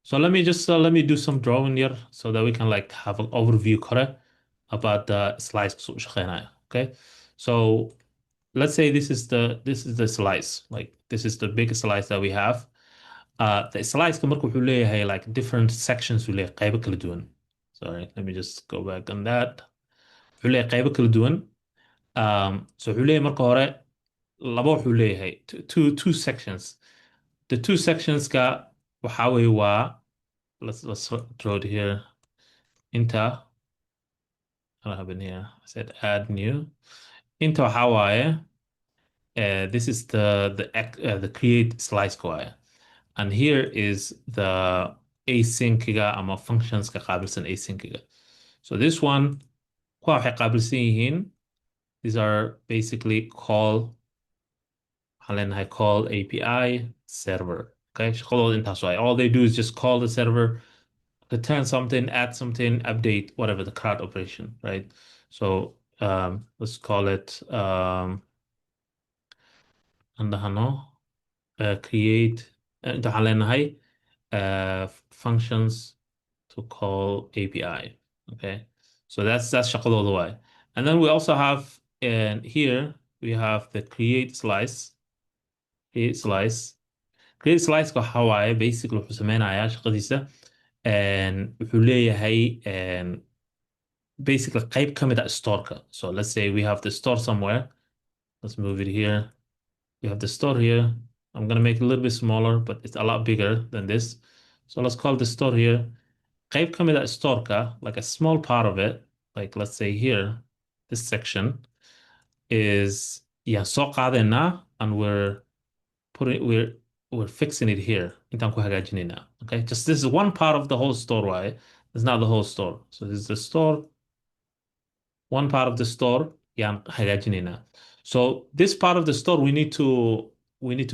So let me just let me do some drawing here so that we can like have an overview correct about the slice kusoo shaqeynaya. Okay. So let's say this is the slice. Like this is the biggest slice that we have. The slice marka wuxuu leeyahay like different sections uu leeyahay qaybo kala duwan. Sorry, let me just go back on that. Wuxuu leeyahay qaybo kala duwan. So wuxuu leeyahay marka hore laba wuxuu leeyahay two sections. The two sections ka waxa weeye waa let's draw it here. Inter. I don't have it here. I said add new. Inter waxa waaye this is the create slice wire. And here is the async-ga ama functions ka qaabilsan async-ga. So this one kuwa waxay qaabilsan yihiin. These are basically call API server. Okay, shaqadooda intaas waaye. All they do is just call the server, return something, add something, update, whatever the CRUD operation, right? So let's call it create waxaan leenahay functions to call API. Okay, so that's shaqadooda waaye. And then we also have here we have the create slice. Create slice waxa waaye basically wuxuu sameynayaa shaqadiisa wuxuu leeyahay basically qayb ka mid ah storeka. So let's say we have the store somewhere. Let's move it here. We have the store here. I'm gonna make it a little bit smaller, but it's a lot bigger than this. So let's call the store here. Qayb ka mid ah storeka, like a small part of it, like let's say here, this section is soo qaadayna and we're fixing it here. Intaan ku hagaajinayna. Okay, just this is one part of the whole store, right? It's not the whole store. So this is the store. One part of the store, yaan hagaajinayna. So this part of the store, we need to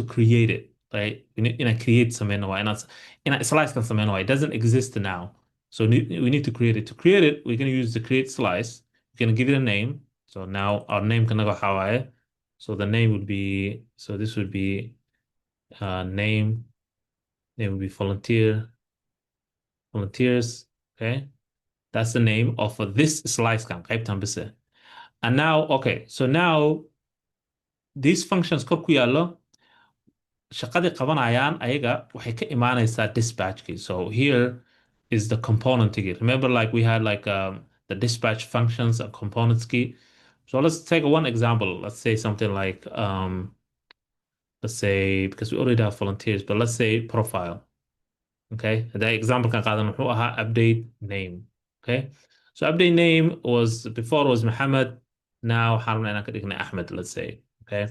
create it, right? We need create sameyna waa inaan slice kan sameyna waa. It doesn't exist now. So we need to create it. To create it, we're going to use the create slice. We're going to give it a name. So now our name kanaga waxa waaye. So the name would be, so this would be name would be volunteers. Okay, that's the name of this slice kan qaybtan bise. And now, okay, so now these functions kor ku yaallo shaqadii qabanayaan ayaga waxay ka imaanaysaa dispatchkii. So here is the component key. Remember, like we had like the dispatch functions and components key. So let's take one example. Let's say something like let's say, because we already have volunteers, but let's say profile. Okay, the example kan qaadan wuxuu ahaa update name. Okay, so update name was before was Muhammad. Now waxaan rabnaa inaan ka dhignay Ahmed, let's say. Okay,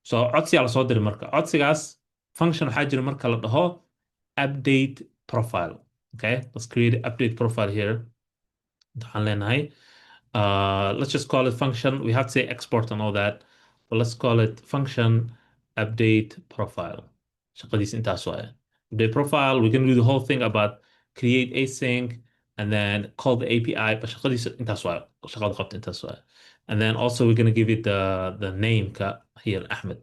so codsigaa lasoo diri marka codsigaas function waxaa jira marka la dhaho update profile. Okay, let's create update profile here. waxaan leenahay let's just call it function. We have to say export and all that. but let's call it function update profile. Shaqadiis intaas waaye. Update profile, we're going to do the whole thing about create async and then call the API, but shaqadiis intaas waaye. Shaqada qabta intaas waaye. And then also we're going to give it the name ka here, Ahmed.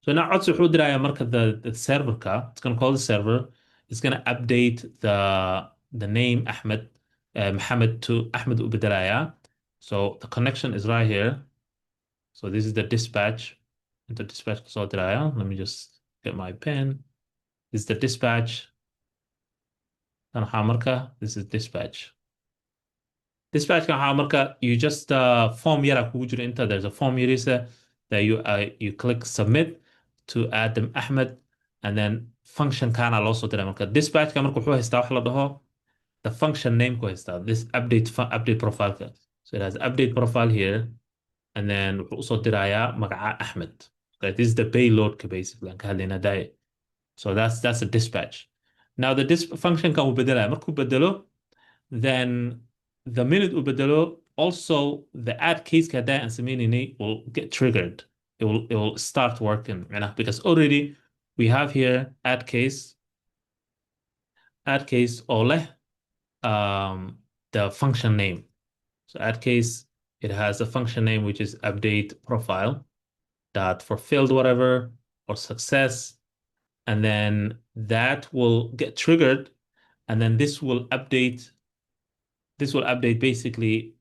So now codsi wuxuu dirayaa marka the server ka, it's going to call the server, it's going to update the name Ahmed, Mohammed to Ahmed u bedelaya. So the connection is right here. So this is the dispatch. Into dispatch kasoo diraya. Let me just get my pen. This is the dispatch. Kan waxaa marka, this is dispatch. Dispatch kan waxaa marka, you just form yara kugu jiro inta. There's a form yarisa that you click submit to add them Ahmed, and then function kana loo soo diray marka. Dispatch kan marka wuxuu haystaa wax la dhaho the function name ku haystaa. This update profile ka. So it has update profile here, and then wuxuu usoo dirayaa magaca Ahmed. Okay, this is the payload ka basically aan ka hadlayna daay. So that's a dispatch. Now the function kan uu bedelaya. Markuu bedelo, then the minute uu bedelo, also the add case ka hadaa aan sameynayni will get triggered. It will start working because already we have here add case oo leh the function name. So add case, it has a function name which is update profile dot fulfilled whatever or success, and then that will get triggered, and then this will update basically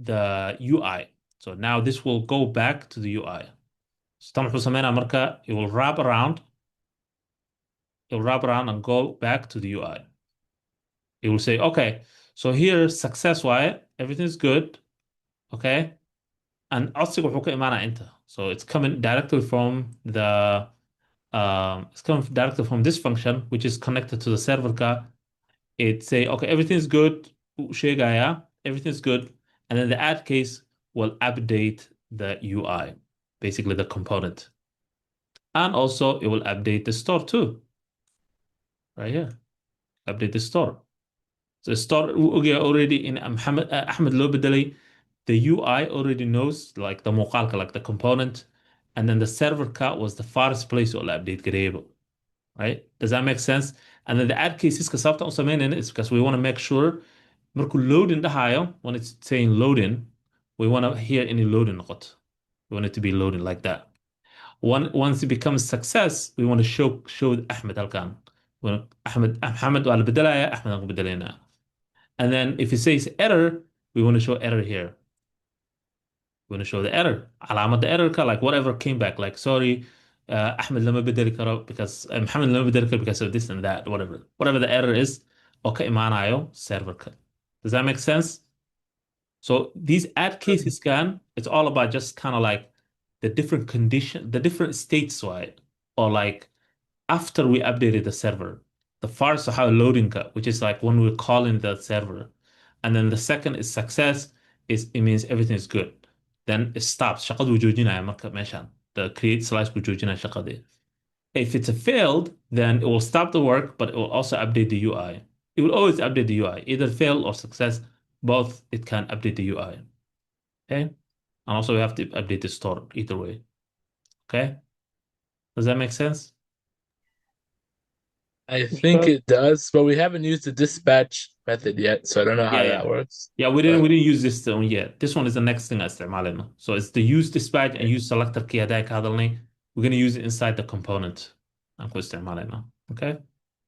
the UI. So now this will go back to the UI. So tan wuxuu sameynaa marka, it will wrap around and go back to the UI. It will say, okay, so here success waaye, everything's good, okay? And codsiga wuxuu ka imaanaa inta. So it's coming directly from this function, which is connected to the server ka. It say, okay, everything's good, sheegaya, everything's good, and then the add case will update the UI, basically the component. And also it will update the store too. Right here. Update the store. So store already in Ahmed loo bedelay. The UI already knows like the muuqaalka, like the component, and then the server ka was the farthest place oo la update gareebo. Right? Does that make sense? And then the add cases ka sababta u sameynayna is because we want to make sure markuu loading dhahayo, when it's saying loading, we want to hear any loading noqoto. We want it to be loading like that. Once it becomes success, we want to show Ahmed halkan. Ahmed waa la bedelaya, Ahmed aan ku bedelayna. And then if it says error, we want to show error here. We want to show the error. علامة the error ka, like whatever came back, like sorry, Ahmed lama bedeli karo because Mohammed lama bedeli karo because of this and that, whatever the error is, oo ka imaanayo server ka. Does that make sense? So these add cases it's all about just kind of like the different condition, the different states, right? Or like after we updated the server, the first how loading ka, which is like when we're calling the server. And then the second is success, it means everything is good. Then it stops. Shaqadu joojinaya marka meeshan. The create slash buu joojinaya shaqadii. If it's a failed, then it will stop the work, but it will also update the UI. It will always update the UI, either fail or success. Both it can update the UI. Okay. And also we have to update the store either way. Okay. Does that make sense?
I think it does, but we haven't used the dispatch method yet, so I don't know how that works.
Yeah, we didn't use this one yet. This one is the next thing I استعمالنا. So it's the use dispatch and use selector key هداك هذا اللي we're going to use it inside the component. Okay.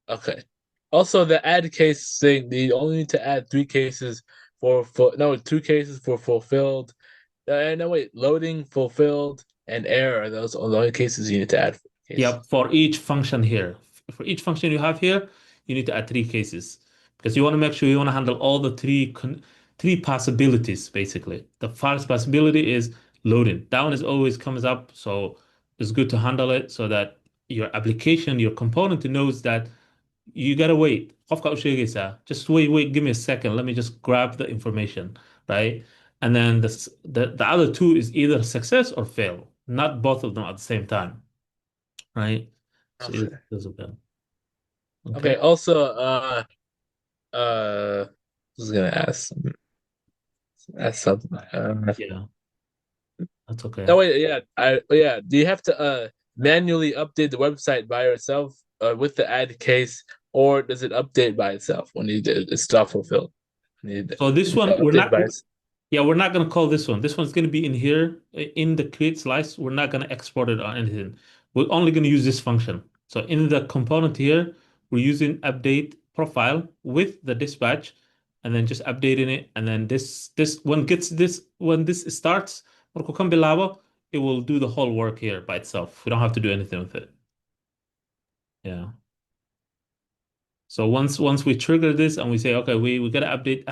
Okay. Also, the add case thing, you only need to add 3 cases no, 2 cases for fulfilled. No, wait, loading, fulfilled, and error. Those are the only cases you need to add.
Yep, for each function here. For each function you have here, you need to add 3 cases because you want to make sure you want to handle all the three possibilities, basically. The first possibility is loading. That one is always comes up, so it's good to handle it so that your application, your component knows that you gotta wait. Qofka u sheegaysaa, just wait, give me a second. Let me just grab the information, right? And then the other 2 is either success or fail, not both of them at the same time, right? So
Okay.
there's a bit.
Okay. Also, I was gonna ask something.
Yeah. That's okay.
Oh wait, yeah. Do you have to manually update the website by yourself with the add case, or does it update by itself when it's not fulfilled?
So this one,
Update by itself.
yeah, we're not going to call this one. This one's going to be in here in the create slice. We're not going to export it or anything. We're only going to use this function. So in the component here, we're using update profile with the dispatch and then just updating it. And then when this starts, markuu kan bilaabo, it will do the whole work here by itself. We don't have to do anything with it. Yeah. So once we trigger this and we say, okay, we gotta update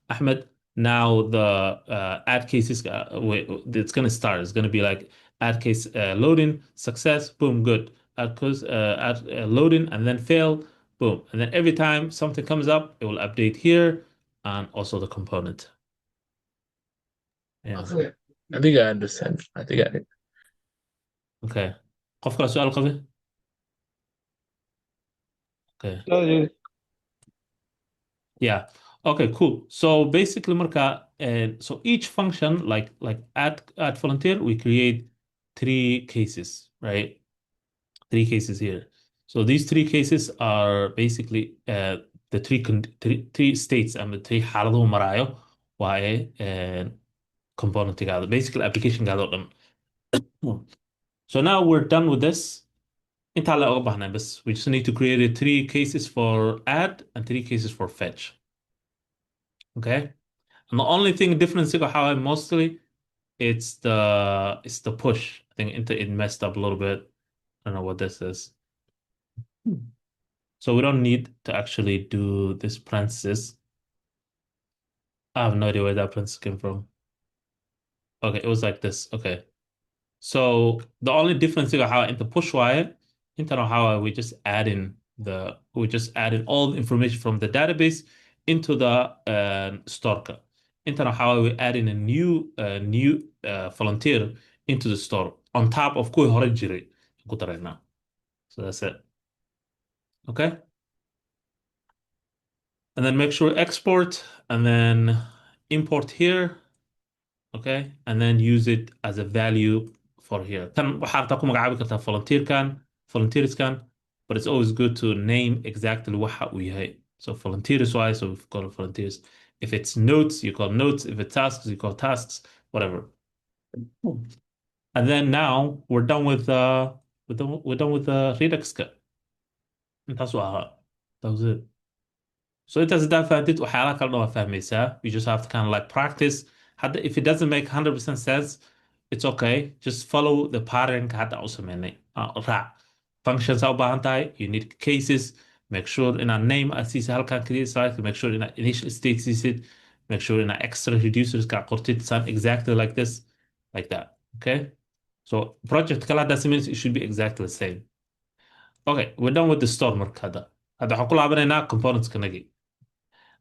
Ahmed. Now the add cases it's gonna start. It's gonna be like add case loading success, boom, good. Add loading and then fail, boom. And then every time something comes up, it will update here and also the component. Yeah.
Okay. I think I understand. I think I
Okay. qof kale su'aal qabe? Okay. Yeah. Okay, cool. So basically, Marka, so each function, like add volunteer, we create three cases, right? Three cases here. So these three cases are basically the three states and the three xaaladuhu maraayo waaye componentigaada, basically applicationgaada oo dhan. So now we're done with this. Intaa la oga baahnaa bas. We just need to create three cases for add and three cases for fetch. Okay. And the only thing difference how I mostly it's the push. I think it messed up a little bit. I don't know what this is. So we don't need to actually do this parenthesis. I have no idea where that parenthesis came from. Okay, it was like this. Okay. So the only difference is how in the push wire, internal how we just add in all the information from the database into the store. Internal how we add in a new volunteer into the store on top of kuwii hore jiray ku daraynaa. So that's it. Okay. And then make sure export and then import here. Okay, and then use it as a value for here. Tan waxaa rabtaa ku magacaabi kartaa volunteerskan, but it's always good to name exactly waxa uu yahay. So volunteers wise, so we've got volunteers. If it's notes, you call notes. If it's tasks, you call tasks, whatever. And then now we're done with the Redux cut. That's what that was it. So it does that فهمت وحالك كله فهميسها. You just have to kind of like practice. If it doesn't make 100% sense, it's okay. Just follow the pattern كحتى أوصل مني. رع. Functions أو بهانتاي. You need cases. Make sure in a name أسيس هالكان كذي سايت. Make sure in a initial state أسيس. Make sure in a extra reducers كقرتيت sound exactly like this, like that. Okay. So project كلا doesn't mean it should be exactly the same. Okay, we're done with the store mark هذا حقول عبرنا components كنجي.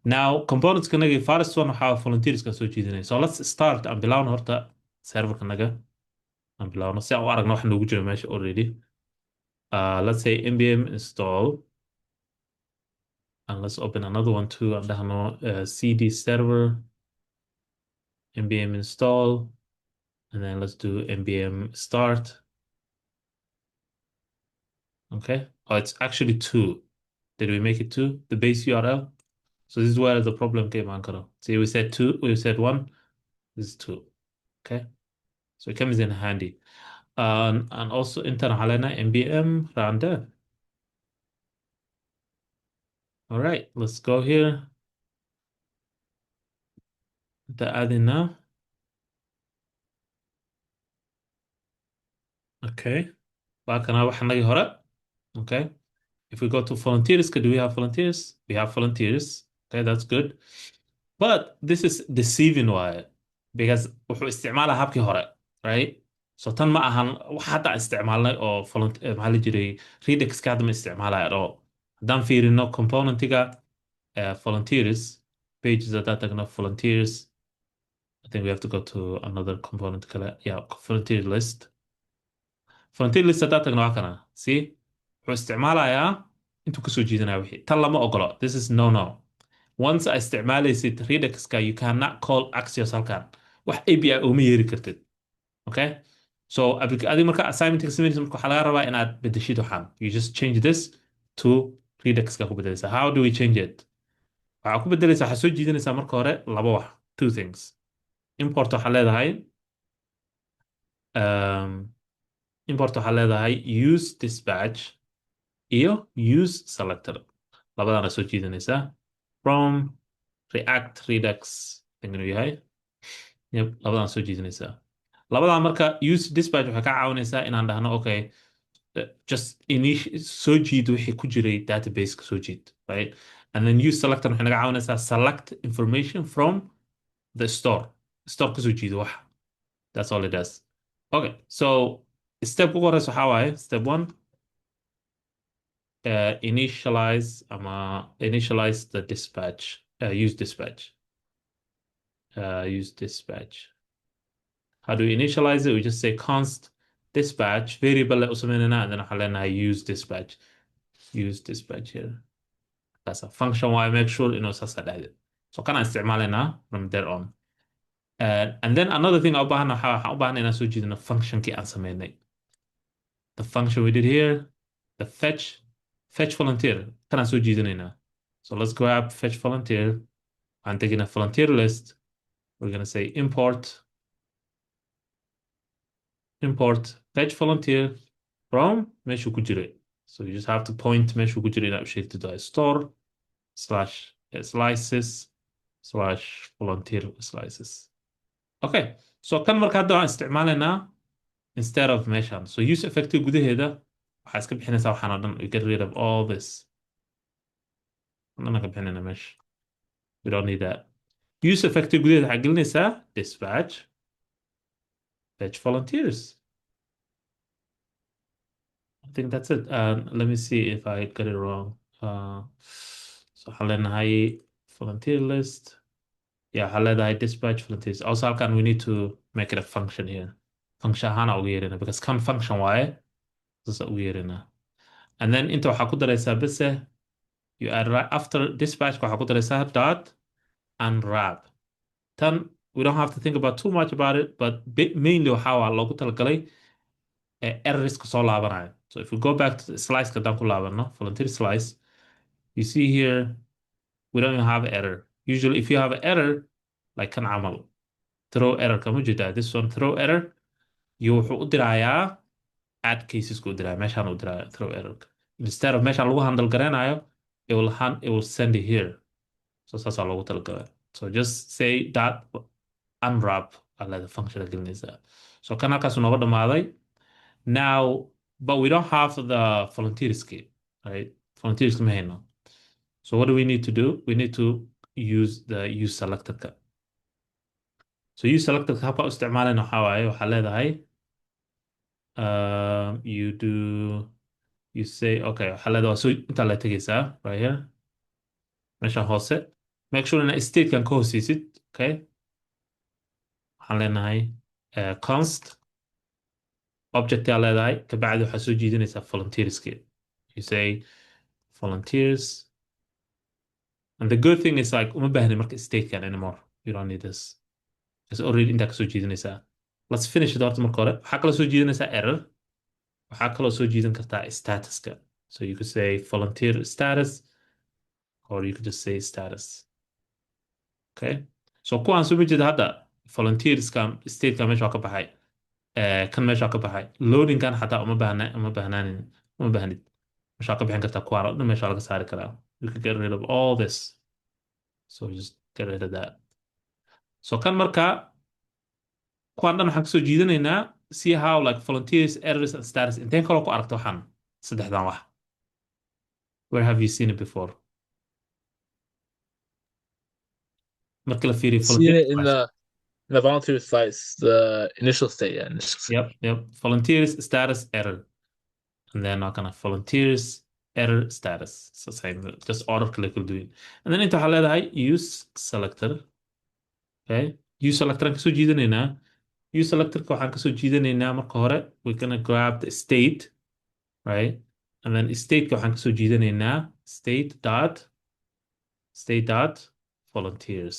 Now, components kanaga first one waxaa volunteers ka soo jeedinay. So let's start and bilowno horta server kanaga. And bilowno si aan u aragno waxa noogu jira meesha already. Let's say npm install and let's open another one too. And dhahno cd server npm install and then let's do npm start. Okay. Oh, it's actually two. Did we make it two? The base URL? So this is where the problem came, Ankara. See, we said two, we said one, this is two. Okay. So it comes in handy. And also internal علينا npm run dev. All right, let's go here. The add in now. Okay. Baakana waxa naga hore. Okay. If we go to volunteers, do we have volunteers? We have volunteers. Okay, that's good. But this is deceiving why because wuxuu isticmaalaa habkii hore, right? So tan ma ahan wax hadda aan isticmaalnay oo maxaa la jiray Redux ka hadda ma isticmaalaya at all. Haddaan fiirino componentiga volunteers pages haddaa tagno volunteers I think we have to go to another component kale. Yeah, volunteer list. Volunteer list haddaa tagno waa kana. See? Wuxuu isticmaalayaa intuu kasoo jiidanaya wixii. Tan lama ogolo. This is no. Once I استعماليsid Redux you cannot call Axios halkan. Wax API uma yeeri kartid. okay so adiga marka assignment ka sameynaysa marka waxaa laga rabaa inaad bedeshid waxaan you just change this to Redux ka ku bedelaysaa how do we change it waxaa ku bedelaysaa waxaa soo jiidanaysaa marka hore laba wax two things import waxaa leedahay um, import waxaa leedahay use dispatch iyo use selector labadana soo jiidanaysaa from React Redux inuu yahay yep labadan soo jiidanaysaa labadan marka use dispatch waxay ka caawinaysaa inaan dhahno okay just soo jiid wixii ku jiray database ka soo jiid right and then use selector waxay naga caawinaysaa select information from the store ka soo jiido wax that's all it does okay so step ugu horeysa waxaa waaye step one initialize the dispatch use dispatch use dispatch how do we initialize it we just say const dispatch variable u sameynayna and then waxaan leenahay use dispatch here that's a function why make sure inuu saas dhahdo so kana isticmaalaynaa from there on and then another thing aan u baahana waxaan u baahana inaan soo jeedino functionkii aan sameynay the function we did here the fetch volunteer kanaan soo jeedinaynaa so let's grab fetch volunteer I'm taking a volunteer list we're going to say import fetch volunteer from meeshuu ku jiray so you just have to point meeshuu ku jiray inaad u sheegto the store slash slices slash volunteer slices okay so kan marka hadda waxaan isticmaalaynaa instead of meeshan so use effective gudaheeda waxaa iska bixinaysaa waxaan oo dhan we get rid of all this dhan ka bixinayna meesha we don't need that use effective gudaheeda waxaa gelinaysaa dispatch fetch volunteers I think that's it let me see if I got it wrong so waxaan leenahay volunteer list yeah waxaan leedahay dispatch volunteers also halkan we need to make it a function here function ahaana ugu yeerina because kan function waaye sasa ugu yeerina and then inta waxaa ku daraysaa bise you add right after dispatch waxaa ku daraysaa dot unwrap tan we don't have to think about too much about it but mainly waxaa loogu talagalay errorska soo laabanayo so if we go back to the slice kadaan ku laabano volunteer slice you see here we don't even have error usually if you have an error like kan camal throw error kama jeedaa this one throw error iyo wuxuu u dirayaa add cases ku diraya meeshaan u diraya throw error instead of meeshaan lagu handle garanayo it will send it here so saasaa loogu talagalay so just say that unwrap alada function gelinaysa so kan halkaas nooga dhamaaday now but we don't have the volunteer scheme right volunteers ma hayno so what do we need to do we need to use the use selected so use selected habka u isticmaalayna waxaa waaye waxaa leedahay you say okay waxaa leedahay so intaa la tegaysaa right here meesha hoose make sure ina statekan ka hooseysid okay waxaan leenahay const object yaa leedahay kabacdi waxaa soo jiidanaysaa volunteerski you say volunteers and the good thing is like uma baahni marka statekan anymore you don't need this it's already intaa ka soo jiidanaysaa let's finish it horta marka hore waxaa kaloo soo jiidanaysaa error waxaa kaloo soo jiidan kartaa statuska so you could say volunteer status or you could just say status okay so kuwaan soo jeeda hadda volunteerskan statekan meesha waa ka baxay kan meesha waa ka baxay loadingkan xataa uma baahnid meesha ka bixin kartaa kuwaan oo dhan meesha laga saari karaa you can get rid of all this so just get rid of that so kan marka kuwaan dhan waxaan kasoo jiidanaynaa see how like volunteers errors and status inteen kaloo ku aragto waxaan saddexdan wax where have you seen it before marka la fiiriyo
Seen it in the volunteer slice, the initial state, yeah. Initial state.
yep volunteers status error and then not gonna volunteers error status so same just order click will do it and then inta waxaa leedahay use selector okay use selector aan kasoo jiidanaynaa use selectorka waxaan kasoo jiidanaynaa marka hore we're gonna grab the state right and then stateka waxaan kasoo jiidanaynaa state dot volunteers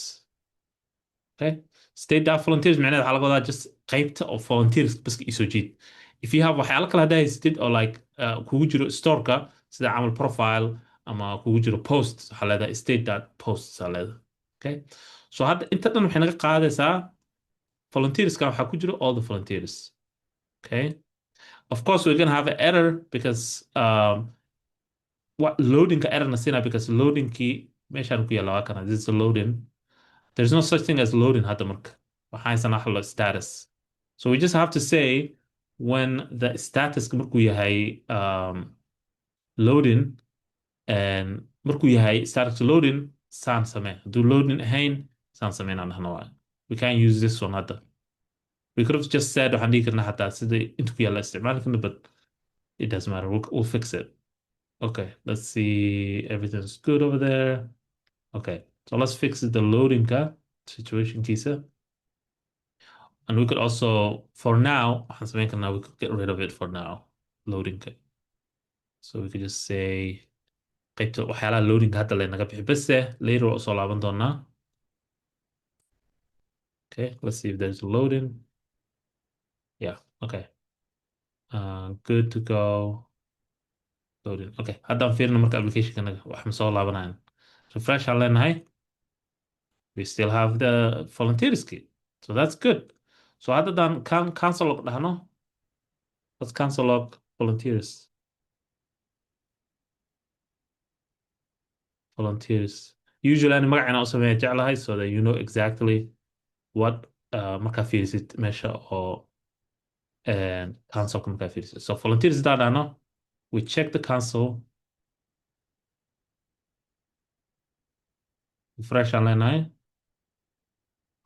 Okay. State that volunteers معناها waxaa laga wadaa just qaybta oo volunteers bas isoo jiid. If you have waxyaalo kale haddaa haysatid oo like kugu jiro storeka sida camal profile ama kugu jiro post waxaa leedahay state that posts aa leedahay. Okay. So hadda inta dhan waxay naga qaadaysaa volunteerskan waxaa ku jiro all the volunteers. Okay. Of course we're gonna have an error because what loading ka error na siinaa because loading kii meeshaan ku yaala waa kana this is the loading. There's no such thing as loading hadda marka. Waxaa haysanaa waxa la status. So we just have to say when the status markuu yahay loading and markuu yahay status loading saan samee. Hadduu loading ahayn saan sameynaan dhahna waay. We can't use this one hadda. We could have just said waxaan dhihi karnaa xataa sida inta ku yaala isticmaali karna but it doesn't matter. We'll fix it. Okay, let's see. Everything's good over there. Okay, so let's fix the loading situation kisa. And we could also, for now, we could get rid of it for now. Loading. So we could just say qaybta waxyaalaha loading hadda laynaga bixi base later oo soo laaban doonaa. Okay, let's see if there's a loading. Yeah, okay. Good to go. Loading. Okay, haddaan fiirino marka application-kana wax ma soo laabanayan. Refresh aan leenahay. We still have the volunteers key. So that's good. So hadda daan cancel log dhahno. Let's cancel log volunteers. Volunteers. Usually أنا magacina u sameeya jeclahay so that you know exactly what markaa fiirisid meesha oo cancel markaa fiirisid. So volunteers hadaa dhahno we check the cancel. Refresh aan leenahay.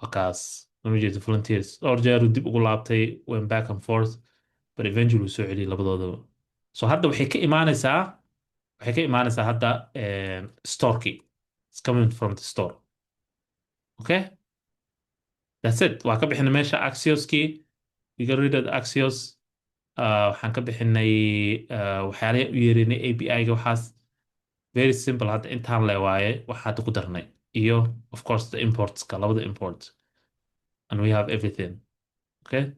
Wakaas lama jeedo volunteers. Dhowr jeeru dib ugu laabtay went back and forth but eventually wuu soo celiyay labadoodaba. So hadda waxay ka imaanaysaa hadda storeki. It's coming from the store. Okay? That's it. Waa ka bixinay meesha Axios-kii. We got rid of the Axios. Waxaan ka bixinay waxyaalaha u yeerinay API-ga waxaas. Very simple. Hadda intaan le waaye waxa hadda ku darnay. Iyo, of course, the imports-ka, labada imports. And we have everything. Okay?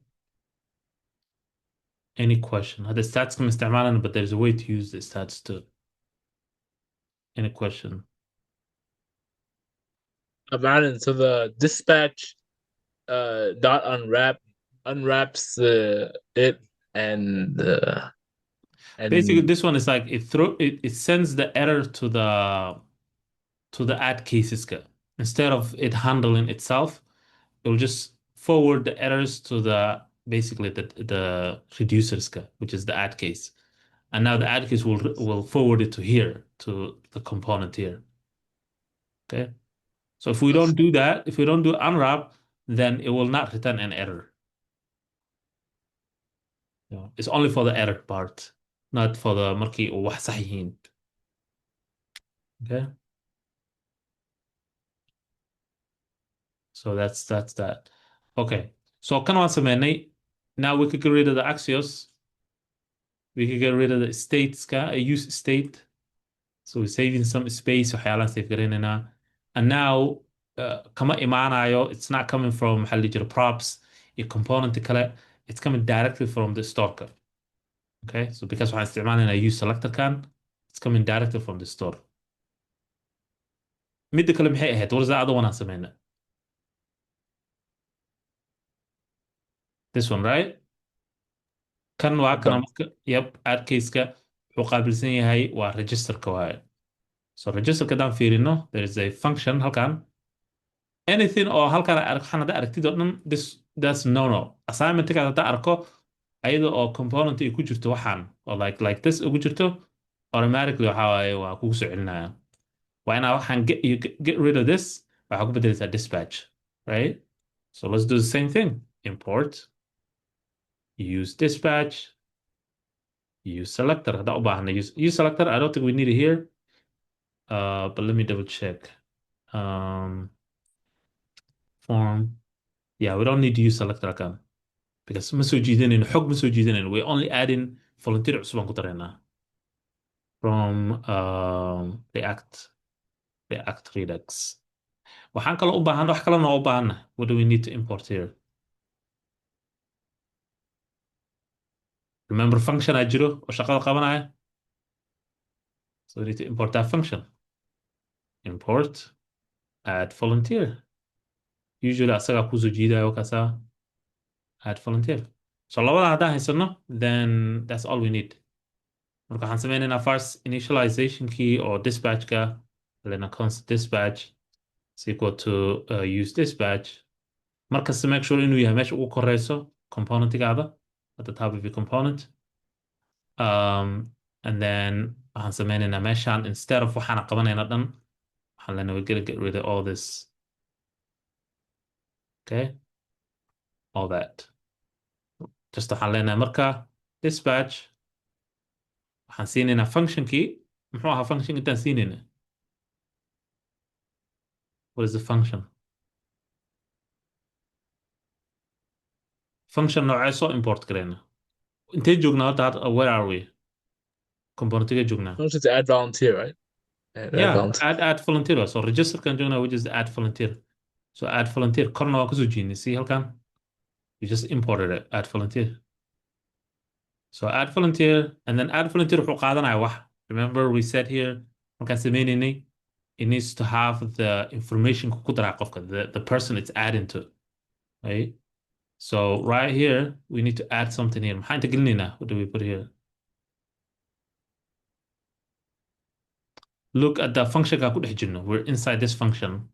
Any question? Hadda stats-ka ma isticmaalana, but there's a way to use the stats too. Any question?
About so the dispatch dot unwraps it and
basically this one is like it sends the error to the add cases instead of it handling itself. It will just forward the errors to basically the reducers which is the add case, and now the add case will forward it to here to the component here. Okay. So if we don't do that, if we don't do unwrap, then it will not return an error. It's only for the error part, not for the markii oo wax sax yihiin. Okay. So that's that. Okay. So kan waan sameynay. Now we could get rid of the Axios. We could get rid of the states use state. So we're saving some space waxyaalahan save garaynayna. And now kama imaanayo, it's not coming from maxaa la dhihi jiray props iyo component kale, it's coming directly from the store. Okay, so because waxaan isticmaalayna use selector kan, it's coming directly from the store. Midda kale maxay ahayd? What is the other one aan sameynay? This one, right? Kan waa kana marka add case-ka wuxuu qaabilsan yahay waa register-ka waaye. So register-ka hadaan fiirino, there is a function halkan. Anything oo halkan waxaan hadda aragtid oo dhan that's no. Assignment-ka hadda arko ayada oo component ay ku jirto waxaan oo like this ugu jirto automatically waxa waaye waa kugu soo celinaya. Waa inaa waxaan get rid of this waxaa ku bedelaysaa dispatch, right? So let's do the same thing. Import, use dispatch, use selector. Hadda u baahna use selector. I don't think we need it here. But let me double check. Form. Yeah, we don't need to use selector again. Because ma soo jiidanayno xog ma soo jiidanayno. We're only adding volunteer cusub aan ku daraynaa. From React Redux. waxaan kaloo u baahan wax kalena u baahana. What do we need to import here? Remember function aa jiro oo shaqada qabanaya. So we need to import that function. Import add volunteer. Usually asagaa kusoo jiidayo kaasa add volunteer. So labada haddaan haysano, then that's all we need. Marka waxaan sameynaynaa first initialization key oo dispatchka, lena const dispatch is equal to use dispatch. Markasta make sure inuu yahay meesha ugu koreyso componentigaada at the top of your component. And then waxaan sameynaynaa meeshaan instead of waxaan qabanayna dhan, waxaan lena we're gonna get rid of all this. Okay, all that. Just waxaan leenahay marka dispatch waxaan siinaynaa functionkii. Muxuu ahaa function intaan siinayna? What is the function? Function noocee soo import gareyna? Intee joognaa hadda? Where are we? Componentiga joognaa.
Function to add volunteer, right? Add
Yeah,
volunteer.
add volunteer. So register kan joognaa, which is add volunteer. So add volunteer korna waa kusoo jiidnay. See halkan? You just imported it. Add volunteer. So add volunteer, and then add volunteer wuxuu qaadanaya wax. Remember we said here markaan sameynaynay, it needs to have the information ku daraa qofka, the person it's adding to, right? So right here, we need to add something here. Maxaa inta gelinaynaa? What do we put here? Look at the function ka ku dhex jirno. We're inside this function,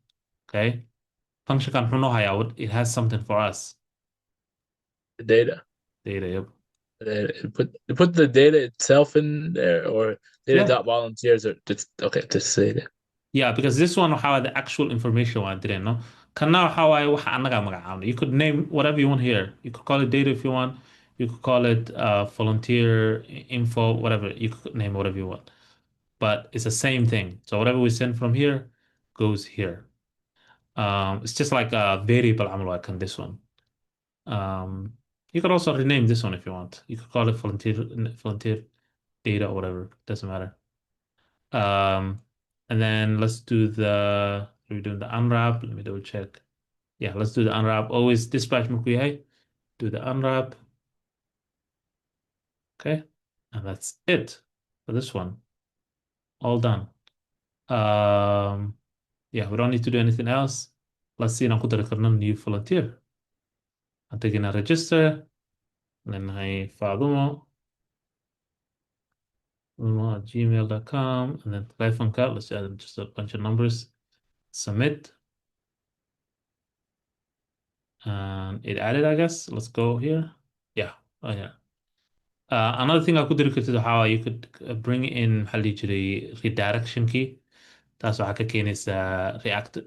okay? Function kan muxuu noo hayaa? It has something for us.
The data.
Data, yep.
Put the data itself in there, or data
Yeah.
dot volunteers, or just okay, just say that.
Yeah, because this one waxaa the actual information waan dirayno. Kana waxaa waaye waxa annaga magacaabno. You could name whatever you want here. You could call it data if you want. You could call it volunteer info, whatever. You could name whatever you want. But it's the same thing. So whatever we send from here goes here. It's just like a variable عمل like on this one. You could also rename this one if you want. You could call it volunteer data or whatever. Doesn't matter. And then let's do we're doing the unwrap. Let me double check. Yeah, let's do the unwrap. Always dispatch McQueen. Do the unwrap. Okay. And that's it for this one. All done. Yeah, we don't need to do anything else. Let's see. I'm going to new volunteer. I'm taking a register. And then I Fadumo. At gmail.com. And then telephone card. Let's add just a bunch of numbers. Submit. And it added, I guess. Let's go here. Yeah. Oh, yeah. Another thing I could do is how you could bring in redirection key. That's what I can is React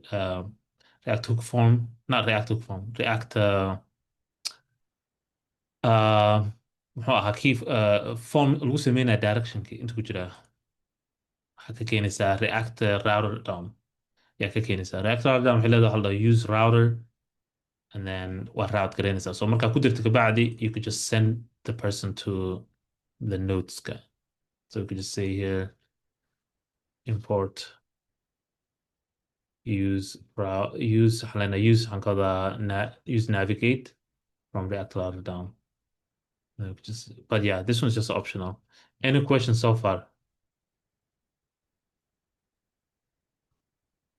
React hook form, not React hook form, React muxuu ahaa key form lagu sameynaya direction key inta ku jira. Waxaa ka keenaysaa React router DOM. yaa ka keenaysaa React router DOM waxay leedahay waxa la use router and then waa route garanaysaa. So markaa ku dirta kabacdi you could just send the person to the nodes guy. So we could just say here import use waxaan kahdaa use navigate from React router DOM. But yeah, this one's just optional. Any questions so far?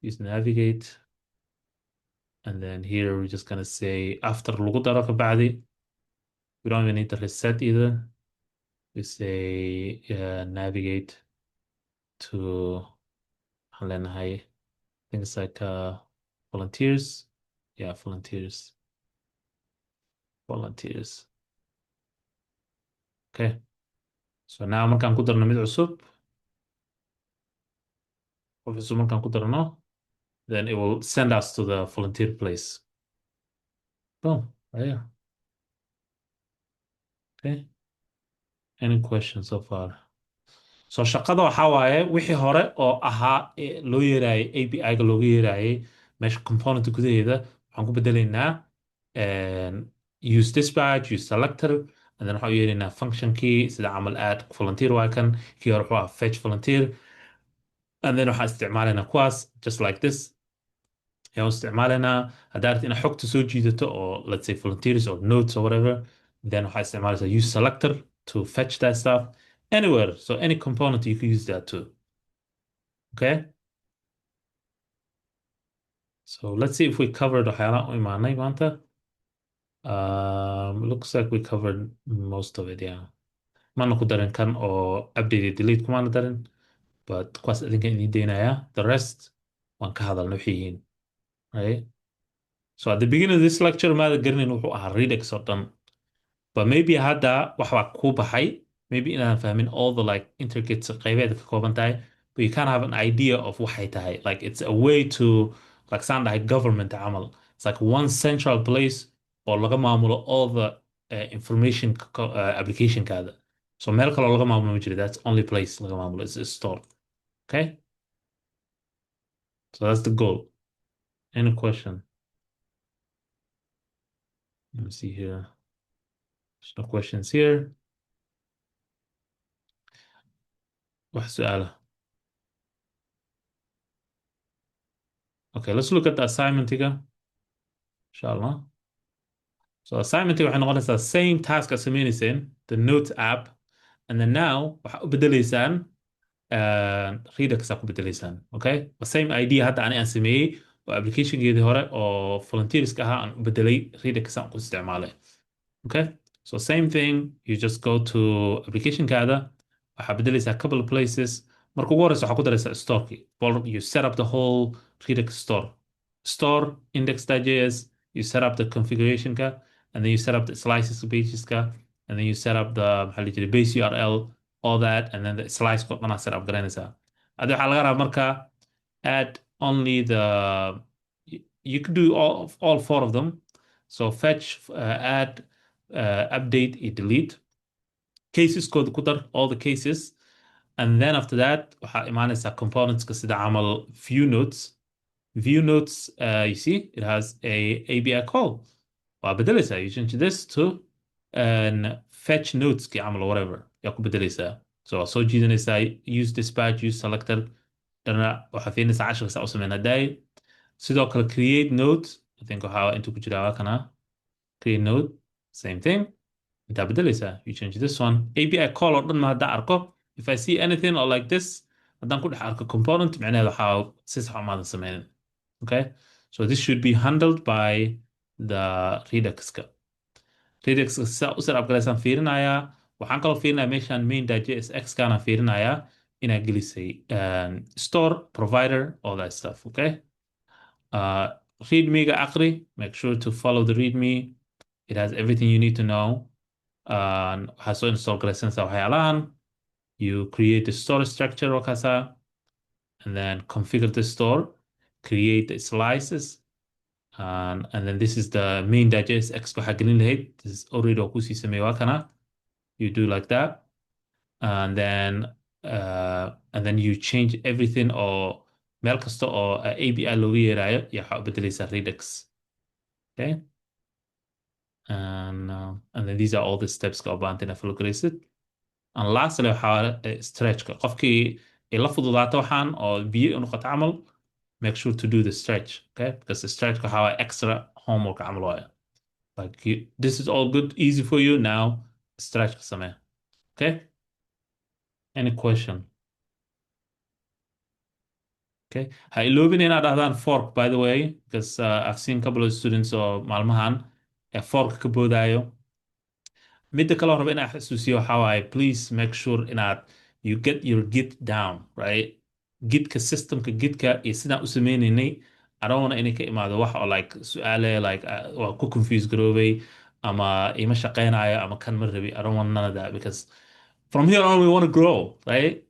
Use navigate. And then here we're just gonna say after lagu daro kabacdi, we don't even need to reset either. We say navigate to things like volunteers. Yeah, volunteers. Volunteers. Okay. So now markaan ku darno mid cusub. Qof cusub markaan ku darno, then it will send us to the volunteer place. Boom. Right here. Okay. Any questions so far? So shaqada waxaa waaye wixii hore oo ahaa loo yeeraayay API-ga looga yeeraayay meesha component gudaheeda waxaan ku bedelaynaa use dispatch, use selector, and then waxaan u yeeraynaa function key sida camal add volunteer waa kan kii hore wuxuu ahaa fetch volunteer, and then waxaan isticmaalaynaa kuwaas just like this. yaa u isticmaalaynaa haddaa rabtid inaad xogta soo jiidato oo let's say volunteers or notes or whatever, then waxaa isticmaalaysaa use selector to fetch that stuff anywhere. So any component you can use that too. Okay. So let's see if we covered waxyaalaha u imaanay maanta. Looks like we covered most of it, yeah. Mana ku darin kan oo update delete kumana darin, but kuwaas idinka idin daynaya. The rest waan ka hadalna waxay yihiin, right? So at the beginning of this lecture maada garanin wuxuu ahaa Redux oo dhan, but maybe hadda wax baa ku baxay, maybe inaan fahmin all the like intricates qaybeed ka kooban tahay, but you kind of have an idea of waxay tahay. Like it's a way to like sound like government camal. It's like one central place oo laga maamulo all the information application kaada. So meel kale oo laga maamulo ma jiro. That's only place laga maamulo is a store. Okay? So that's the goal. Any question? Let me see here. There's no questions here. واحد سؤال. Okay, let's look at the assignment here. Inshallah. So assignment waxay noqonaysaa same task as samaynaysen the notes app, and then now waxaa u bedelaysaan Redux ku bedelaysaan. Okay? The same idea hadda ani aan sameeyey oo applicationkeedii hore oo volunteerska ahaa aan u bedelay Redux aan ku isticmaalay. Okay? So same thing, you just go to application-kaada, waxaa bedelaysaa a couple of places. Marka ugu horeysa waxaa ku daraysaa store-kii. You set up the whole Redux store. Store index.js, you set up the configuration-ka, and then you set up the slices pages-ka, and then you set up the maxaa la jiray base URL, all that, and then the slice code dhanaa set up garanaysaa. Hadda waxaa laga rabaa marka add only the you could do all four of them. So fetch, add, update, and delete. Cases code ku dar all the cases, and then after that waxaa imaanaysaa components ka sida camal view notes. View notes, you see it has a ABI call. Waa bedelaysaa. You change this to fetch notes ki camal or whatever yaa ku bedelaysaa. So waa soo jiidanaysaa use dispatch, use selector, dana waxaa fiirinaysaa casharka saa u sameyn haddaay. Sidoo kale create note, I think waxaa intuu ku jiraa waa kana create note, same thing. Intaa bedelaysaa, you change this one. API call oo dhan ma haddaa arko, if I see anything or like this, haddaan ku dhex arko component, micnaheeda waxaa si sax umaadan sameynin. Okay? So this should be handled by the Redux-ka. Redux-ka sidaa u set up galaysaan fiirinayaa. Waxaan kaloo fiirinayaa meeshaan main.jsx-kaana fiirinayaa inaa gelisay store, provider, all that stuff. Okay? README-ga aqri, make sure to follow the README. It has everything you need to know. Waxaa soo install garaysanaysaa waxyaalahan. You create the store structure oo kaasa, and then configure the store, create the slices, and then this is the main.jsx waxaa gelin lahayd. This is already oo kusii sameeyey waa kana. You do like that, and then you change everything oo meel kasta oo API looga yeerayo yaa waxaa u bedelaysaa Redux. Okay? And then these are all the steps ka u baahanta inaad follow garaysid. And lastly waxaa stretch-ka. Qofkii ay la fududaato waxaan oo biyo u noqoto camal, make sure to do the stretch. Okay? Because the stretch waxaa waa extra homework camal waaya. Like this is all good, easy for you now. Stretch ka samee. Okay? Any question? Okay. Ha iloobin inaad dhahdaan fork, by the way, because I've seen a couple of students oo maalmahan fork ka boodaayo. Midda kale oo raba inaan xasuusiyo waxaa waaye, please make sure inaad you get your git down, right? Gitka systemka gitka iyo sidaan u sameynaynay, I don't want inay ka imaado wax oo like su'aale like waa ku confuse garoobay ama ima shaqeynayo ama kan ma rabi. I don't want none of that, because from here on we want to grow, right?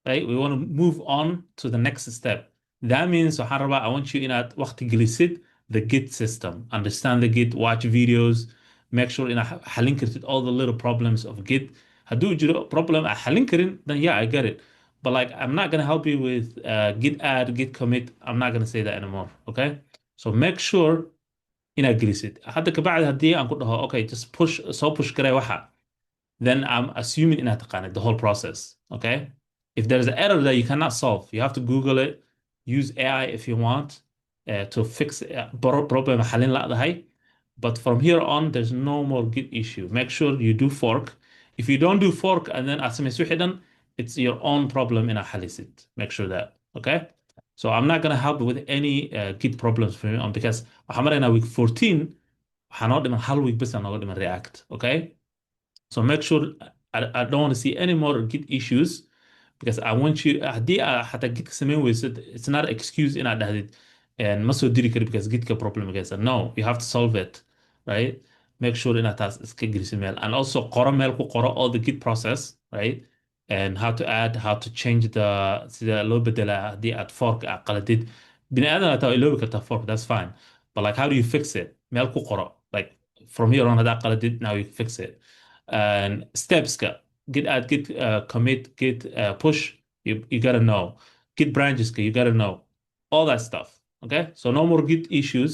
Right? We want to move on to the next step. That means waxaan rabaa I want you inaad waqti gelisid the git system, understand the git, watch videos, make sure inaad xalin kartid all the little problems of git. Hadduu jiro problem aad xalin karin, then yeah, I get it. But like, I'm not going to help you with git add, git commit. I'm not going to say that anymore. Okay? So make sure inaad gelisid. Hadda kabacdi haddii aan ku dhaho, okay, just soo push garee waxa, then I'm assuming inaad taqaanid the whole process. Okay? If there's an error that you cannot solve, you have to Google it, use AI if you want, to fix problem حلين لقدهاي. But from here on, there's no more git issue. Make sure you do fork. If you don't do fork and then أسمي حدا, it's your own problem in a حليست. Make sure that, okay? So I'm not gonna help with any git problems from you on because وحمرنا week 14 هنقعد من هال week بس هنقعد من React, okay? So make sure I don't want to see any more git issues because I want you دي حتى git سمين it's not an excuse in هذا and ما سو ديري كده because git ka problem guys no you have to solve it right make sure in a task is كجري mail and also قرأ mail قرأ all the git process right and how to add how to change the سيدا لو بدل دي at fork قلدت بني آدم أتاو لو بكتا fork that's fine but like how do you fix it mail قرأ like from here on هذا قلدت now you fix it and steps git add git commit git push you gotta know git branches you gotta know all that stuff okay so no more git issues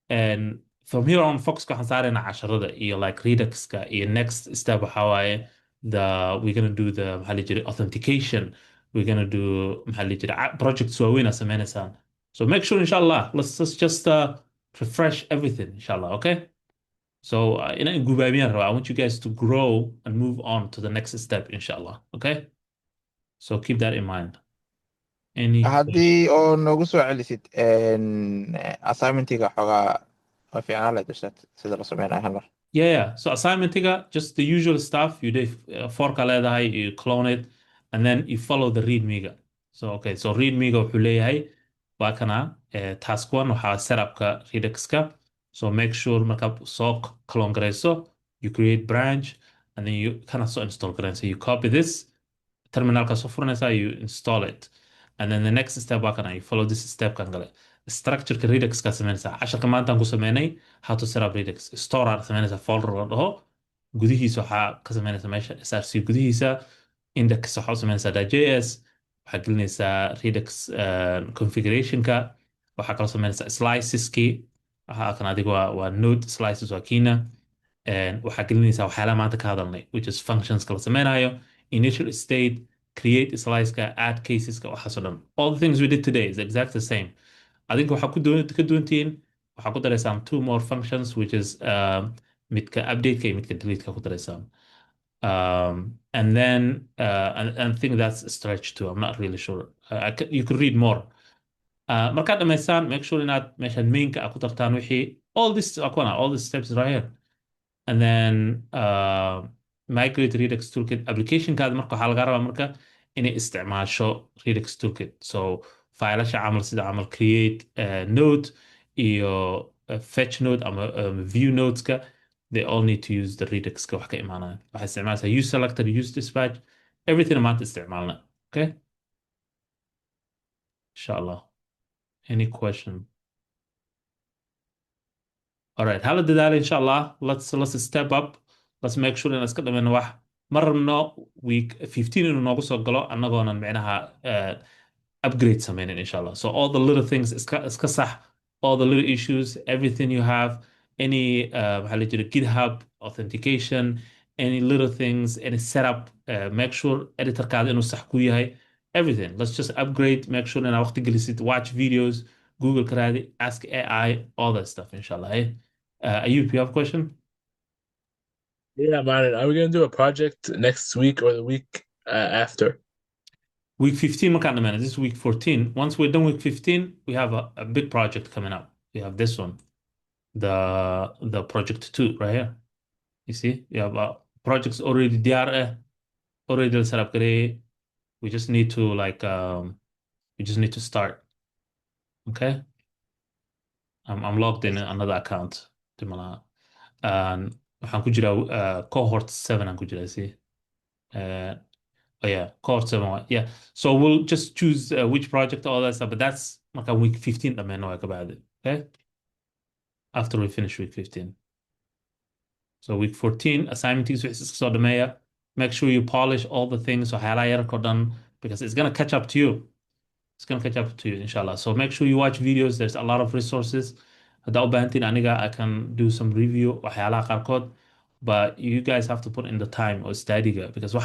and from here on focus ka حنصارنا عشرة إيه like Redux إيه next step حواي the we're gonna do the محل يجري authentication we're gonna do محل يجري project سوينا سمينا سان so make sure inshallah let's just refresh everything inshallah okay so in Gubamiyan, I want you guys to grow and move on to the next step inshallah okay so keep that in mind any
haddii oo noogu soo celisid assignmentiga xoogaa waa fiicnaan lahayd ustaad sida la sameynayo hal mar
Yeah. So assignment tiga, just the usual stuff. You do fork leedahay, you clone it, and then you follow the readme-ga. So okay, so readme-ga wuxuu leeyahay waa kana task one waxaa setupka Redux-ka. So make sure markaad soo clone garayso, you create branch, and then you kana soo install garayso. You copy this, terminalka soo furanaysa, you install it. And then the next step waa kana, you follow this step kan gale. Structure-ka Redux-ka sameynaysa. Casharka maanta aan ku sameynay how to set up Redux. Store aad sameynaysa folder la dhaho. Gudihiisa waxaa ka sameynaysa meesha SRC gudihiisa. Index waxaa u sameynaysaa .js. Waxaa gelinaysaa Redux configuration-ka. Waxaa kaloo sameynaysaa sliceski. Waxaa kan adiga waa node slices waa kiina. Waxaa gelinaysaa waxyaalaha maanta ka hadalnay, which is functions la sameynayo, initial state, create slice-ka, add cases-ka, waxaas oo dhan. All the things we did today is exactly the same. adinka waxaa ka duwantihiin waxaa ku daraysaan two more functions which is midka update-ka iyo midka delete-ka ku daraysaan and then and think that's a stretch too I'm not really sure you could read more markaad dhamaysaan make sure inaad meeshan mainka aad ku dartaan wixii all this all the steps right here and then migrate Redux Toolkit application-kaada marka waxaa laga rabaa marka inay isticmaasho Redux Toolkit so failasha camal sida camal create node iyo fetch node ama view nodeska they all need to use the Redux-ka wax ka imaanaya waxay isticmaalaysaa use selector use dispatch everything maanta isticmaalna okay inshallah any question all right hala dadaala inshallah let's step up let's make sure in iska dhameyno wax ma rabno week 15 inuu noogu soo galo annagoonan micnaha upgrade sameynin inshallah so all the little things iska sax all the little issues everything you have any maxaa la jira GitHub authentication any little things any setup make sure editorkaada inuu sax ku yahay everything let's just upgrade make sure inaa waqti gelisid watch videos Google ka raadi ask AI all that stuff inshallah Ayub you have a question
Yeah, man. Are we gonna do a project next week or the week after?
Week 15 markaan dhammaanay this is week 14 once we're done week 15 we have a big project coming up we have this one the project 2 right here you see we have projects already diyaar already set up gareeyay we just need to like we just need to start okay I'm logged in another account timalaha waxaan ku jiraa cohort 7 aan ku jiraa see oh yeah, cohort 7. Yeah. So we'll just choose which project, all that stuff. But that's like a week 15 I mean, know about it. Okay. After we finish week 15. So week 14, assignment is so the mayor. Make sure you polish all the things so highlight done because it's gonna catch up to you. It's gonna catch up to you, inshallah. So make sure you watch videos. There's a lot of resources. I can do some review but you guys have to put in the time or study because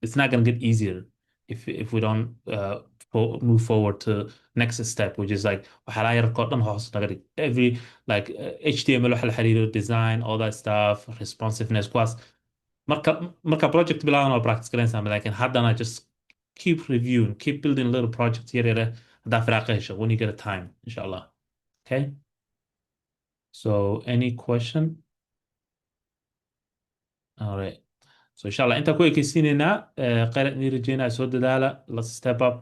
it's not gonna get easier if we don't move forward to next step, which is like waxaa laga yarkoo dhan hoos naga dhig every like HTML waxa la xiriiro design, all that stuff, responsiveness, kuwaas marka project bilaaban oo practice garanaysaa, laakiin haddana just keep reviewing, keep building little projects yar yar haddaa firaaqo hesho when you get a time, inshallah. Okay, so any question? All right. So inshallah inta ku ekeysiinaynaa khayr idin rajeynaa, soo dadaala, let's step up.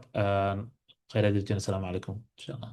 Khayr idin rajeynaa. Assalamu alaikum inshallah.